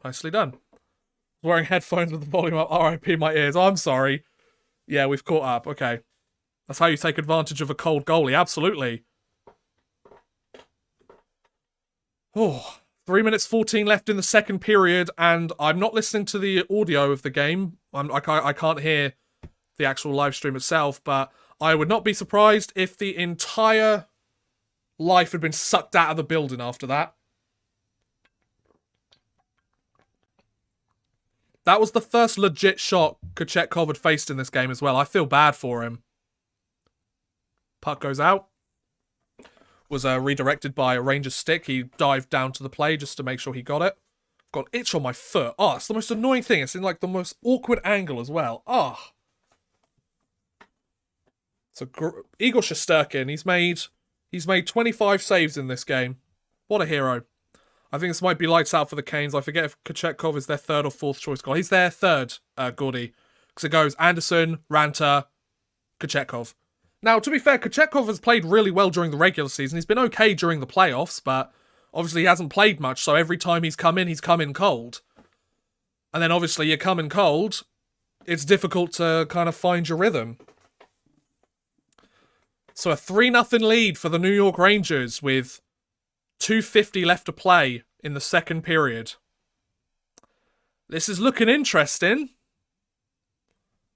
Nicely done. Wearing headphones with the volume up. RIP my ears. Oh, I'm sorry. Yeah, we've caught up. Okay. That's how you take advantage of a cold goalie. Absolutely. Oh, 3 minutes 14 left in the second period, and I'm not listening to the audio of the game. I can't hear the actual live stream itself, but I would not be surprised if the entire life had been sucked out of the building after that. That was the first legit shot Kochetkov had faced in this game as well. I feel bad for him. Puck goes out. Was redirected by a Rangers stick. He dived down to the play just to make sure he got it. Got an itch on my foot. Oh, it's the most annoying thing. It's in like the most awkward angle as well. Oh. So Igor Shesterkin, he's made 25 saves in this game. What a hero. I think this might be lights out for the Canes. I forget if Kochetkov is their third or fourth choice goal. He's their third, Gordy. Because it goes Anderson, Ranta, Kochetkov. Now, to be fair, Kochetkov has played really well during the regular season. He's been okay during the playoffs, but obviously he hasn't played much, so every time he's come in cold. And then obviously you come in cold, it's difficult to kind of find your rhythm. So a 3-0 lead for the New York Rangers with 2:50 left to play in the second period. This is looking interesting.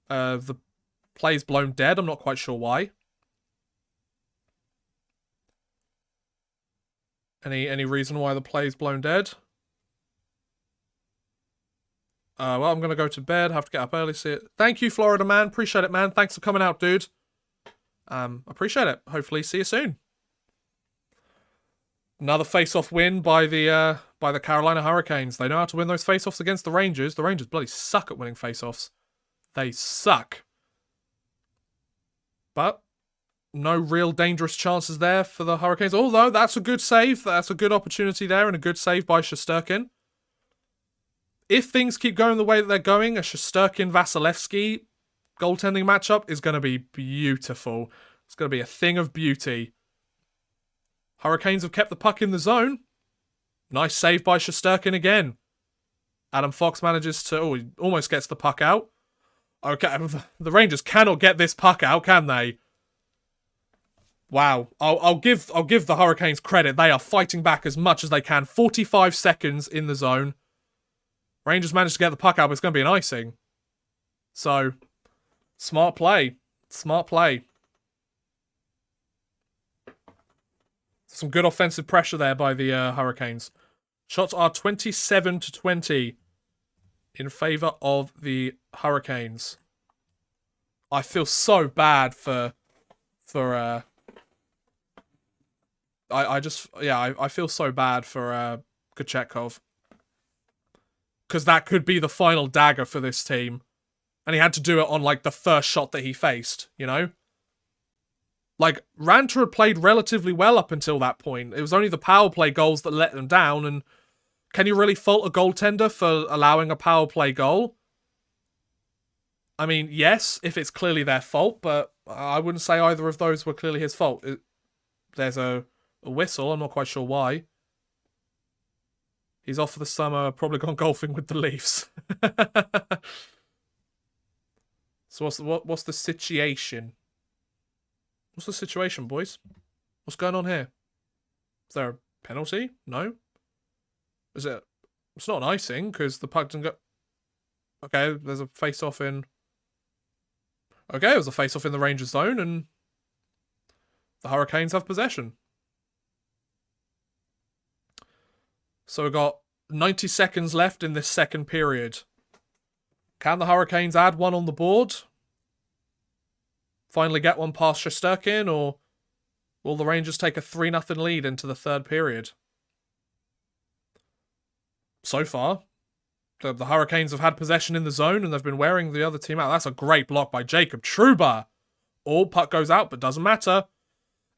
The play's blown dead. I'm not quite sure why. Any reason why the play's blown dead? Well, I'm going to go to bed. Have to get up early. See it. Thank you, Florida man. Appreciate it, man. Thanks for coming out, dude. Appreciate it. Hopefully see you soon. Another face-off win by the Carolina Hurricanes. They know how to win those face-offs against the Rangers. The Rangers bloody suck at winning face-offs. They suck. But no real dangerous chances there for the Hurricanes. Although that's a good save. That's a good opportunity there and a good save by Shesterkin. If things keep going the way that they're going, a Shesterkin-Vasilevsky goaltending matchup is going to be beautiful. It's going to be a thing of beauty. Hurricanes have kept the puck in the zone. Nice save by Shesterkin again. Adam Fox manages to... Oh, he almost gets the puck out. Okay, the Rangers cannot get this puck out, can they? Wow. I'll give the Hurricanes credit. They are fighting back as much as they can. 45 seconds in the zone. Rangers managed to get the puck out, but it's going to be an icing. So, smart play. Smart play. Some good offensive pressure there by the Hurricanes. Shots are 27-20 in favour of the Hurricanes. I feel so bad for I feel so bad for Kochetkov. Because that could be the final dagger for this team. And he had to do it on, like, the first shot that he faced, you know? Like, Ranta had played relatively well up until that point. It was only the power play goals that let them down, and can you really fault a goaltender for allowing a power play goal? I mean, yes, if it's clearly their fault, but I wouldn't say either of those were clearly his fault. There's a whistle, I'm not quite sure why. He's off for the summer, probably gone golfing with the Leafs. So what's the situation? What's the situation, boys? What's going on here? Is there a penalty? No? Is it... It's not an icing, because the puck didn't go... Okay, there's a face-off in... Okay, it was a face-off in the Rangers zone, and the Hurricanes have possession. So we've got 90 seconds left in this second period. Can the Hurricanes add one on the board? Finally get one past Shesterkin, or will the Rangers take a 3-0 lead into the third period? So far, the Hurricanes have had possession in the zone and they've been wearing the other team out. That's a great block by Jacob Trouba. Oh, puck goes out, but doesn't matter.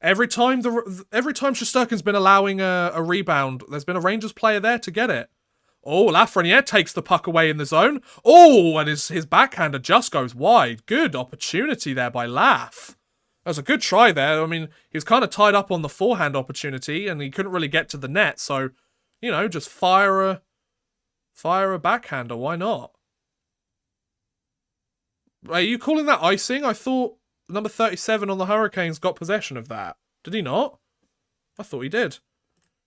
Every time Shesterkin's been allowing a rebound, there's been a Rangers player there to get it. Oh, Lafreniere takes the puck away in the zone. Oh, and his backhander just goes wide. Good opportunity there by Laf. That was a good try there. I mean, he was kind of tied up on the forehand opportunity, and he couldn't really get to the net. So, you know, just fire a backhander. Why not? Are you calling that icing? I thought number 37 on the Hurricanes got possession of that. Did he not? I thought he did.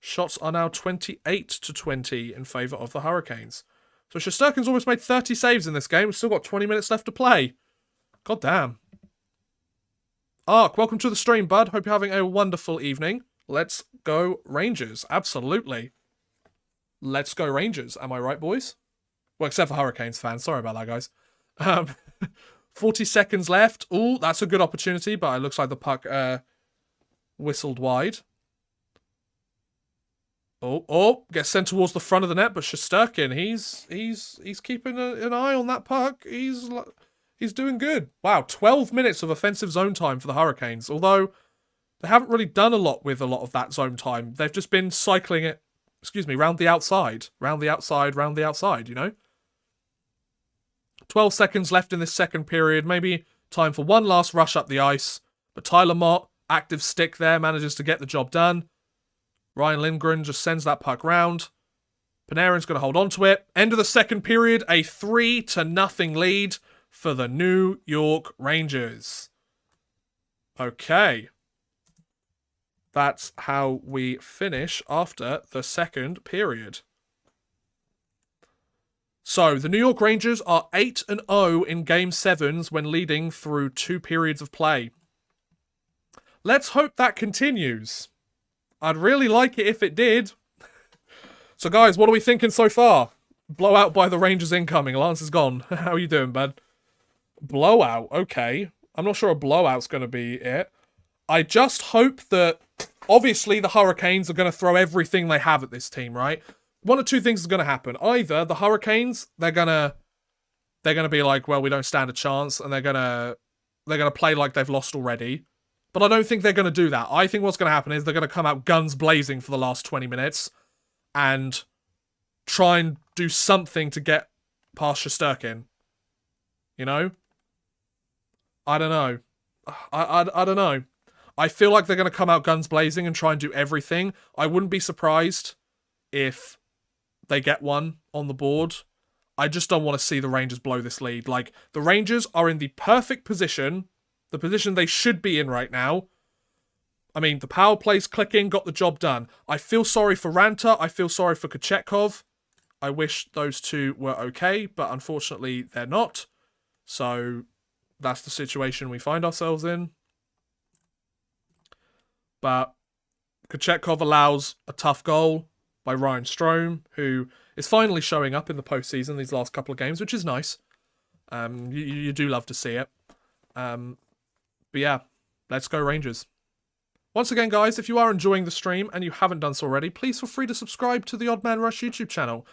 Shots are now 28-20 in favour of the Hurricanes. So Shesterkin's almost made 30 saves in this game. We've still got 20 minutes left to play. God damn. Ark, welcome to the stream, bud. Hope you're having a wonderful evening. Let's go Rangers. Absolutely. Let's go Rangers. Am I right, boys? Well, except for Hurricanes fans. Sorry about that, guys. 40 seconds left. Ooh, that's a good opportunity, but it looks like the puck whistled wide. Oh, gets sent towards the front of the net, but Shesterkin, he's keeping an eye on that puck. He's doing good. Wow, 12 minutes of offensive zone time for the Hurricanes. Although they haven't really done a lot with a lot of that zone time. They've just been cycling it, round the outside. Round the outside, you know? 12 seconds left in this second period. Maybe time for one last rush up the ice. But Tyler Mott, active stick there, manages to get the job done. Ryan Lindgren just sends that puck round. Panarin's going to hold on to it. End of the second period, a 3-0 lead for the New York Rangers. Okay. That's how we finish after the second period. So, the New York Rangers are 8-0 in Game 7s when leading through 2 periods of play. Let's hope that continues. I'd really like it if it did. So, guys, what are we thinking so far? Blowout by the Rangers incoming. Lance is gone. How are you doing, bud? Blowout. Okay. I'm not sure a blowout's going to be it. I just hope that, obviously, the Hurricanes are going to throw everything they have at this team, right? One of two things is going to happen. Either the Hurricanes, they're going to be like, well, we don't stand a chance, and they're going to play like they've lost already. But I don't think they're going to do that. I think what's going to happen is they're going to come out guns blazing for the last 20 minutes and try and do something to get past Shesterkin. You know? I don't know. I don't know. I feel like they're going to come out guns blazing and try and do everything. I wouldn't be surprised if they get one on the board. I just don't want to see the Rangers blow this lead. Like, the Rangers are in the perfect position, the position they should be in right now. I mean, the power play's clicking, got the job done. I feel sorry for Ranta. I feel sorry for Kochetkov. I wish those two were okay, but unfortunately they're not. So that's the situation we find ourselves in. But Kochetkov allows a tough goal by Ryan Strome, who is finally showing up in the postseason these last couple of games, which is nice. You do love to see it. But yeah, let's go Rangers. Once again, guys, if you are enjoying the stream and you haven't done so already, please feel free to subscribe to the Odd Man Rush YouTube channel.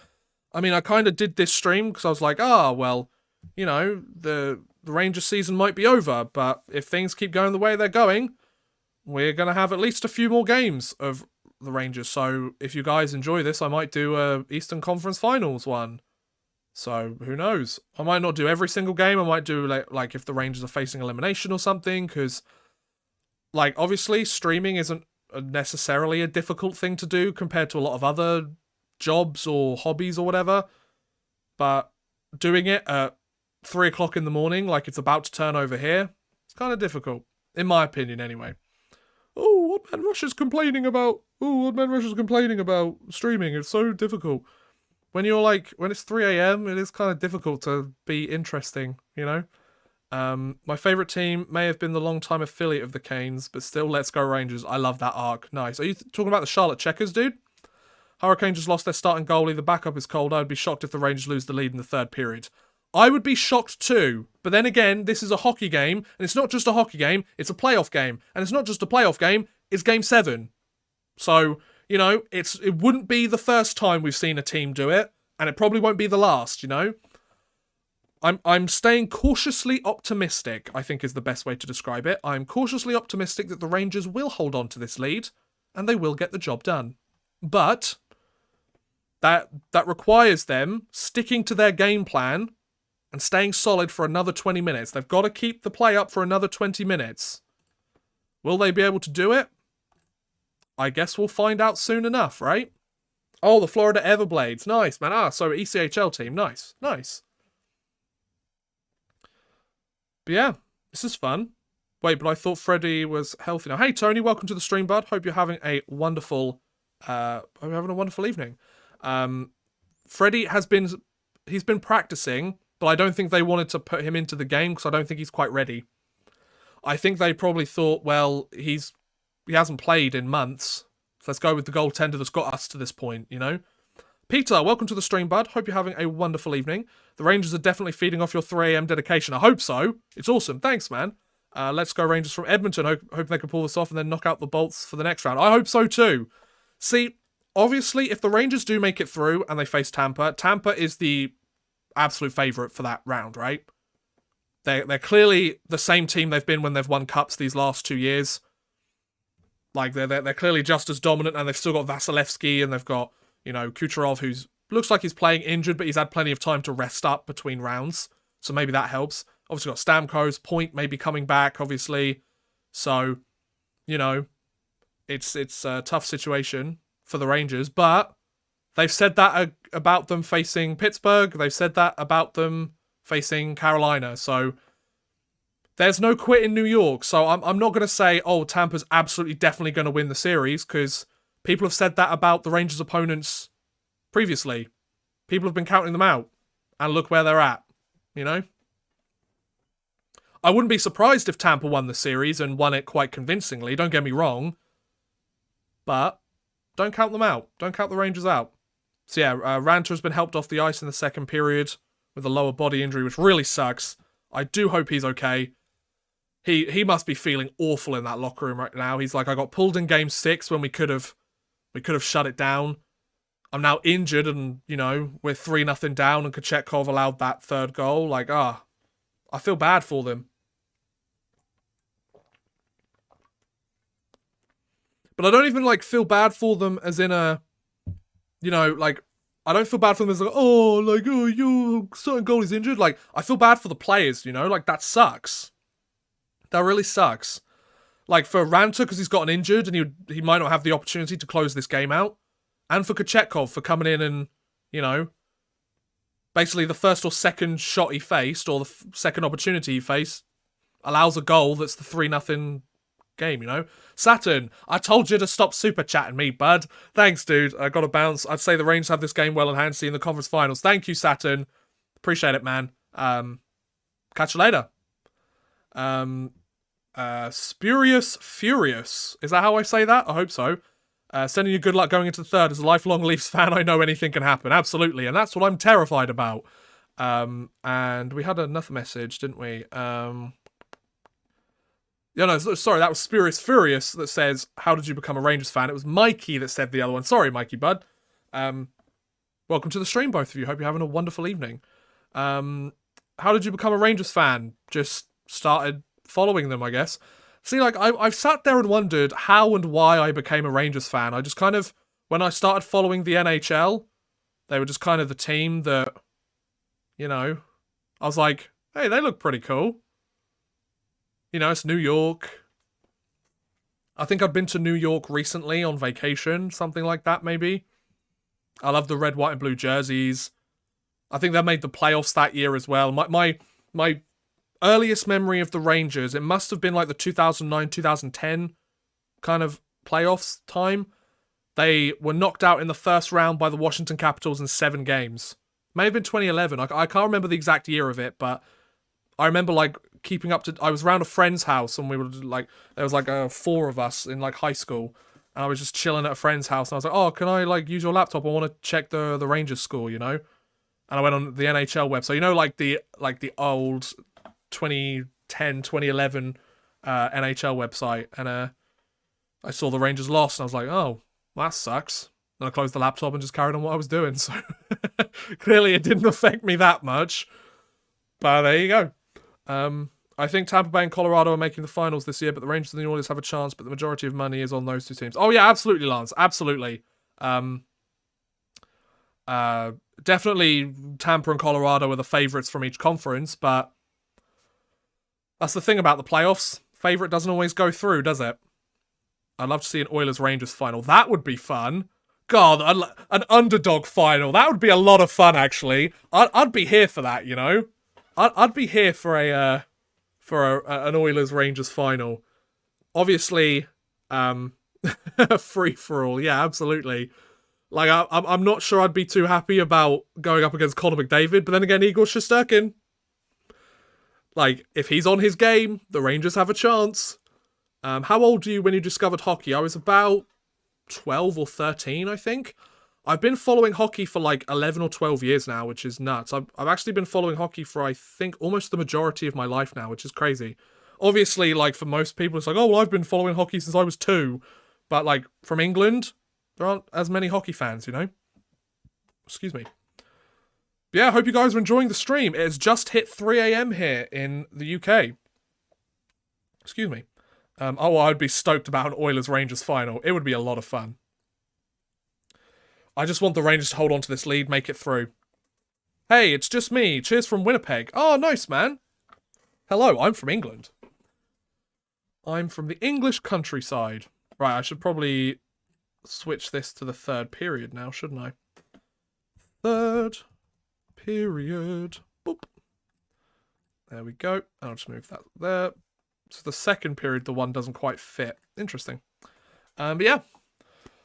I mean, I kind of did this stream because I was like, well, you know, the Rangers season might be over, but if things keep going the way they're going, we're going to have at least a few more games of the Rangers. So if you guys enjoy this, I might do a Eastern Conference Finals one. So who knows? I might not do every single game. I might do like if the Rangers are facing elimination or something, because like obviously streaming isn't necessarily a difficult thing to do compared to a lot of other jobs or hobbies or whatever. But doing it at 3 o'clock in the morning, like it's about to turn over here, it's kind of difficult, in my opinion anyway. Oh, Odd Man Rush is complaining about streaming. It's so difficult. When it's 3 a.m, it is kind of difficult to be interesting, you know? My favourite team may have been the long-time affiliate of the Canes, but still, let's go Rangers. I love that arc. Nice. Are you talking about the Charlotte Checkers, dude? Hurricanes just lost their starting goalie. The backup is cold. I would be shocked if the Rangers lose the lead in the third period. I would be shocked too. But then again, this is a hockey game, and it's not just a hockey game, it's a playoff game. And it's not just a playoff game, it's Game 7. So, you know, it wouldn't be the first time we've seen a team do it, and it probably won't be the last, you know? I'm staying cautiously optimistic, I think is the best way to describe it. I'm cautiously optimistic that the Rangers will hold on to this lead, and they will get the job done. But That requires them sticking to their game plan and staying solid for another 20 minutes. They've got to keep the play up for another 20 minutes. Will they be able to do it? I guess we'll find out soon enough, right? Oh, the Florida Everblades. Nice, man. Ah, so ECHL team. Nice. Nice. But yeah, this is fun. Wait, but I thought Freddie was healthy now. Hey, Tony, welcome to the stream, bud. Hope you're having a wonderful, evening. Freddie he's been practicing, but I don't think they wanted to put him into the game because I don't think he's quite ready. I think they probably thought, well, he hasn't played in months. So let's go with the goaltender that's got us to this point, you know? Peter, welcome to the stream, bud. Hope you're having a wonderful evening. The Rangers are definitely feeding off your 3 AM dedication. I hope so. It's awesome. Thanks, man. Let's go Rangers from Edmonton. Hope they can pull this off and then knock out the Bolts for the next round. I hope so too. See, obviously, if the Rangers do make it through and they face Tampa, Tampa is the absolute favourite for that round, right? They're clearly the same team they've been when they've won cups these last 2 years. Like, they're clearly just as dominant, and they've still got Vasilevsky, and they've got, you know, Kucherov, who's looks like he's playing injured, but he's had plenty of time to rest up between rounds. So maybe that helps. Obviously got Stamkos, Point maybe coming back, obviously. So, you know, it's a tough situation for the Rangers, but they've said that about them facing Pittsburgh. They've said that about them facing Carolina. So there's no quit in New York. So I'm not going to say, oh, Tampa's absolutely definitely going to win the series, because people have said that about the Rangers' opponents previously. People have been counting them out. And look where they're at, you know? I wouldn't be surprised if Tampa won the series and won it quite convincingly, don't get me wrong. But don't count them out. Don't count the Rangers out. So yeah, Ranter has been helped off the ice in the second period with a lower body injury, which really sucks. I do hope he's okay. He must be feeling awful in that locker room right now. He's like, I got pulled in game 6 when we could have shut it down. I'm now injured and, you know, we're 3-0 down and Kochetkov allowed that third goal. Like, I feel bad for them. But I don't even, like, feel bad for them as in a, you know, like, I don't feel bad for them as like, your certain goalie's injured. Like, I feel bad for the players, you know? Like, that sucks. That really sucks. Like, for Ranter, because he's gotten injured and he might not have the opportunity to close this game out. And for Kochetkov for coming in and, you know, basically the first or second shot he faced, or the second opportunity he faced, allows a goal that's the 3-0 game, you know? Saturn, I told you to stop super chatting me, bud. Thanks, dude. I got to bounce. I'd say the Rangers have this game well in hand, see in the conference finals. Thank you, Saturn. Appreciate it, man. Catch you later. Spurious Furious. Is that how I say that? I hope so. Sending you good luck going into the third. As a lifelong Leafs fan, I know anything can happen. Absolutely. And that's what I'm terrified about. And we had another message, didn't we? Sorry, that was Spurious Furious that says, how did you become a Rangers fan? It was Mikey that said the other one. Sorry, Mikey, bud. Welcome to the stream, both of you. Hope you're having a wonderful evening. How did you become a Rangers fan? Just started following them, I guess. See, like, I've sat there and wondered how and why I became a Rangers fan. I just kind of, when I started following the NHL, they were just kind of the team that, you know, I was like, hey, they look pretty cool. You know, it's New York. I think I've been to New York recently on vacation, something like that, maybe. I love the red, white, and blue jerseys. I think they made the playoffs that year as well. My earliest memory of the Rangers, it must have been like the 2009-2010 kind of playoffs time. They were knocked out in the first round by the Washington Capitals in 7 games. May have been 2011. I can't remember the exact year of it, but I remember like keeping up to... I was around a friend's house and we were like... There was like 4 of us in like high school. And I was just chilling at a friend's house and I was like, oh, can I like use your laptop? I want to check the Rangers score, you know? And I went on the NHL website. You know, like the old 2010, 2011 NHL website. And I saw the Rangers lost and I was like, oh, that sucks. And I closed the laptop and just carried on what I was doing. So clearly it didn't affect me that much. But there you go. I think Tampa Bay and Colorado are making the finals this year, but the Rangers and the Oilers have a chance, but the majority of money is on those 2 teams. Oh yeah, absolutely, Lance. Absolutely. Definitely Tampa and Colorado are the favourites from each conference, but that's the thing about the playoffs. Favourite doesn't always go through, does it? I'd love to see an Oilers-Rangers final. That would be fun. God, an underdog final. That would be a lot of fun, actually. I'd be here for that, you know? I'd be here for an Oilers-Rangers final. Obviously, free-for-all. Yeah, absolutely. Like, I'm not sure I'd be too happy about going up against Connor McDavid, but then again, Igor Shesterkin. Like, if he's on his game, the Rangers have a chance. How old were you when you discovered hockey? I was about 12 or 13, I think. I've been following hockey for like 11 or 12 years now, which is nuts. I've actually been following hockey for, I think, almost the majority of my life now, which is crazy. Obviously, like, for most people, it's like, oh, well, I've been following hockey since I was 2. But, like, from England, there aren't as many hockey fans, you know? Excuse me. Yeah, I hope you guys are enjoying the stream. It has just hit 3 a.m. here in the UK. Excuse me. Oh, I'd be stoked about an Oilers-Rangers final. It would be a lot of fun. I just want the Rangers to hold on to this lead, make it through. Hey, it's just me. Cheers from Winnipeg. Oh, nice, man. Hello, I'm from England. I'm from the English countryside. Right, I should probably switch this to the third period now, shouldn't I? Third period. Boop. There we go. I'll just move that there. So the second period, the one doesn't quite fit. Interesting. But yeah.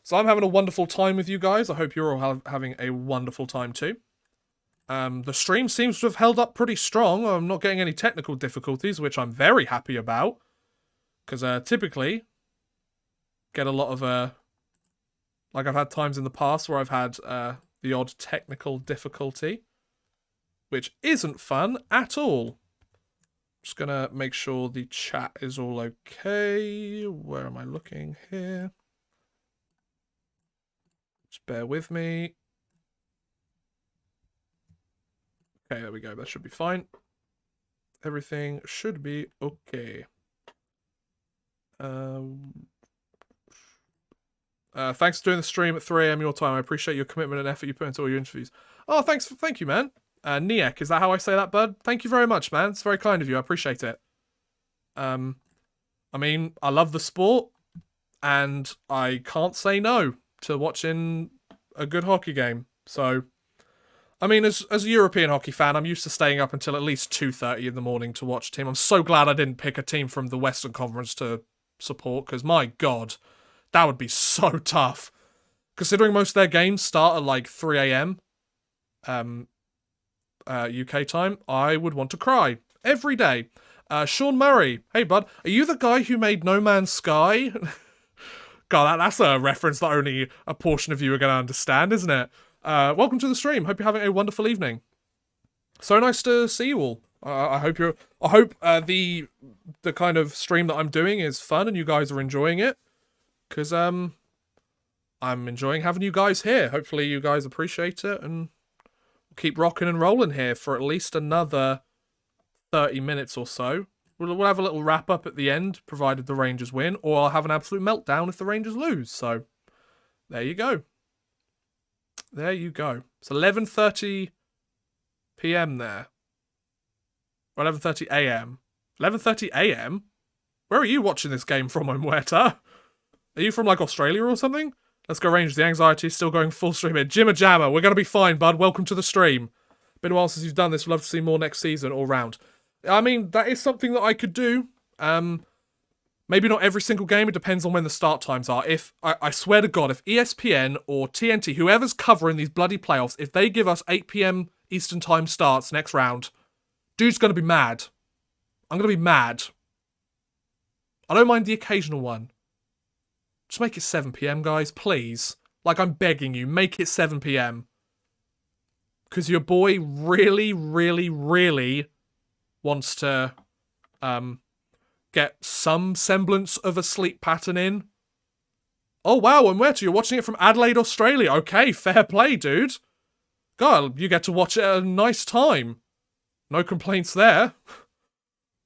So I'm having a wonderful time with you guys. I hope you're all having a wonderful time too. The stream seems to have held up pretty strong. I'm not getting any technical difficulties, which I'm very happy about. Because typically, get a lot of... like I've had times in the past where I've had the odd technical difficulty. Which isn't fun at all. Just gonna make sure the chat is all okay. Where am I looking here? Just bear with me. Okay, there we go. That should be fine. Everything should be okay. Thanks for doing the stream at 3 a.m. your time. I appreciate your commitment and effort you put into all your interviews. Oh, thank you, man. Niek, is that how I say that, bud? Thank you very much, man. It's very kind of you. I appreciate it. I mean, I love the sport, and I can't say no to watching a good hockey game. So, I mean, as a European hockey fan, I'm used to staying up until at least 2:30 in the morning to watch a team. I'm so glad I didn't pick a team from the Western Conference to support, because my God, that would be so tough. Considering most of their games start at like 3 a.m. UK time, I would want to cry every day. Sean Murray, hey bud, are you the guy who made No Man's Sky? God, that's a reference that only a portion of you are going to understand, isn't it? Welcome to the stream. Hope you're having a wonderful evening. So nice to see you all. I hope the kind of stream that I'm doing is fun and you guys are enjoying it, because I'm enjoying having you guys here. Hopefully you guys appreciate it, and keep rocking and rolling here for at least another 30 minutes or so. We'll have a little wrap up at the end, provided the Rangers win, or I'll have an absolute meltdown if the Rangers lose. So there you go. There you go. It's 11:30 p.m. there. Or 11:30 a.m. 11:30 a.m.? Where are you watching this game from, Mweta? Are you from like Australia or something? Let's go Rangers. The anxiety is still going full stream here. Jimmer Jammer, we're going to be fine, bud. Welcome to the stream. Been a while since you've done this. We'd love to see more next season all round. I mean, that is something that I could do. Maybe not every single game. It depends on when the start times are. If I swear to God, if ESPN or TNT, whoever's covering these bloody playoffs, if they give us 8 p.m. Eastern time starts next round, dude's going to be mad. I'm going to be mad. I don't mind the occasional one. Just make it 7 p.m, guys, please. Like, I'm begging you, make it 7 p.m. Because your boy really, really, really wants to get some semblance of a sleep pattern in. Oh, wow, and where to? You're watching it from Adelaide, Australia. Okay, fair play, dude. God, you get to watch it at a nice time. No complaints there.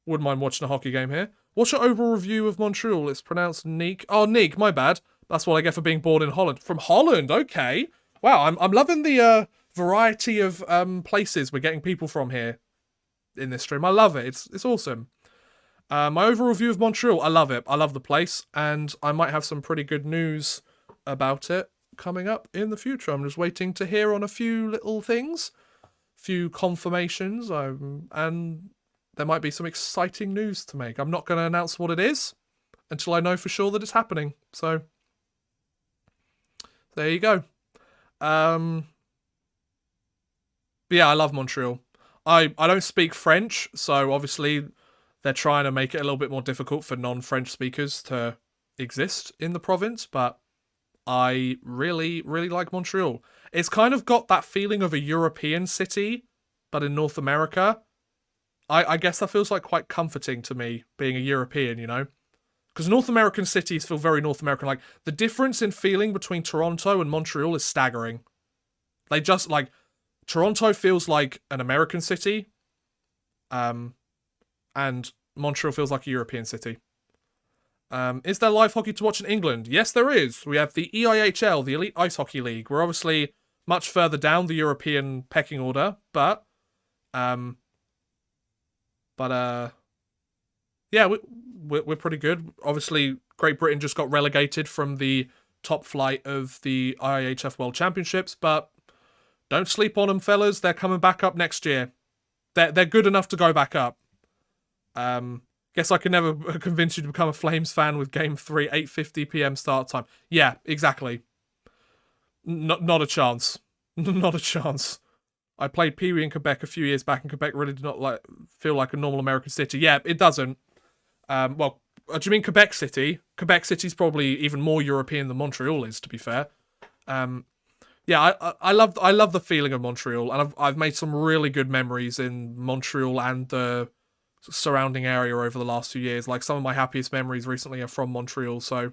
Wouldn't mind watching a hockey game here. What's your overall review of Montreal? It's pronounced Neek. Oh, Neek, my bad. That's what I get for being born in Holland. From Holland, okay. Wow, I'm loving the variety of places we're getting people from here in this stream. I love it. It's awesome. My overall view of Montreal, I love it. I love the place, and I might have some pretty good news about it coming up in the future. I'm just waiting to hear on a few little things, few confirmations, and there might be some exciting news to make. I'm not going to announce what it is until I know for sure that it's happening. So there you go. But yeah, I love Montreal. I don't speak French, so obviously they're trying to make it a little bit more difficult for non-French speakers to exist in the province, but I really, really like Montreal. It's kind of got that feeling of a European city, but in North America. I guess that feels like quite comforting to me, being a European, you know? Because North American cities feel very North American. Like, the difference in feeling between Toronto and Montreal is staggering. They just, like, Toronto feels like an American city, and Montreal feels like a European city. Is there live hockey to watch in England? Yes, there is. We have the EIHL, the Elite Ice Hockey League. We're obviously much further down the European pecking order, but yeah, we're pretty good. Obviously, Great Britain just got relegated from the top flight of the IIHF World Championships, but don't sleep on them, fellas. They're coming back up next year. They're good enough to go back up. Guess I can never convince you to become a Flames fan with Game 3, 8:50 p.m. start time. Yeah, exactly. Not a chance. Not a chance. I played Pee Wee in Quebec a few years back, and Quebec really did not feel like a normal American city. Yeah, it doesn't. Well, do you mean Quebec City? Quebec City's probably even more European than Montreal is, to be fair. Yeah, I love the feeling of Montreal, and I've made some really good memories in Montreal and the surrounding area over the last few years. Like, some of my happiest memories recently are from Montreal, so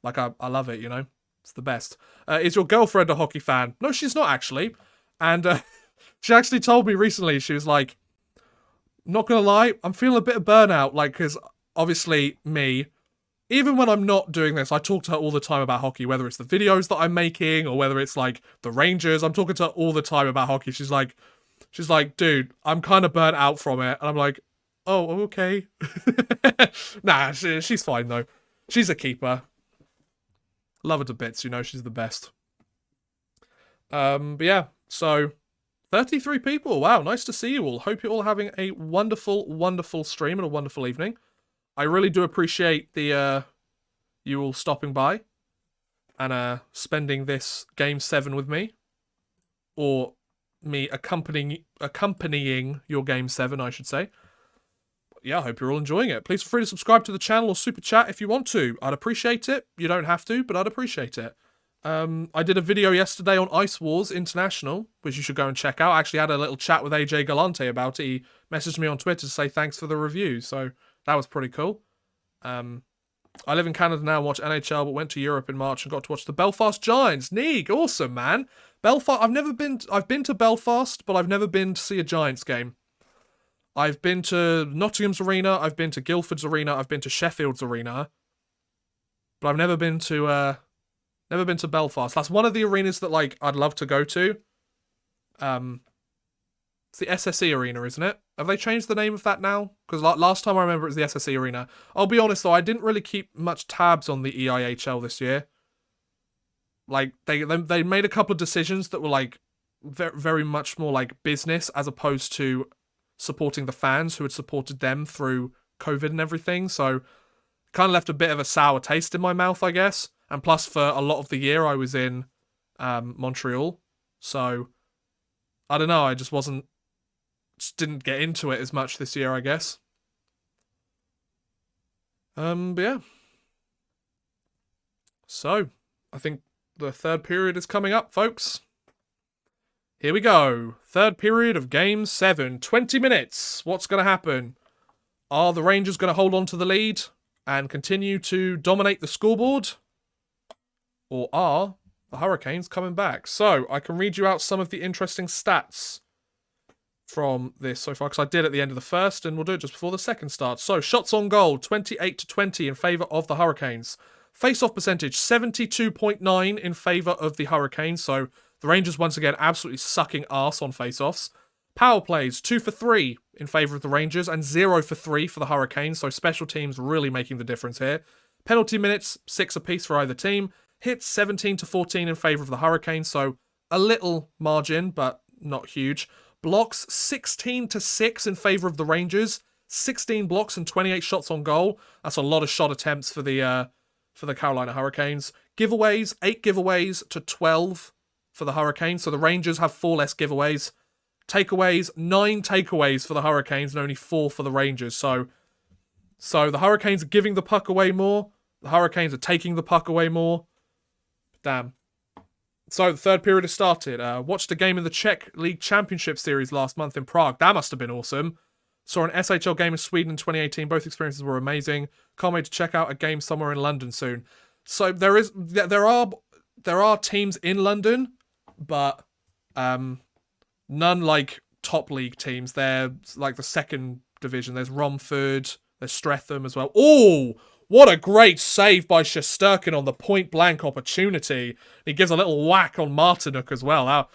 like I love it, you know? It's the best. Is your girlfriend a hockey fan? No, she's not actually. And she actually told me recently, she was like, not gonna lie, I'm feeling a bit of burnout, like, because obviously me, even when I'm not doing this, I talk to her all the time about hockey, whether it's the videos that I'm making or whether it's like the Rangers. I'm talking to her all the time about hockey. She's like, dude, I'm kind of burnt out from it. And I'm like, oh, okay. Nah, she's fine though. She's a keeper. Love her to bits, you know, she's the best. But yeah, so 33 people. Wow, nice to see you all. Hope you're all having a wonderful, wonderful stream and a wonderful evening. I really do appreciate the you all stopping by and spending this Game 7 with me. Or me accompanying your Game 7, I should say. Yeah, I hope you're all enjoying it. Please feel free to subscribe to the channel or super chat if you want to. I'd appreciate it. You don't have to, but I'd appreciate it. I did a video yesterday on Ice Wars International, which you should go and check out. I actually had a little chat with AJ Galante about it. He messaged me on Twitter to say thanks for the review, so that was pretty cool. I live in Canada now and watch NHL, but went to Europe in March and got to watch the Belfast Giants. Neeg, awesome, man. Belfast, I've been to Belfast, but I've never been to see a Giants game. I've been to Nottingham's arena, I've been to Guildford's arena, I've been to Sheffield's arena, but I've never been to Belfast. That's one of the arenas that, like, I'd love to go to. It's the SSE arena, isn't it? Have they changed the name of that now? Because last time I remember it was the SSE arena. I'll be honest though, I didn't really keep much tabs on the EIHL this year. Like, they made a couple of decisions that were, like, very, very much more like business as opposed to supporting the fans who had supported them through COVID and everything. So, kind of left a bit of a sour taste in my mouth, I guess. And plus, for a lot of the year, I was in Montreal. So, I don't know, I just didn't get into it as much this year, I guess. But yeah. So, I think the third period is coming up, folks. Here we go. Third period of Game 7. 20 minutes. What's going to happen? Are the Rangers going to hold on to the lead and continue to dominate the scoreboard? Or are the Hurricanes coming back? So, I can read you out some of the interesting stats from this so far, because I did at the end of the first, and we'll do it just before the second starts. So, shots on goal, 28-20 in favour of the Hurricanes. Face-off percentage, 72.9 in favour of the Hurricanes. So the Rangers, once again, absolutely sucking arse on face-offs. Power plays, 2 for 3 in favour of the Rangers and 0 for 3 for the Hurricanes. So special teams really making the difference here. Penalty minutes, 6 apiece for either team. Hits, 17 to 14 in favour of the Hurricanes. So a little margin, but not huge. Blocks, 16 to 6 in favour of the Rangers. 16 blocks and 28 shots on goal. That's a lot of shot attempts for the Carolina Hurricanes. Giveaways, 8 giveaways to 12 for the Hurricanes. So the Rangers have 4 less giveaways. Takeaways, 9 takeaways for the Hurricanes and only 4 for the Rangers. So the Hurricanes are giving the puck away more. The Hurricanes are taking the puck away more. Damn. So the third period has started. Watched a game in the Czech League Championship Series last month in Prague. That must have been awesome. Saw an SHL game in Sweden in 2018. Both experiences were amazing. Can't wait to check out a game somewhere in London soon. So there are teams in London, but none like top league teams. They're like the second division. There's Romford, there's Streatham as well. Oh, what a great save by Shesterkin on the point blank opportunity. He gives a little whack on Martinuk as well. Now,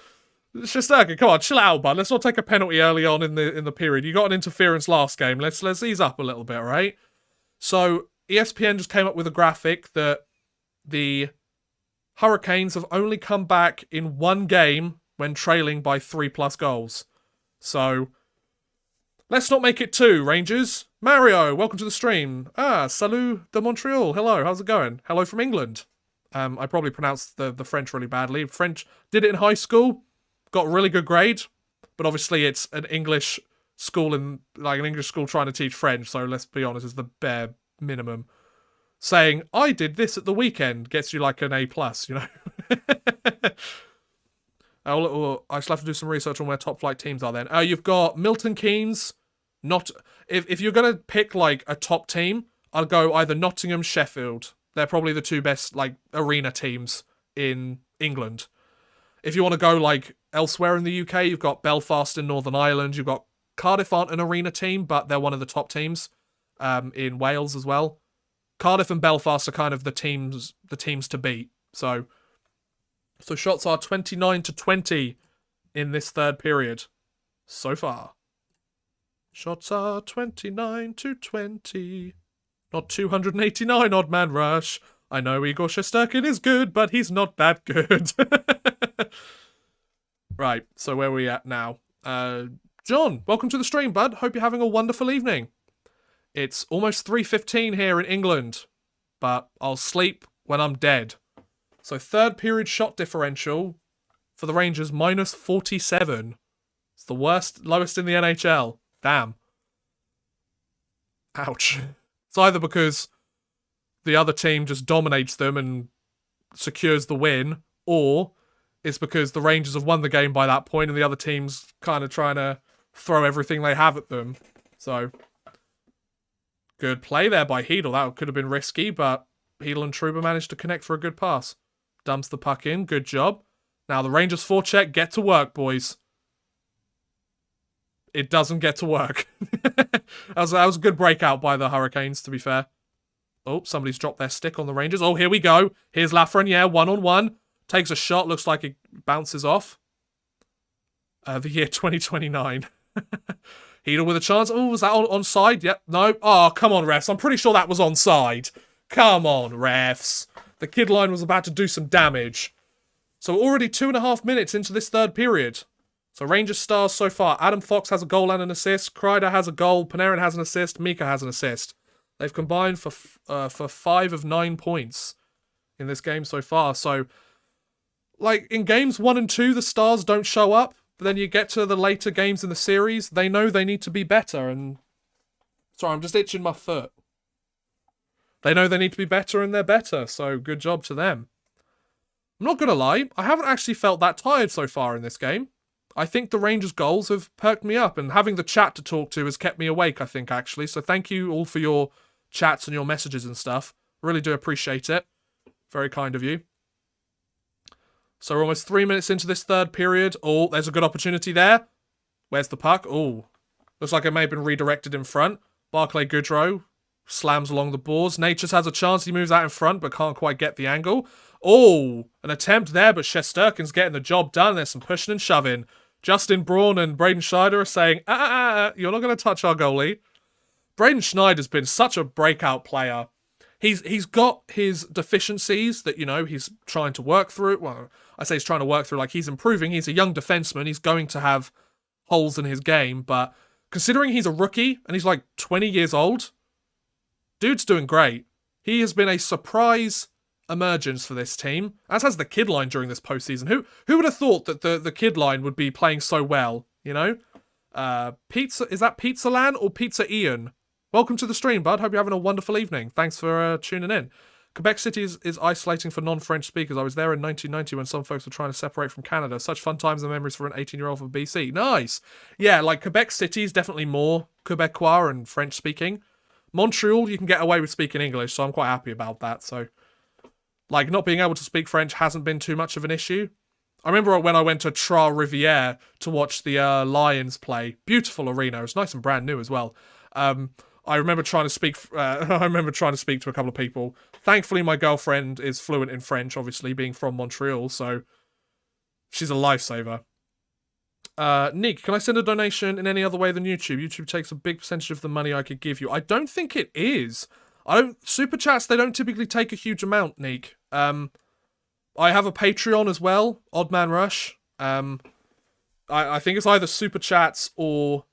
Shesterkin, come on, chill out, bud. Let's not take a penalty early on in the period. You got an interference last game. Let's ease up a little bit, right? So ESPN just came up with a graphic that the Hurricanes have only come back in one game when trailing by 3+ goals. So let's not make it 2, Rangers. Mario, welcome to the stream. Salut de Montreal. Hello, how's it going? Hello from England. I probably pronounced the French really badly. French, did it in high school. Got a really good grade, but obviously it's an English school trying to teach French, so let's be honest, it's the bare minimum. Saying, I did this at the weekend gets you like an A+, you know? I still have to do some research on where top flight teams are then. You've got Milton Keynes. If you're going to pick like a top team, I'll go either Nottingham, Sheffield. They're probably the 2 best like arena teams in England. If you want to go like elsewhere in the UK, you've got Belfast in Northern Ireland. You've got Cardiff aren't an arena team, but they're one of the top teams in Wales as well. Cardiff and Belfast are kind of the teams to beat. So shots are 29 to 20 in this third period so far. Shots are 29 to 20. Not 289 odd man rush. I know Igor Shesterkin is good, but he's not that good. Right, so where are we at now? John, welcome to the stream, bud. Hope you're having a wonderful evening. It's almost 3:15 here in England, but I'll sleep when I'm dead. So third period shot differential for the Rangers, -47. It's the lowest in the NHL. Damn. Ouch. It's either because the other team just dominates them and secures the win, or it's because the Rangers have won the game by that point and the other team's kind of trying to throw everything they have at them. So, good play there by Hedel. That could have been risky, but Hedel and Truba managed to connect for a good pass. Dumps the puck in. Good job. Now the Rangers forecheck. Get to work, boys. It doesn't get to work. that was a good breakout by the Hurricanes, to be fair. Oh, somebody's dropped their stick on the Rangers. Oh, here we go. Here's Lafreniere, 1-on-1. Takes a shot. Looks like it bounces off. The year 2029. Hedel with a chance. Oh, was that onside? Yep. No. Oh, come on, refs. I'm pretty sure that was onside. Come on, refs. The kid line was about to do some damage. So already 2.5 minutes into this third period. So Rangers stars so far. Adam Fox has a goal and an assist. Kreider has a goal. Panarin has an assist. Mika has an assist. They've combined for 5 of 9 points in this game so far. So, like, in games 1 and 2, the stars don't show up. But then you get to the later games in the series, they know they need to be better. And sorry, I'm just itching my foot. They know they need to be better and they're better. So good job to them. I'm not going to lie. I haven't actually felt that tired so far in this game. I think the Rangers' goals have perked me up. And having the chat to talk to has kept me awake, I think, actually. So thank you all for your chats and your messages and stuff. Really do appreciate it. Very kind of you. So we're almost 3 minutes into this third period. Oh, there's a good opportunity there. Where's the puck? Oh, looks like it may have been redirected in front. Barclay Goodrow slams along the boards. Natures has a chance. He moves out in front, but can't quite get the angle. Oh, an attempt there, but Shesterkin's getting the job done. There's some pushing and shoving. Justin Braun and Braden Schneider are saying, you're not going to touch our goalie. Braden Schneider's been such a breakout player. He's got his deficiencies that, you know, he's trying to work through. Well, I say he's trying to work through, like, he's improving. He's a young defenseman. He's going to have holes in his game, but considering he's a rookie and he's like 20 years old, dude's doing great. He has been a surprise emergence for this team, as has the kid line during this postseason. Who would have thought that the kid line would be playing so well, you know? Is that Pizza Lan or Pizza Ian? Welcome to the stream, bud. Hope you're having a wonderful evening. Thanks for tuning in. Quebec City is isolating for non-French speakers. I was there in 1990 when some folks were trying to separate from Canada. Such fun times and memories for an 18-year-old from BC. Nice. Yeah, like Quebec City is definitely more Quebecois and French-speaking. Montreal, you can get away with speaking English, so I'm quite happy about that. So, like, not being able to speak French hasn't been too much of an issue. I remember when I went to Trois-Rivières to watch the Lions play. Beautiful arena. It was nice and brand new as well. I remember trying to speak. I remember trying to speak to a couple of people. Thankfully, my girlfriend is fluent in French, obviously being from Montreal, so she's a lifesaver. Nick, can I send a donation in any other way than YouTube? YouTube takes a big percentage of the money I could give you. I don't think it is. Super chats. They don't typically take a huge amount, Nick. I have a Patreon as well, Odd Man Rush. I think it's either super chats or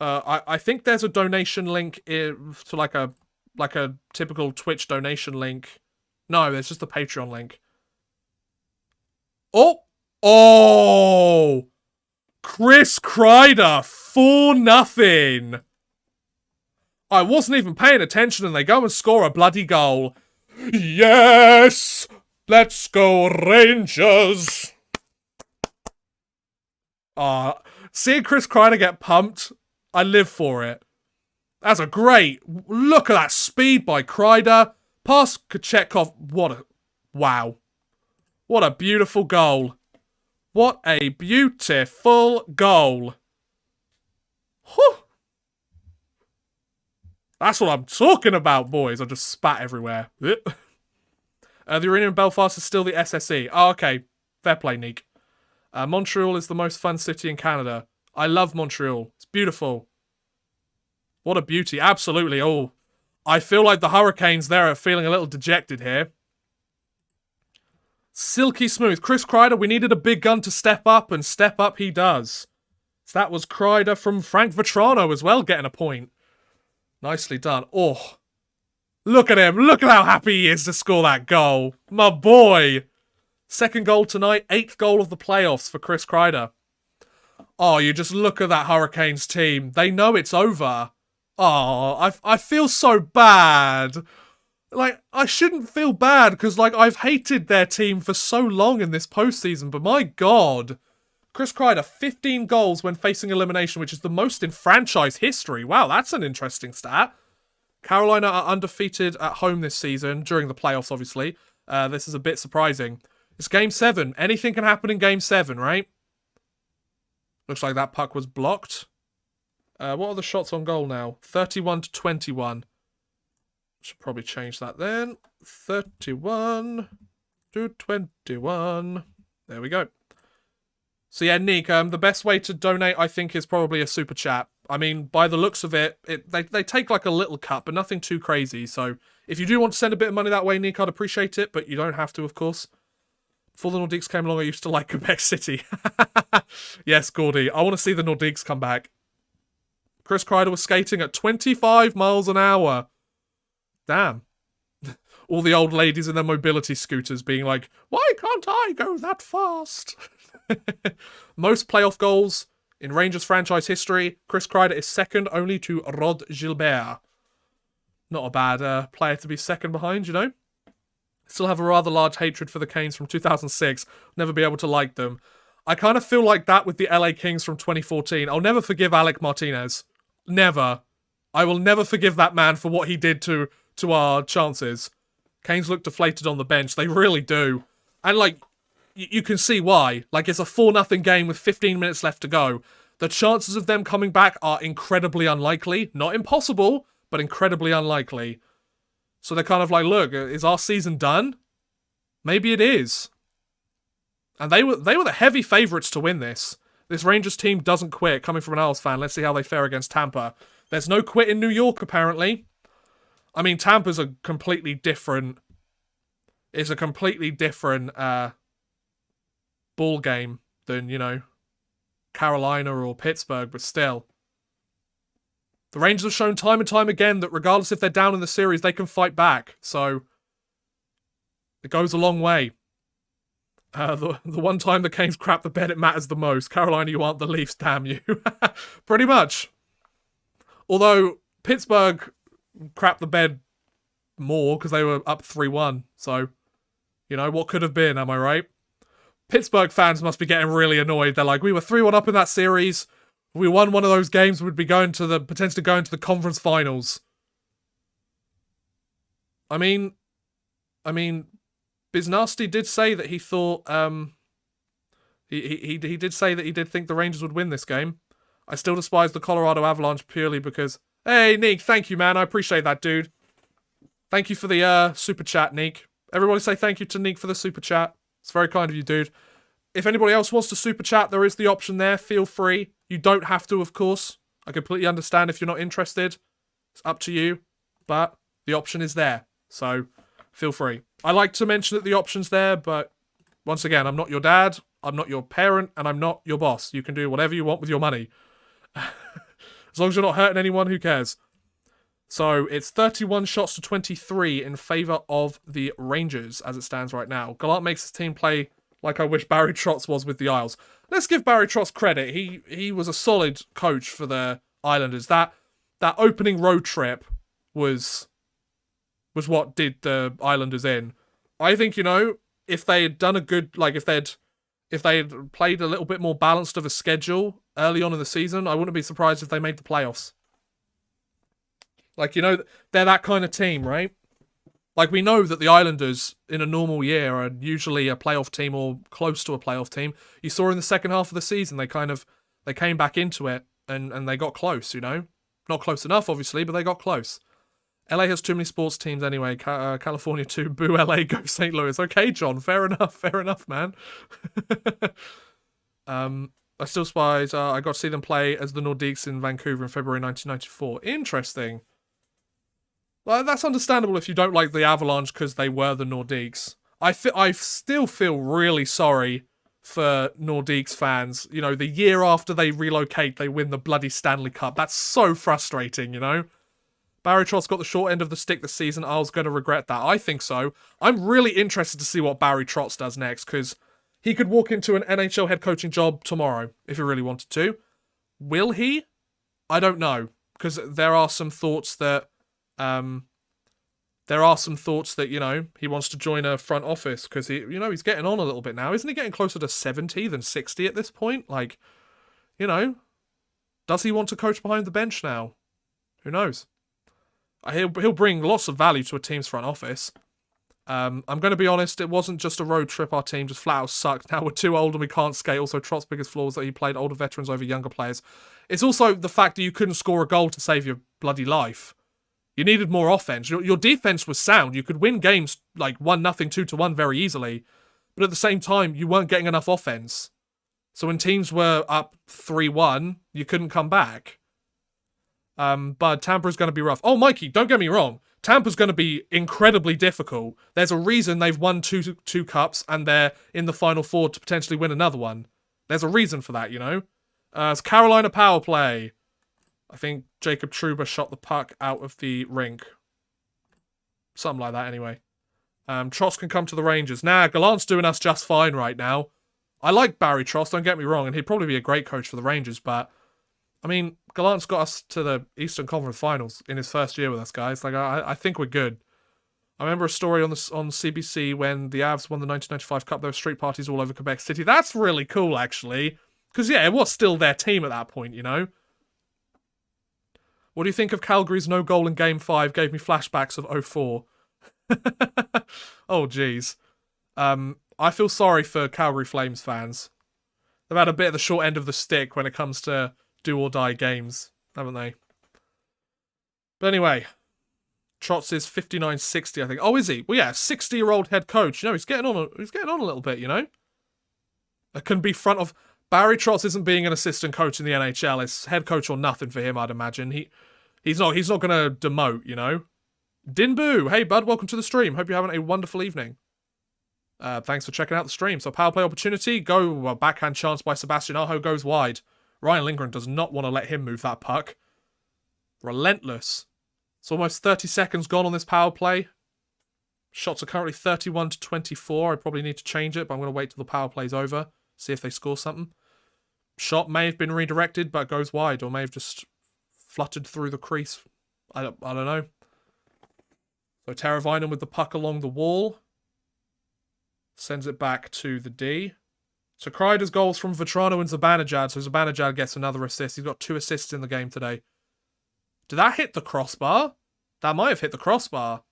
I think there's a donation link to like a typical Twitch donation link. No, there's just a Patreon link. Oh! Chris Kreider, 4-0. I wasn't even paying attention and they go and score a bloody goal. Yes! Let's go Rangers! Seeing Chris Kreider get pumped, I live for it. That's a great... Look at that speed by Kreider. Past Kochetkov. Wow. What a beautiful goal. What a beautiful goal. Whew. That's what I'm talking about, boys. I just spat everywhere. The arena in Belfast is still the SSE. Oh, okay. Fair play, Neek. Montreal is the most fun city in Canada. I love Montreal. It's beautiful. What a beauty. Absolutely. Oh, I feel like the Hurricanes there are feeling a little dejected here. Silky smooth. Chris Kreider, we needed a big gun to step up, and step up he does. So that was Kreider from Frank Vetrano as well, getting a point. Nicely done. Oh, look at him. Look at how happy he is to score that goal. My boy. Second goal tonight. 8th goal of the playoffs for Chris Kreider. Oh, you just look at that Hurricanes team. They know it's over. Oh, I feel so bad. Like, I shouldn't feel bad because, like, I've hated their team for so long in this postseason, but my God. Chris Kreider, 15 goals when facing elimination, which is the most in franchise history. Wow, that's an interesting stat. Carolina are undefeated at home this season, during the playoffs, obviously. This is a bit surprising. It's Game 7. Anything can happen in Game 7, right? Looks like that puck was blocked. What are the shots on goal now? 31-21. Should probably change that then. 31-21. There we go. So yeah, Nick, the best way to donate, I think, is probably a super chat. I mean, by the looks of it, they take like a little cut, but nothing too crazy. So if you do want to send a bit of money that way, Nick, I'd appreciate it, but you don't have to, of course. Before the Nordiques came along, I used to like Quebec City. Yes, Gordy, I want to see the Nordiques come back. Chris Kreider was skating at 25 miles an hour. Damn. All the old ladies in their mobility scooters being like, why can't I go that fast? Most playoff goals in Rangers franchise history. Chris Kreider is second only to Rod Gilbert. Not a bad player to be second behind, you know? Still have a rather large hatred for the Canes from 2006. Never be able to like them. I kind of feel like that with the LA Kings from 2014. I'll never forgive Alec Martinez. Never. I will never forgive that man for what he did to our chances. Canes look deflated on the bench. They really do. And, like, you can see why. Like, it's a 4-0 game with 15 minutes left to go. The chances of them coming back are incredibly unlikely. Not impossible, but incredibly unlikely. So they're kind of like, look, is our season done? Maybe it is. And they were the heavy favourites to win this. This Rangers team doesn't quit, coming from an Isles fan. Let's see how they fare against Tampa. There's no quit in New York, apparently. I mean, Tampa's a completely different... It's a completely different ball game than, you know, Carolina or Pittsburgh, but still. The Rangers have shown time and time again that regardless if they're down in the series, they can fight back. So, it goes a long way. The one time the Canes crap the bed, it matters the most. Carolina, you aren't the Leafs, damn you. Pretty much. Although, Pittsburgh crap the bed more because they were up 3-1. So, you know, what could have been, am I right? Pittsburgh fans must be getting really annoyed. They're like, we were 3-1 up in that series. If we won one of those games, we'd be potentially going to the conference finals. I mean, Biznasty did say that he thought, he did say that he did think the Rangers would win this game. I still despise the Colorado Avalanche purely because, hey, Nick, thank you, man. I appreciate that, dude. Thank you for the super chat, Nick. Everybody say thank you to Nick for the super chat. It's very kind of you, dude. If anybody else wants to super chat, there is the option there. Feel free. You don't have to, of course. I completely understand if you're not interested. It's up to you. But the option is there. So, feel free. I like to mention that the option's there, but once again, I'm not your dad, I'm not your parent, and I'm not your boss. You can do whatever you want with your money. As long as you're not hurting anyone, who cares? So, it's 31 shots to 23 in favour of the Rangers, as it stands right now. Gallant makes his team play like I wish Barry Trotz was with the Isles. Let's give Barry Trotz credit. He was a solid coach for the Islanders. That opening road trip was what did the Islanders in. I think, you know, if they had done a good, like if they had played a little bit more balanced of a schedule early on in the season, I wouldn't be surprised if they made the playoffs. Like, you know, they're that kind of team, right? Like, we know that the Islanders, in a normal year, are usually a playoff team or close to a playoff team. You saw in the second half of the season, they came back into it and they got close, you know? Not close enough, obviously, but they got close. LA has too many sports teams anyway. California too. Boo LA, go St. Louis. Okay, John, fair enough, man. I still spies. I got to see them play as the Nordiques in Vancouver in February 1994. Interesting. Well, that's understandable if you don't like the Avalanche because they were the Nordiques. I still feel really sorry for Nordiques fans. You know, the year after they relocate, they win the bloody Stanley Cup. That's so frustrating, you know? Barry Trotz got the short end of the stick this season. I was going to regret that. I think so. I'm really interested to see what Barry Trotz does next because he could walk into an NHL head coaching job tomorrow if he really wanted to. Will he? I don't know because there are some thoughts that you know, he wants to join a front office because he's getting on a little bit now. Isn't he getting closer to 70 than 60 at this point? Like, you know, does he want to coach behind the bench now? Who knows? He'll bring lots of value to a team's front office. I'm going to be honest, it wasn't just a road trip. Our team just flat out sucked. Now we're too old and we can't skate. Also, Trott's biggest flaw was that he played older veterans over younger players. It's also the fact that you couldn't score a goal to save your bloody life. You needed more offense. Your defense was sound. You could win games like 1-0, 2-1 very easily. But at the same time, you weren't getting enough offense. So when teams were up 3-1, you couldn't come back. But Tampa's going to be rough. Oh, Mikey, don't get me wrong. Tampa's going to be incredibly difficult. There's a reason they've won two cups and they're in the Final Four to potentially win another one. There's a reason for that, you know? It's Carolina power play. I think Jacob Trouba shot the puck out of the rink. Something like that, anyway. Trotz can come to the Rangers. Nah, Gallant's doing us just fine right now. I like Barry Trotz, don't get me wrong, and he'd probably be a great coach for the Rangers, but I mean, Gallant's got us to the Eastern Conference Finals in his first year with us, guys. Like, I think we're good. I remember a story on CBC when the Avs won the 1995 Cup. There were street parties all over Quebec City. That's really cool, actually. Because, yeah, it was still their team at that point, you know? What do you think of Calgary's no goal in Game 5? Gave me flashbacks of '04. Oh, jeez. I feel sorry for Calgary Flames fans. They've had a bit of the short end of the stick when it comes to do-or-die games, haven't they? But anyway, Trotz is 59-60, I think. Oh, is he? Well, yeah, 60-year-old head coach. You know, he's getting on a little bit, you know? It can be front of... Barry Trotz isn't being an assistant coach in the NHL. It's head coach or nothing for him, I'd imagine. He's not going to demote, you know? Dinboo, hey bud, welcome to the stream. Hope you're having a wonderful evening. Thanks for checking out the stream. So power play opportunity, backhand chance by Sebastian Aho goes wide. Ryan Lindgren does not want to let him move that puck. Relentless. It's almost 30 seconds gone on this power play. Shots are currently 31-24. I probably need to change it, but I'm going to wait till the power play's over. See if they score something. Shot may have been redirected, but goes wide, or may have just fluttered through the crease. I don't know. So Teravainen with the puck along the wall. Sends it back to the D. So Kreider's goals from Vetrano and Zibanejad. So Zibanejad gets another assist. He's got 2 assists in the game today. Did that hit the crossbar? That might have hit the crossbar.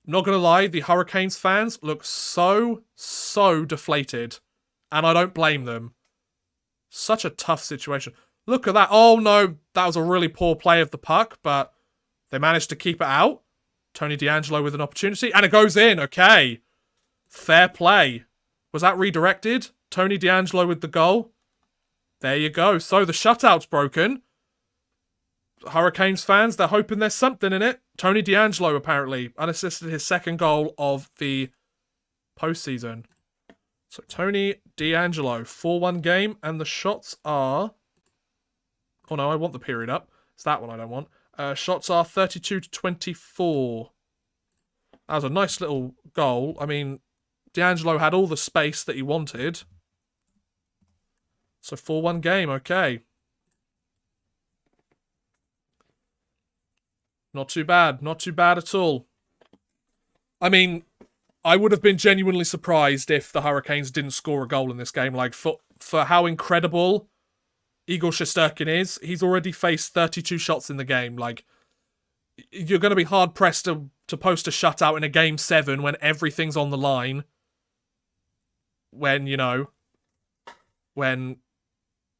I'm not going to lie, the Hurricanes fans look so deflated. And I don't blame them. Such a tough situation. Look at that. Oh no, that was a really poor play of the puck, but they managed to keep it out. Tony DeAngelo with an opportunity, and it goes in. Okay. Fair play. Was that redirected? Tony DeAngelo with the goal. There you go. So the shutout's broken. Hurricanes fans, they're hoping there's something in it. Tony DeAngelo apparently unassisted his second goal of the postseason. So Tony DeAngelo, 4-1 game, and the shots are... Oh no, I want the period up. It's that one I don't want. Shots are 32-24. That was a nice little goal. I mean, DeAngelo had all the space that he wanted. So 4-1 game, okay. Not too bad. Not too bad at all. I mean, I would have been genuinely surprised if the Hurricanes didn't score a goal in this game. Like, for how incredible Igor Shesterkin is, he's already faced 32 shots in the game. Like, you're going to be hard-pressed to post a shutout in a Game 7 when everything's on the line. When, you know, when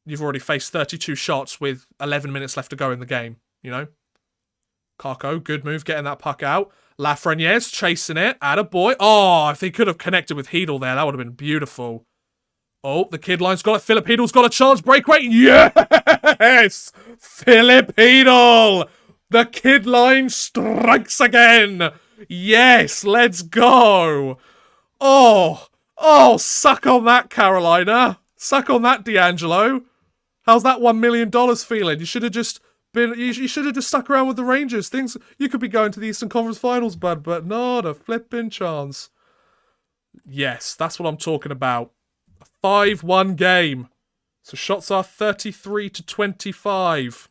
you've already faced 32 shots with 11 minutes left to go in the game, you know? Karko, good move, getting that puck out. Lafreniere's chasing it. Attaboy. Oh, if he could have connected with Hedel there, that would have been beautiful. Oh, the kid line's got it. Philip Hedel's got a chance. Breakaway. Yes! Philip Hedel! The kid line strikes again. Yes, let's go. Oh, suck on that, Carolina. Suck on that, DeAngelo. How's that $1 million feeling? You should have just stuck around with the Rangers. You could be going to the Eastern Conference Finals, bud, but not a flipping chance. Yes, that's what I'm talking about. A 5-1 game. So shots are 33-25.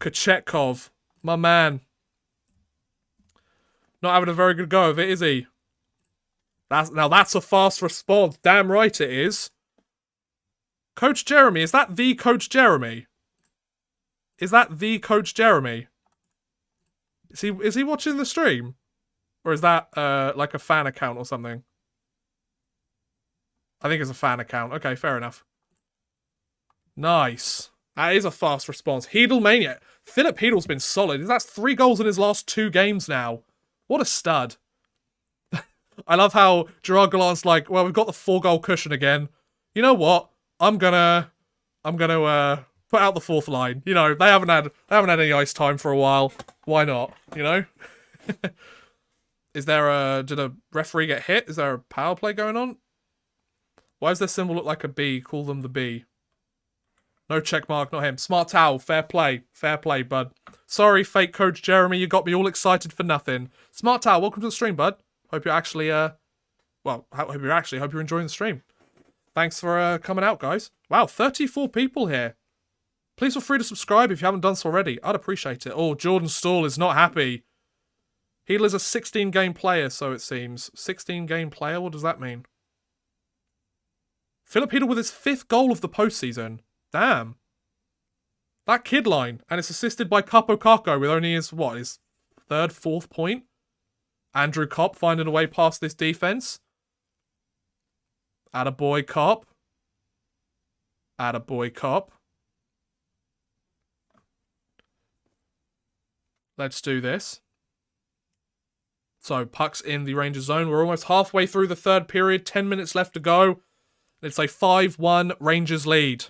Kochetkov, my man. Not having a very good go of it, is he? Now that's a fast response. Damn right it is. Coach Jeremy, is that the Coach Jeremy? Is that the Coach Jeremy? Is he watching the stream? Or is that like a fan account or something? I think it's a fan account. Okay, fair enough. Nice. That is a fast response. Hedelmania. Philip Hedel's been solid. That's 3 goals in his last 2 games now. What a stud. I love how Gerard Gallant's like, well, we've got the 4-goal cushion again. You know what? I'm gonna put out the 4th line. You know, they haven't had any ice time for a while. Why not? You know? Did a referee get hit? Is there a power play going on? Why does their symbol look like a B? Call them the B. No check mark, not him. Smart towel. Fair play. Fair play, bud. Sorry, fake Coach Jeremy. You got me all excited for nothing. Smart towel, welcome to the stream, bud. Hope you're actually, hope you're enjoying the stream. Thanks for coming out, guys. Wow, 34 people here. Please feel free to subscribe if you haven't done so already. I'd appreciate it. Oh, Jordan Stahl is not happy. Hedel is a 16-game player, so it seems. 16-game player? What does that mean? Philip Hedel with his 5th goal of the postseason. Damn. That kid line. And it's assisted by Capo Caco with only his 3rd, 4th point. Andrew Kopp finding a way past this defense. Attaboy Kopp. Attaboy, Cop. Let's do this. So, puck's in the Rangers zone. We're almost halfway through the third period. 10 minutes left to go. It's a 5-1 Rangers lead.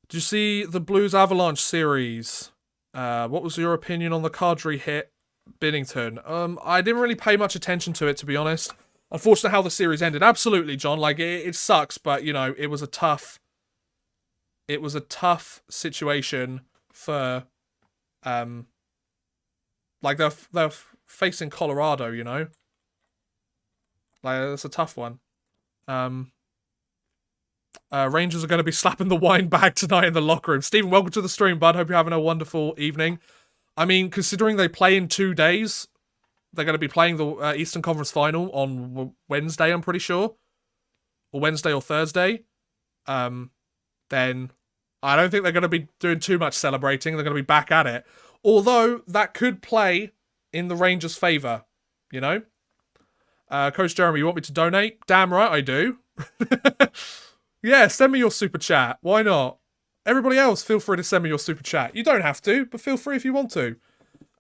Did you see the Blues Avalanche series? What was your opinion on the Kadri hit Binnington? I didn't really pay much attention to it, to be honest. Unfortunate how the series ended. Absolutely, John. Like, it sucks, but, you know, it was a tough situation for, like, they're facing Colorado, you know? Like, that's a tough one. Rangers are going to be slapping the wine bag tonight in the locker room. Stephen, welcome to the stream, bud. Hope you're having a wonderful evening. I mean, considering they play in 2 days, they're going to be playing the Eastern Conference Final on Wednesday, I'm pretty sure. Or Wednesday or Thursday. Then I don't think they're going to be doing too much celebrating. They're going to be back at it. Although, that could play in the Rangers' favour, you know? Coach Jeremy, you want me to donate? Damn right I do. Yeah, send me your super chat. Why not? Everybody else, feel free to send me your super chat. You don't have to, but feel free if you want to.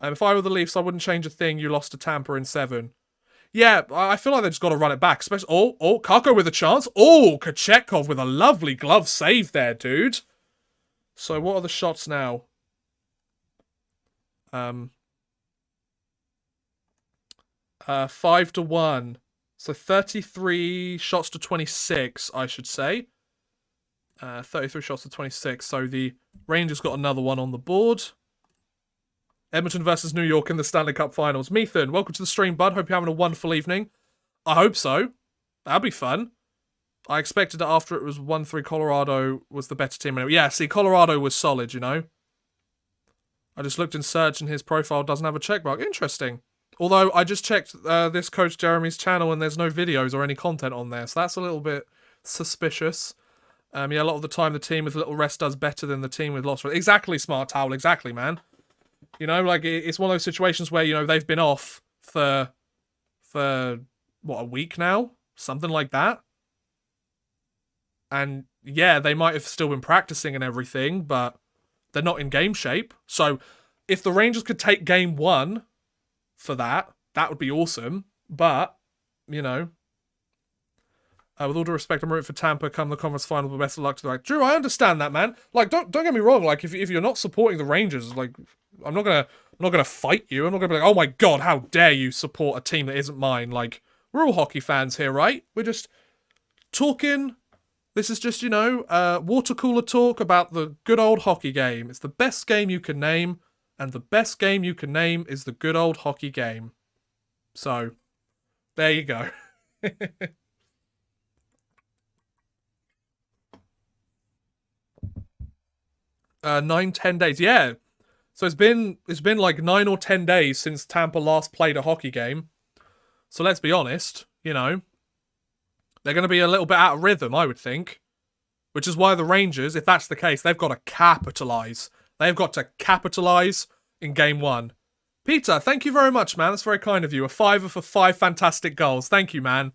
If I were the Leafs, I wouldn't change a thing. You lost to Tampa in 7. Yeah, I feel like they've just got to run it back. Especially, Kako with a chance. Oh, Kochetkov with a lovely glove save there, dude. So what are the shots now? 5-1. So 33 shots to 26, I should say. 33 shots to 26. So the Rangers got another one on the board. Edmonton versus New York in the Stanley Cup Finals. Methan, welcome to the stream, bud. Hope you're having a wonderful evening. I hope so. That'll be fun. I expected that after it was 1-3, Colorado was the better team. Yeah, see, Colorado was solid, you know. I just looked in search and his profile doesn't have a checkmark. Interesting. Although, I just checked this Coach Jeremy's channel and there's no videos or any content on there. So that's a little bit suspicious. Yeah, a lot of the time the team with little rest does better than the team with lots of rest. Exactly, Smart Towel. Exactly, man. You know, like, it's one of those situations where, you know, they've been off for what, a week now? Something like that. And, yeah, they might have still been practicing and everything, but they're not in game shape. So, if the Rangers could take game 1... for that would be awesome. But, you know, with all due respect, I'm rooting for Tampa come the conference final, but best of luck to them. Like, Drew, I understand that, man. Like, don't get me wrong. Like, if you're not supporting the Rangers, like, I'm not gonna fight you. I'm not gonna be like, oh my god, how dare you support a team that isn't mine? Like, we're all hockey fans here, right? We're just talking. This is just, you know, water cooler talk about the good old hockey game. It's the best game you can name. And the best game you can name is the good old hockey game. So, there you go. 9-10 days. Yeah. So it's been like 9 or 10 days since Tampa last played a hockey game. So let's be honest, you know, they're going to be a little bit out of rhythm, I would think. Which is why the Rangers, if that's the case, they've got to capitalise. They've got to capitalise in game 1. Peter, thank you very much, man. That's very kind of you. A 5 for 5 fantastic goals. Thank you, man.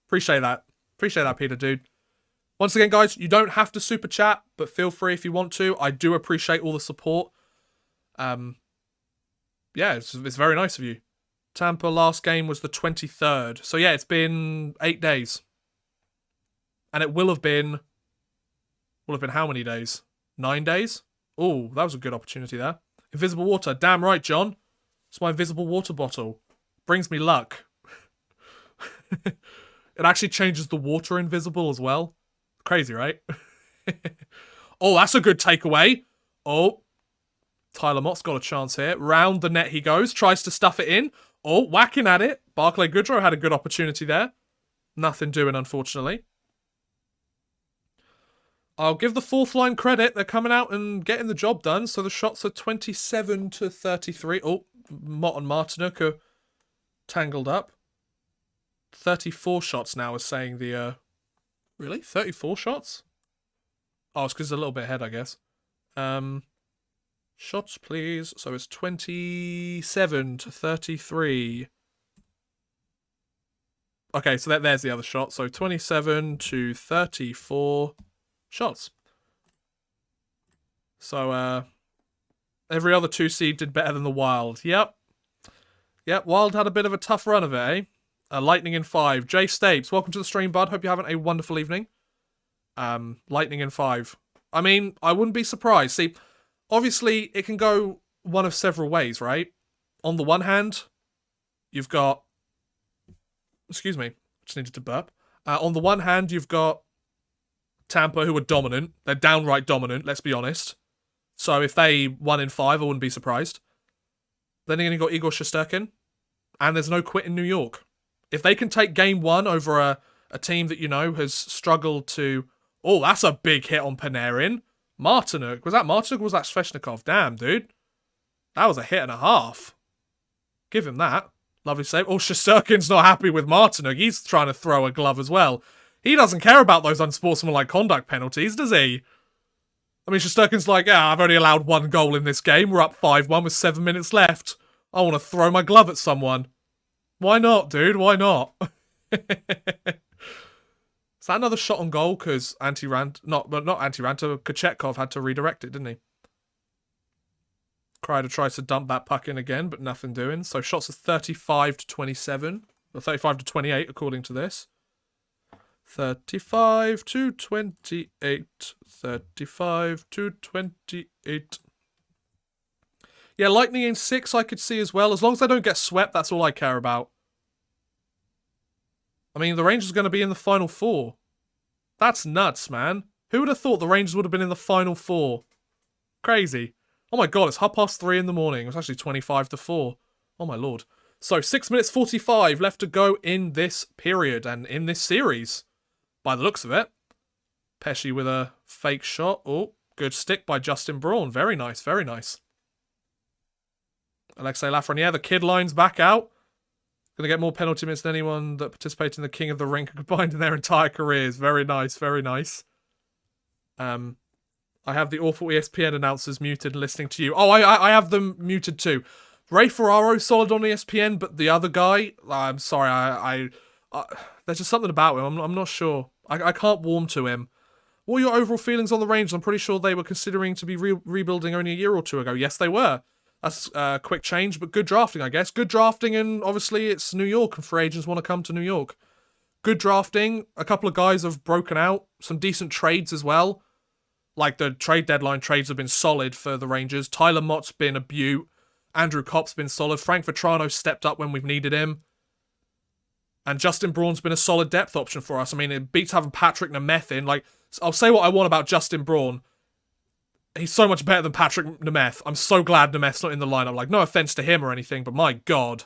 Appreciate that. Appreciate that, Peter, dude. Once again, guys, you don't have to super chat, but feel free if you want to. I do appreciate all the support. Yeah, it's very nice of you. Tampa last game was the 23rd. So yeah, it's been 8 days. And it will have been how many days? 9 days? Oh, that was a good opportunity there. Invisible water. Damn right, John. It's my invisible water bottle. Brings me luck. It actually changes the water invisible as well. Crazy, right? Oh, that's a good takeaway. Oh, Tyler Mott's got a chance here. Round the net he goes. Tries to stuff it in. Oh, whacking at it. Barclay Goodrow had a good opportunity there. Nothing doing, unfortunately. I'll give the fourth line credit. They're coming out and getting the job done. So the shots are 27-33. Oh, Mott and Martinook are tangled up. 34 shots now is saying the... Really? 34 shots? Oh, it's because it's a little bit ahead, I guess. Shots, please. So it's 27-33. Okay, so there's the other shot. So 27-34. shots. So, every other 2 seed did better than the Wild. Yep. Yep, Wild had a bit of a tough run of it, eh? Lightning in 5. Jay Stapes, welcome to the stream, bud. Hope you're having a wonderful evening. Lightning in 5. I mean, I wouldn't be surprised. See, obviously, it can go one of several ways, right? On the one hand, you've got... Excuse me, just needed to burp. On the one hand, you've got Tampa, who are dominant. They're downright dominant, let's be honest. So if they won in 5, I wouldn't be surprised. Then again, you've got Igor Shesterkin. And there's no quit in New York. If they can take game 1 over a team that, you know, has struggled to... Oh, that's a big hit on Panarin. Martinuk. Was that Martinuk or was that Sveshnikov? Damn, dude. That was a hit and a half. Give him that. Lovely save. Oh, Shesterkin's not happy with Martinuk. He's trying to throw a glove as well. He doesn't care about those unsportsmanlike conduct penalties, does he? I mean, Shesterkin's like, I've only allowed 1 goal in this game. We're up 5-1 with 7 minutes left. I want to throw my glove at someone. Why not, dude? Why not? Is that another shot on goal? Because not Antiranta, Kochetkov had to redirect it, didn't he? Kreider tries to dump that puck in again, but nothing doing. So shots are 35 to 27. Or 35 to 28, according to this. 35 to 28. 35 to 28. Yeah, Lightning in 6 I could see as well. As long as they don't get swept, that's all I care about. I mean, the Rangers are going to be in the Final 4. That's nuts, man. Who would have thought the Rangers would have been in the Final 4? Crazy. Oh my god, it's 3:30 in the morning. It's actually 25 to 4. Oh my lord. So, 6 minutes 45 left to go in this period and in this series. By the looks of it. Pesci with a fake shot. Oh, good stick by Justin Braun. Very nice, very nice. Alexei Lafreniere, the kid line's back out. Going to get more penalty minutes than anyone that participated in the King of the Ring combined in their entire careers. Very nice, very nice. I have the awful ESPN announcers muted and listening to you. Oh, I have them muted too. Ray Ferraro solid on ESPN, but the other guy, I'm sorry, there's just something about him. I'm not sure. I can't warm to him. What are your overall feelings on the Rangers? I'm pretty sure they were considering to be rebuilding only a year or 2 ago. Yes, they were. That's a quick change, but good drafting, I guess. Good drafting, and obviously it's New York, and free agents want to come to New York. Good drafting. A couple of guys have broken out. Some decent trades as well. Like, the trade deadline trades have been solid for the Rangers. Tyler Mott's been a beaut. Andrew Kopp's been solid. Frank Vetrano stepped up when we've needed him. And Justin Braun's been a solid depth option for us. I mean, it beats having Patrick Nemeth in. Like, I'll say what I want about Justin Braun. He's so much better than Patrick Nemeth. I'm so glad Nemeth's not in the lineup. Like, no offense to him or anything, but my god.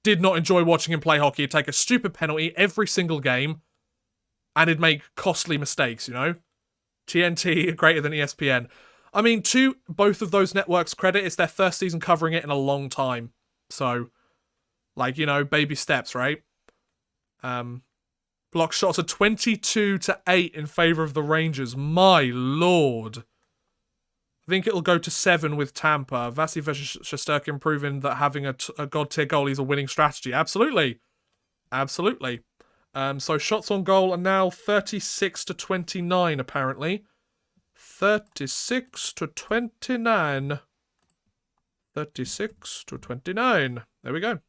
Did not enjoy watching him play hockey. He'd take a stupid penalty every single game. And he'd make costly mistakes, you know? TNT greater than ESPN. I mean, to both of those networks' credit, it's their first season covering it in a long time. So, like, you know, baby steps, right? Block shots are 22 to 8 in favour of the Rangers. My lord. I think it'll go to 7 with Tampa. Vasily Shesterkin proving that having a god-tier goalie is a winning strategy. Absolutely. Absolutely. So shots on goal are now 36 to 29, apparently. 36 to 29. 36 to 29. There we go.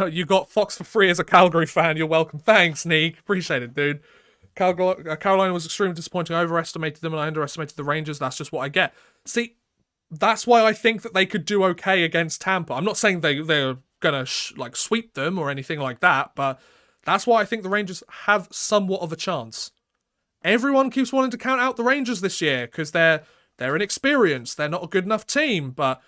You got Fox for free as a Calgary fan. You're welcome. Thanks, Neek. Appreciate it, dude. Carolina was extremely disappointing. I overestimated them and I underestimated the Rangers. That's just what I get. See, that's why I think that they could do okay against Tampa. I'm not saying they're going to like sweep them or anything like that, but that's why I think the Rangers have somewhat of a chance. Everyone keeps wanting to count out the Rangers this year because they're inexperienced. They're not a good enough team, but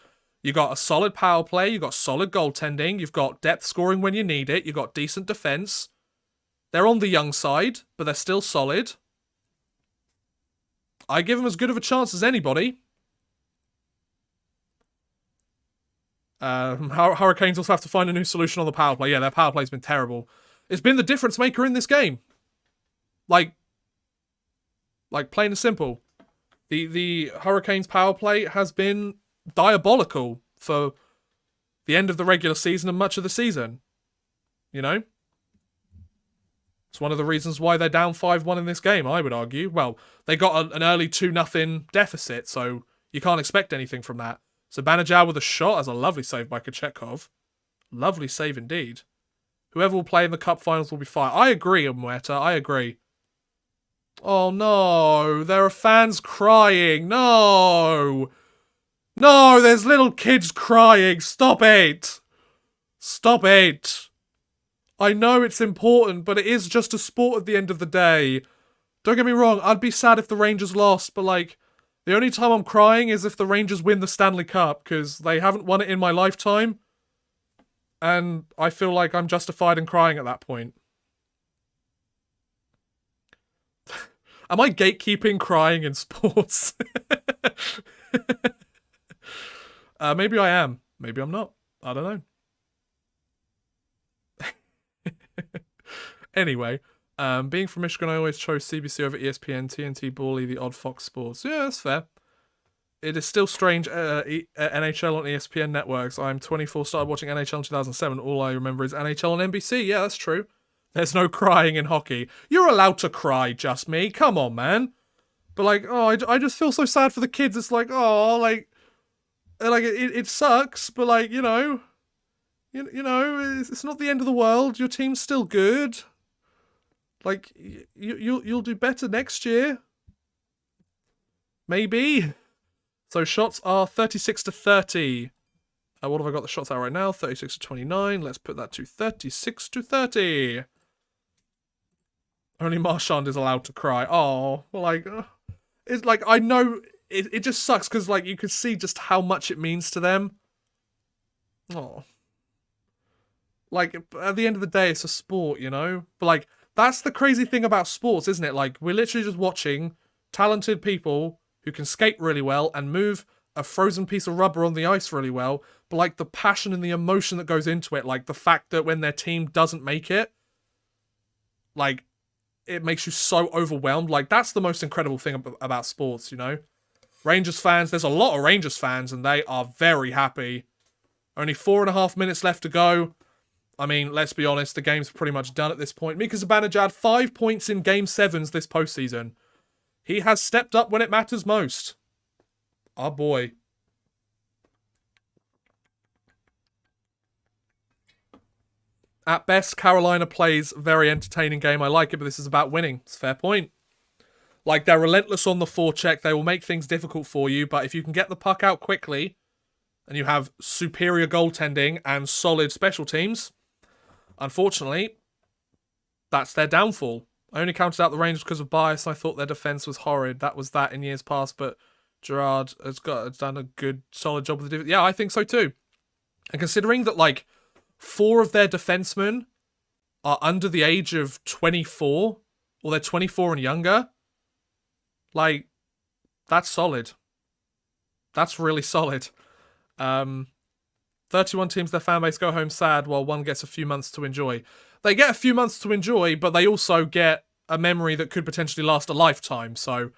you got a solid power play. You got solid goaltending. You've got depth scoring when you need it. You got decent defense. They're on the young side, but they're still solid. I give them as good of a chance as anybody. Hurricanes also have to find a new solution on the power play. Yeah, their power play's been terrible. It's been the difference maker in this game. Like plain and simple. The Hurricanes power play has been diabolical for the end of the regular season and much of the season. You know? It's one of the reasons why they're down 5-1 in this game, I would argue. Well, they got an early 2-0 deficit, so you can't expect anything from that. So Banajal with a shot. That's a lovely save by Kochetkov. Lovely save indeed. Whoever will play in the cup finals will be fine. I agree, Mweta. I agree. Oh, no. There are fans crying. No. No, there's little kids crying. Stop it. Stop it. I know it's important, but it is just a sport at the end of the day. Don't get me wrong, I'd be sad if the Rangers lost, but like, the only time I'm crying is if the Rangers win the Stanley Cup, because they haven't won it in my lifetime. And I feel like I'm justified in crying at that point. Am I gatekeeping crying in sports? Maybe I am. Maybe I'm not. I don't know. Anyway, being from Michigan, I always chose CBC over ESPN, TNT, Bally, the odd Fox Sports. Yeah, that's fair. It is still strange, NHL on ESPN networks. I'm 24, started watching NHL in 2007. All I remember is NHL on NBC. Yeah, that's true. There's no crying in hockey. You're allowed to cry, just me. Come on, man. But like, oh, I just feel so sad for the kids. It's like, oh, like it sucks, but like, you know, it's not the end of the world. Your team's still good. Like, you'll do better next year. Maybe. So shots are 36-30. What have I got the shots at right now? 36-29. Let's put that to 36-30. Only Marchand is allowed to cry. Oh, like, it's like, I know it just sucks because like you could see just how much it means to them. Oh. Like, at the end of the day, it's a sport, you know? But like, that's the crazy thing about sports, isn't it? Like, we're literally just watching talented people who can skate really well and move a frozen piece of rubber on the ice really well. But like, the passion and the emotion that goes into it, like the fact that when their team doesn't make it, like, it makes you so overwhelmed. Like, that's the most incredible thing about sports, you know? Rangers fans, there's a lot of Rangers fans and they are very happy. Only 4.5 minutes left to go. I mean, let's be honest, the game's pretty much done at this point. Mika Zibanejad, 5 points in Game 7s this postseason. He has stepped up when it matters most. Our boy. At best, Carolina plays a very entertaining game. I like it, but this is about winning. It's a fair point. Like, they're relentless on the forecheck. They will make things difficult for you, but if you can get the puck out quickly and you have superior goaltending and solid special teams, unfortunately, that's their downfall. I only counted out the Rangers because of bias. I thought their defense was horrid. That was that in years past, but Gerard has done a good, solid job with the defense. Yeah, I think so too. And considering that, like, 4 of their defensemen are under the age of 24, or they're 24 and younger, like, that's solid. That's really solid. 31 teams, their fan base go home sad while one gets a few months to enjoy. They get a few months to enjoy, but they also get a memory that could potentially last a lifetime, so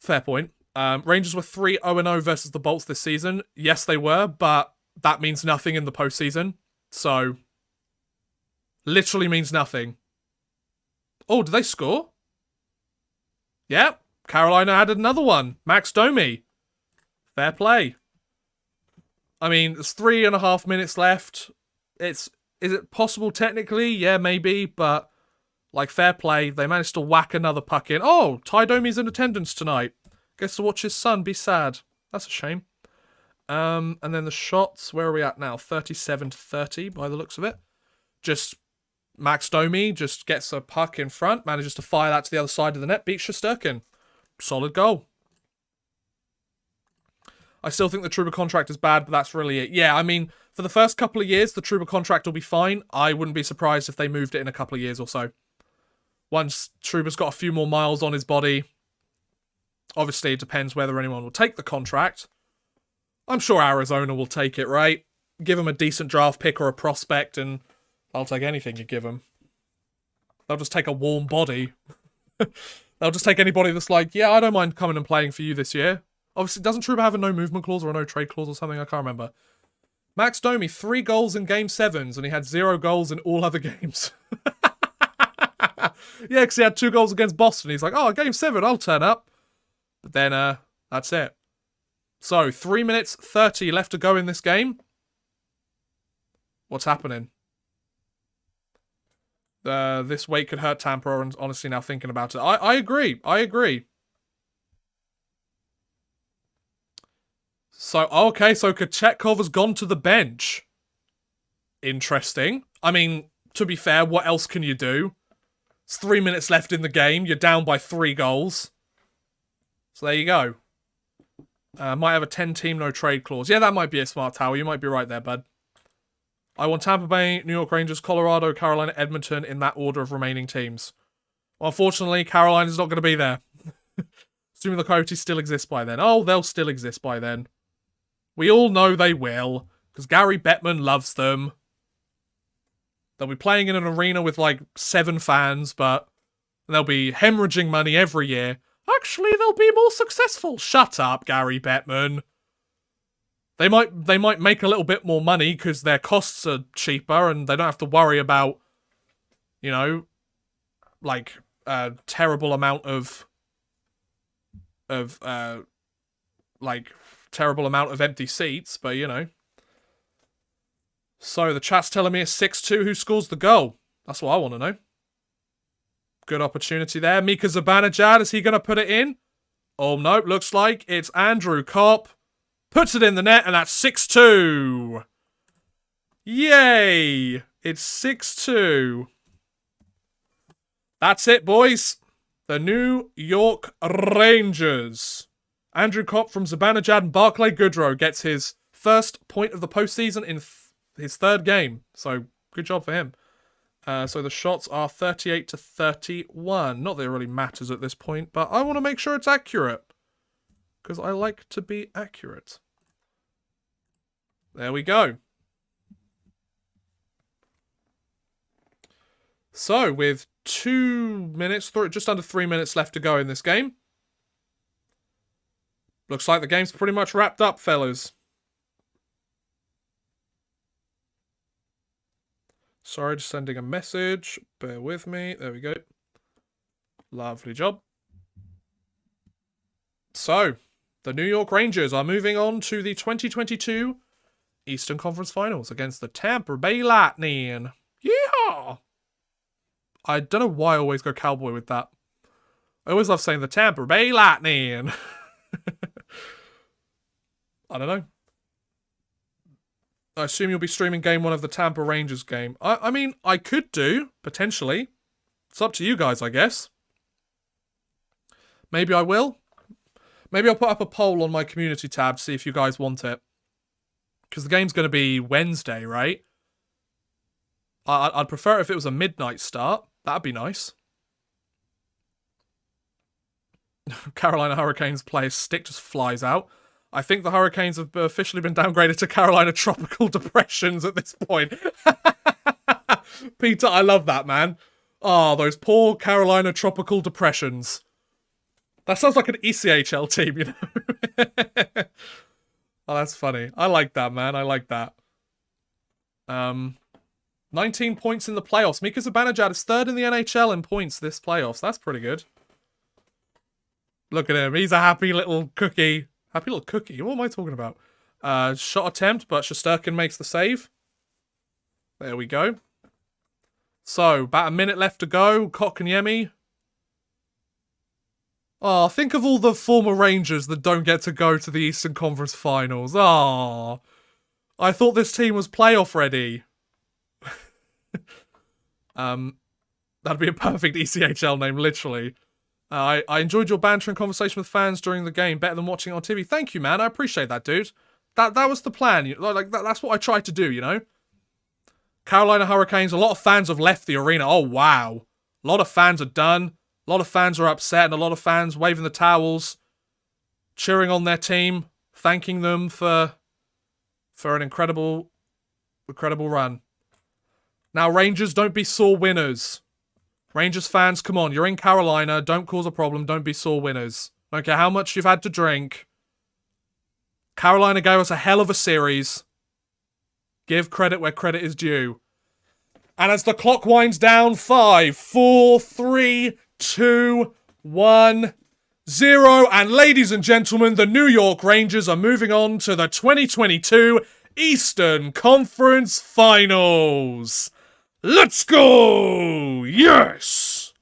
fair point. Rangers were 3-0-0 versus the Bolts this season. Yes, they were, but that means nothing in the postseason. So, literally means nothing. Oh, did they score? Yeah, Carolina added another one. Max Domi. Fair play. I mean, there's 3.5 minutes left. Is it possible technically? Yeah, maybe, but like, fair play. They managed to whack another puck in. Oh, Ty Domi's in attendance tonight. Gets to watch his son be sad. That's a shame. And then the shots, where are we at now? 37-30 by the looks of it. Just Max Domi just gets a puck in front, manages to fire that to the other side of the net, beats Shesterkin. Solid goal. I still think the Trouba contract is bad, but that's really it. Yeah, I mean, for the first couple of years, the Trouba contract will be fine. I wouldn't be surprised if they moved it in a couple of years or so. Once Trouba's got a few more miles on his body, obviously it depends whether anyone will take the contract. I'm sure Arizona will take it, right? Give him a decent draft pick or a prospect, and I'll take anything you give him. They'll just take a warm body. They'll just take anybody that's like, yeah, I don't mind coming and playing for you this year. Obviously, doesn't Trouba have a no movement clause or a no trade clause or something? I can't remember. Max Domi, 3 goals in Game 7s, and he had 0 goals in all other games. Yeah, because he had 2 goals against Boston. He's like, oh, game 7, I'll turn up. But then, that's it. So, 3 minutes 30 left to go in this game. What's happening? This weight could hurt Tampa, and honestly, now thinking about it. I agree. I agree. So, okay, so Kochetkov has gone to the bench. Interesting. I mean, to be fair, what else can you do? It's 3 minutes left in the game. You're down by 3 goals. So there you go. Might have a 10-team no-trade clause. Yeah, that might be a smart Tower. You might be right there, bud. I want Tampa Bay, New York Rangers, Colorado, Carolina, Edmonton in that order of remaining teams. Well, unfortunately, Carolina's not going to be there. Assuming the Coyotes still exist by then. Oh, they'll still exist by then. We all know they will, because Gary Bettman loves them. They'll be playing in an arena with like 7 fans, but they'll be hemorrhaging money every year. Actually, they'll be more successful. Shut up, Gary Bettman. They might make a little bit more money because their costs are cheaper and they don't have to worry about, you know, like a terrible amount of empty seats, but you know. So the chat's telling me it's 6-2. Who scores the goal? That's what I want to know. Good opportunity there. Mika Zibanejad, is he going to put it in? Oh, no. Looks like it's Andrew Kopp. Puts it in the net, and that's 6-2. Yay! It's 6-2. That's it, boys. The New York Rangers. Andrew Kopp from Zibanejad and Barclay Goodrow gets his first point of the postseason in his 3rd game. So, good job for him. So the shots are 38-31. Not that it really matters at this point, but I want to make sure it's accurate. Because I like to be accurate. There we go. So, with 2 minutes, just under 3 minutes left to go in this game. Looks like the game's pretty much wrapped up, fellas. Sorry, just sending a message. Bear with me. There we go. Lovely job. So, the New York Rangers are moving on to the 2022 Eastern Conference Finals against the Tampa Bay Lightning. Yeehaw! I don't know why I always go cowboy with that. I always love saying the Tampa Bay Lightning. I don't know. I assume you'll be streaming game 1 of the Tampa Rangers game. I mean, I could do, potentially. It's up to you guys, I guess. Maybe I will. Maybe I'll put up a poll on my community tab, see if you guys want it. Because the game's going to be Wednesday, right? I'd prefer if it was a midnight start. That'd be nice. Carolina Hurricanes player's stick just flies out. I think the Hurricanes have officially been downgraded to Carolina Tropical Depressions at this point. Peter, I love that, man. Oh, those poor Carolina Tropical Depressions. That sounds like an ECHL team, you know? Oh, that's funny. I like that, man. I like that. 19 points in the playoffs. Mika Zibanejad is 3rd in the NHL in points this playoffs. That's pretty good. Look at him. He's a happy little cookie. Happy little cookie. What am I talking about? Shot attempt, but Shesterkin makes the save. There we go. So, about a minute left to go. Kotkaniemi. Oh, think of all the former Rangers that don't get to go to the Eastern Conference Finals. Oh, I thought this team was playoff ready. That'd be a perfect ECHL name, literally. I enjoyed your banter and conversation with fans during the game, better than watching it on TV. Thank you, man. I appreciate that, dude. That was the plan. That's what I tried to do, you know? Carolina Hurricanes, a lot of fans have left the arena. Oh, wow. A lot of fans are done. A lot of fans are upset, and a lot of fans waving the towels, cheering on their team, thanking them for an incredible run. Now, Rangers, don't be sore winners. Rangers fans, come on. You're in Carolina. Don't cause a problem. Don't be sore winners. Don't care how much you've had to drink. Carolina gave us a hell of a series. Give credit where credit is due. And as the clock winds down, 5, 4, 3, 2, 1, 0. And ladies and gentlemen, the New York Rangers are moving on to the 2022 Eastern Conference Finals. Let's go! Yes!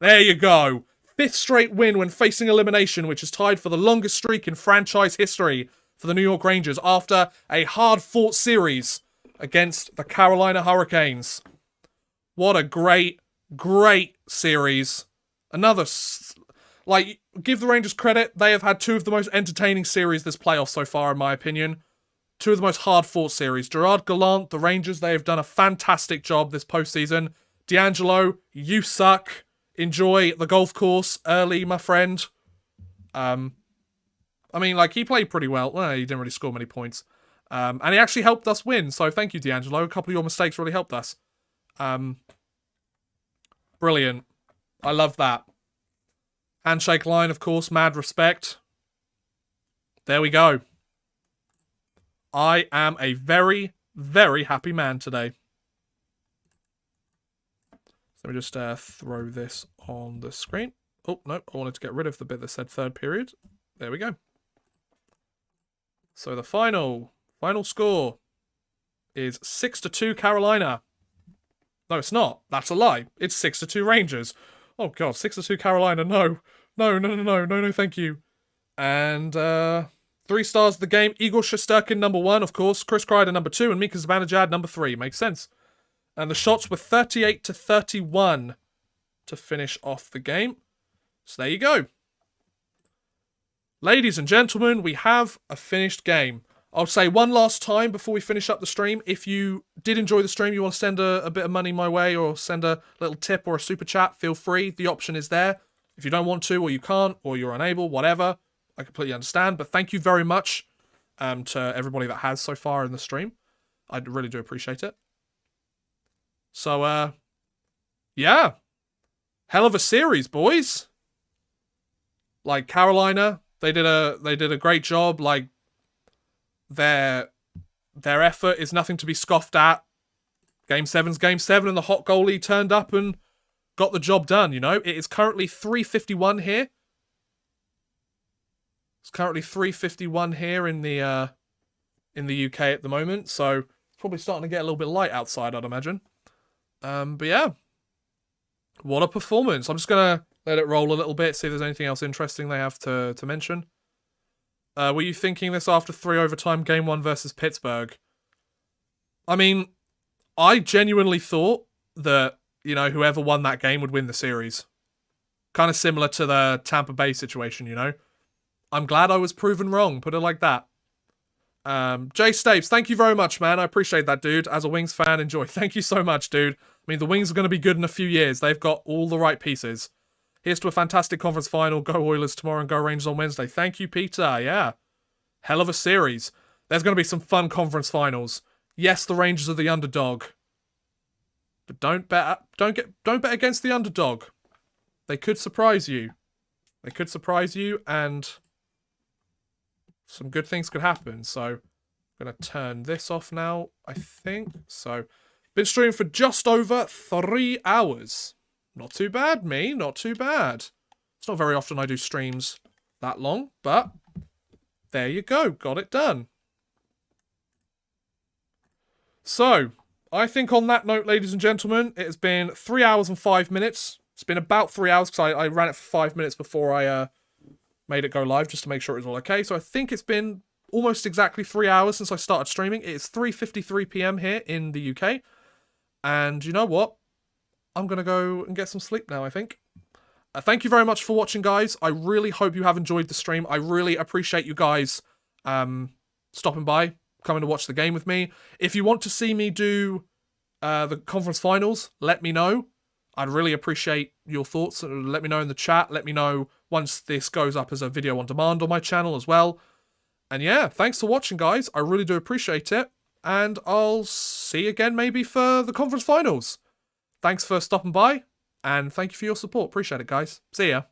There you go. 5th straight win when facing elimination, which is tied for the longest streak in franchise history for the New York Rangers after a hard-fought series against the Carolina Hurricanes. What a great, great series. Another, like, give the Rangers credit. They have had 2 of the most entertaining series this playoff so far, in my opinion. 2 of the most hard-fought series. Gerard Gallant, the Rangers, they have done a fantastic job this postseason. D'Angelo, you suck. Enjoy the golf course early, my friend. I mean, like, he played pretty well. Well, he didn't really score many points. And he actually helped us win, so thank you, D'Angelo. A couple of your mistakes really helped us. Brilliant. I love that. Handshake line, of course, mad respect. There we go. I am a very, very happy man today. Let me just throw this on the screen. Oh, no, I wanted to get rid of the bit that said third period. There we go. So the final score is 6-2 Carolina. No, it's not. That's a lie. It's 6-2 Rangers. Oh, God, 6-2 Carolina. No. No, thank you. And 3 stars of the game. Igor Shesterkin, number 1, of course. Chris Kreider, number 2. And Mika Zibanejad, number 3. Makes sense. And the shots were 38-31 to finish off the game. So there you go. Ladies and gentlemen, we have a finished game. I'll say one last time before we finish up the stream. If you did enjoy the stream, you want to send a bit of money my way or send a little tip or a super chat, feel free. The option is there. If you don't want to or you can't or you're unable, whatever, I completely understand. But thank you very much to everybody that has so far in the stream. I really do appreciate it. So, yeah. Hell of a series, boys. Like, Carolina, they did a great job. Like, their effort is nothing to be scoffed at. Game 7's Game 7, and the hot goalie turned up and got the job done, you know? It is currently 3:51 here. It's currently 3:51 here in the UK at the moment, so it's probably starting to get a little bit light outside, I'd imagine. But yeah, what a performance. I'm just going to let it roll a little bit, see if there's anything else interesting they have to mention. Were you thinking this after 3 overtime Game 1 versus Pittsburgh? I mean, I genuinely thought that, you know, whoever won that game would win the series. Kind of similar to the Tampa Bay situation, you know? I'm glad I was proven wrong, put it like that. Jay Stapes, thank you very much, man. I appreciate that, dude. As a Wings fan, enjoy. Thank you so much, dude. I mean, the Wings are going to be good in a few years. They've got all the right pieces. Here's to a fantastic conference final. Go Oilers tomorrow and go Rangers on Wednesday. Thank you, Peter. Yeah. Hell of a series. There's going to be some fun conference finals. Yes, the Rangers are the underdog. But don't bet against the underdog. They could surprise you. They could surprise you and some good things could happen. So I'm going to turn this off now, I think. So, been streaming for just over 3 hours. Not too bad, me. Not too bad. It's not very often I do streams that long, but there you go. Got it done. So, I think on that note, ladies and gentlemen, it has been 3 hours and 5 minutes. It's been about 3 hours because I ran it for 5 minutes before I made it go live just to make sure it was all okay. So I think it's been almost exactly 3 hours since I started streaming. It's 3:53 p.m. here in the UK. And you know what? I'm going to go and get some sleep now, I think. Thank you very much for watching, guys. I really hope you have enjoyed the stream. I really appreciate you guys stopping by, coming to watch the game with me. If you want to see me do the conference finals, let me know. I'd really appreciate your thoughts. Let me know in the chat. Let me know once this goes up as a video on demand on my channel as well. And yeah, thanks for watching, guys. I really do appreciate it. And I'll see you again maybe for the conference finals. Thanks for stopping by. And thank you for your support. Appreciate it, guys. See ya.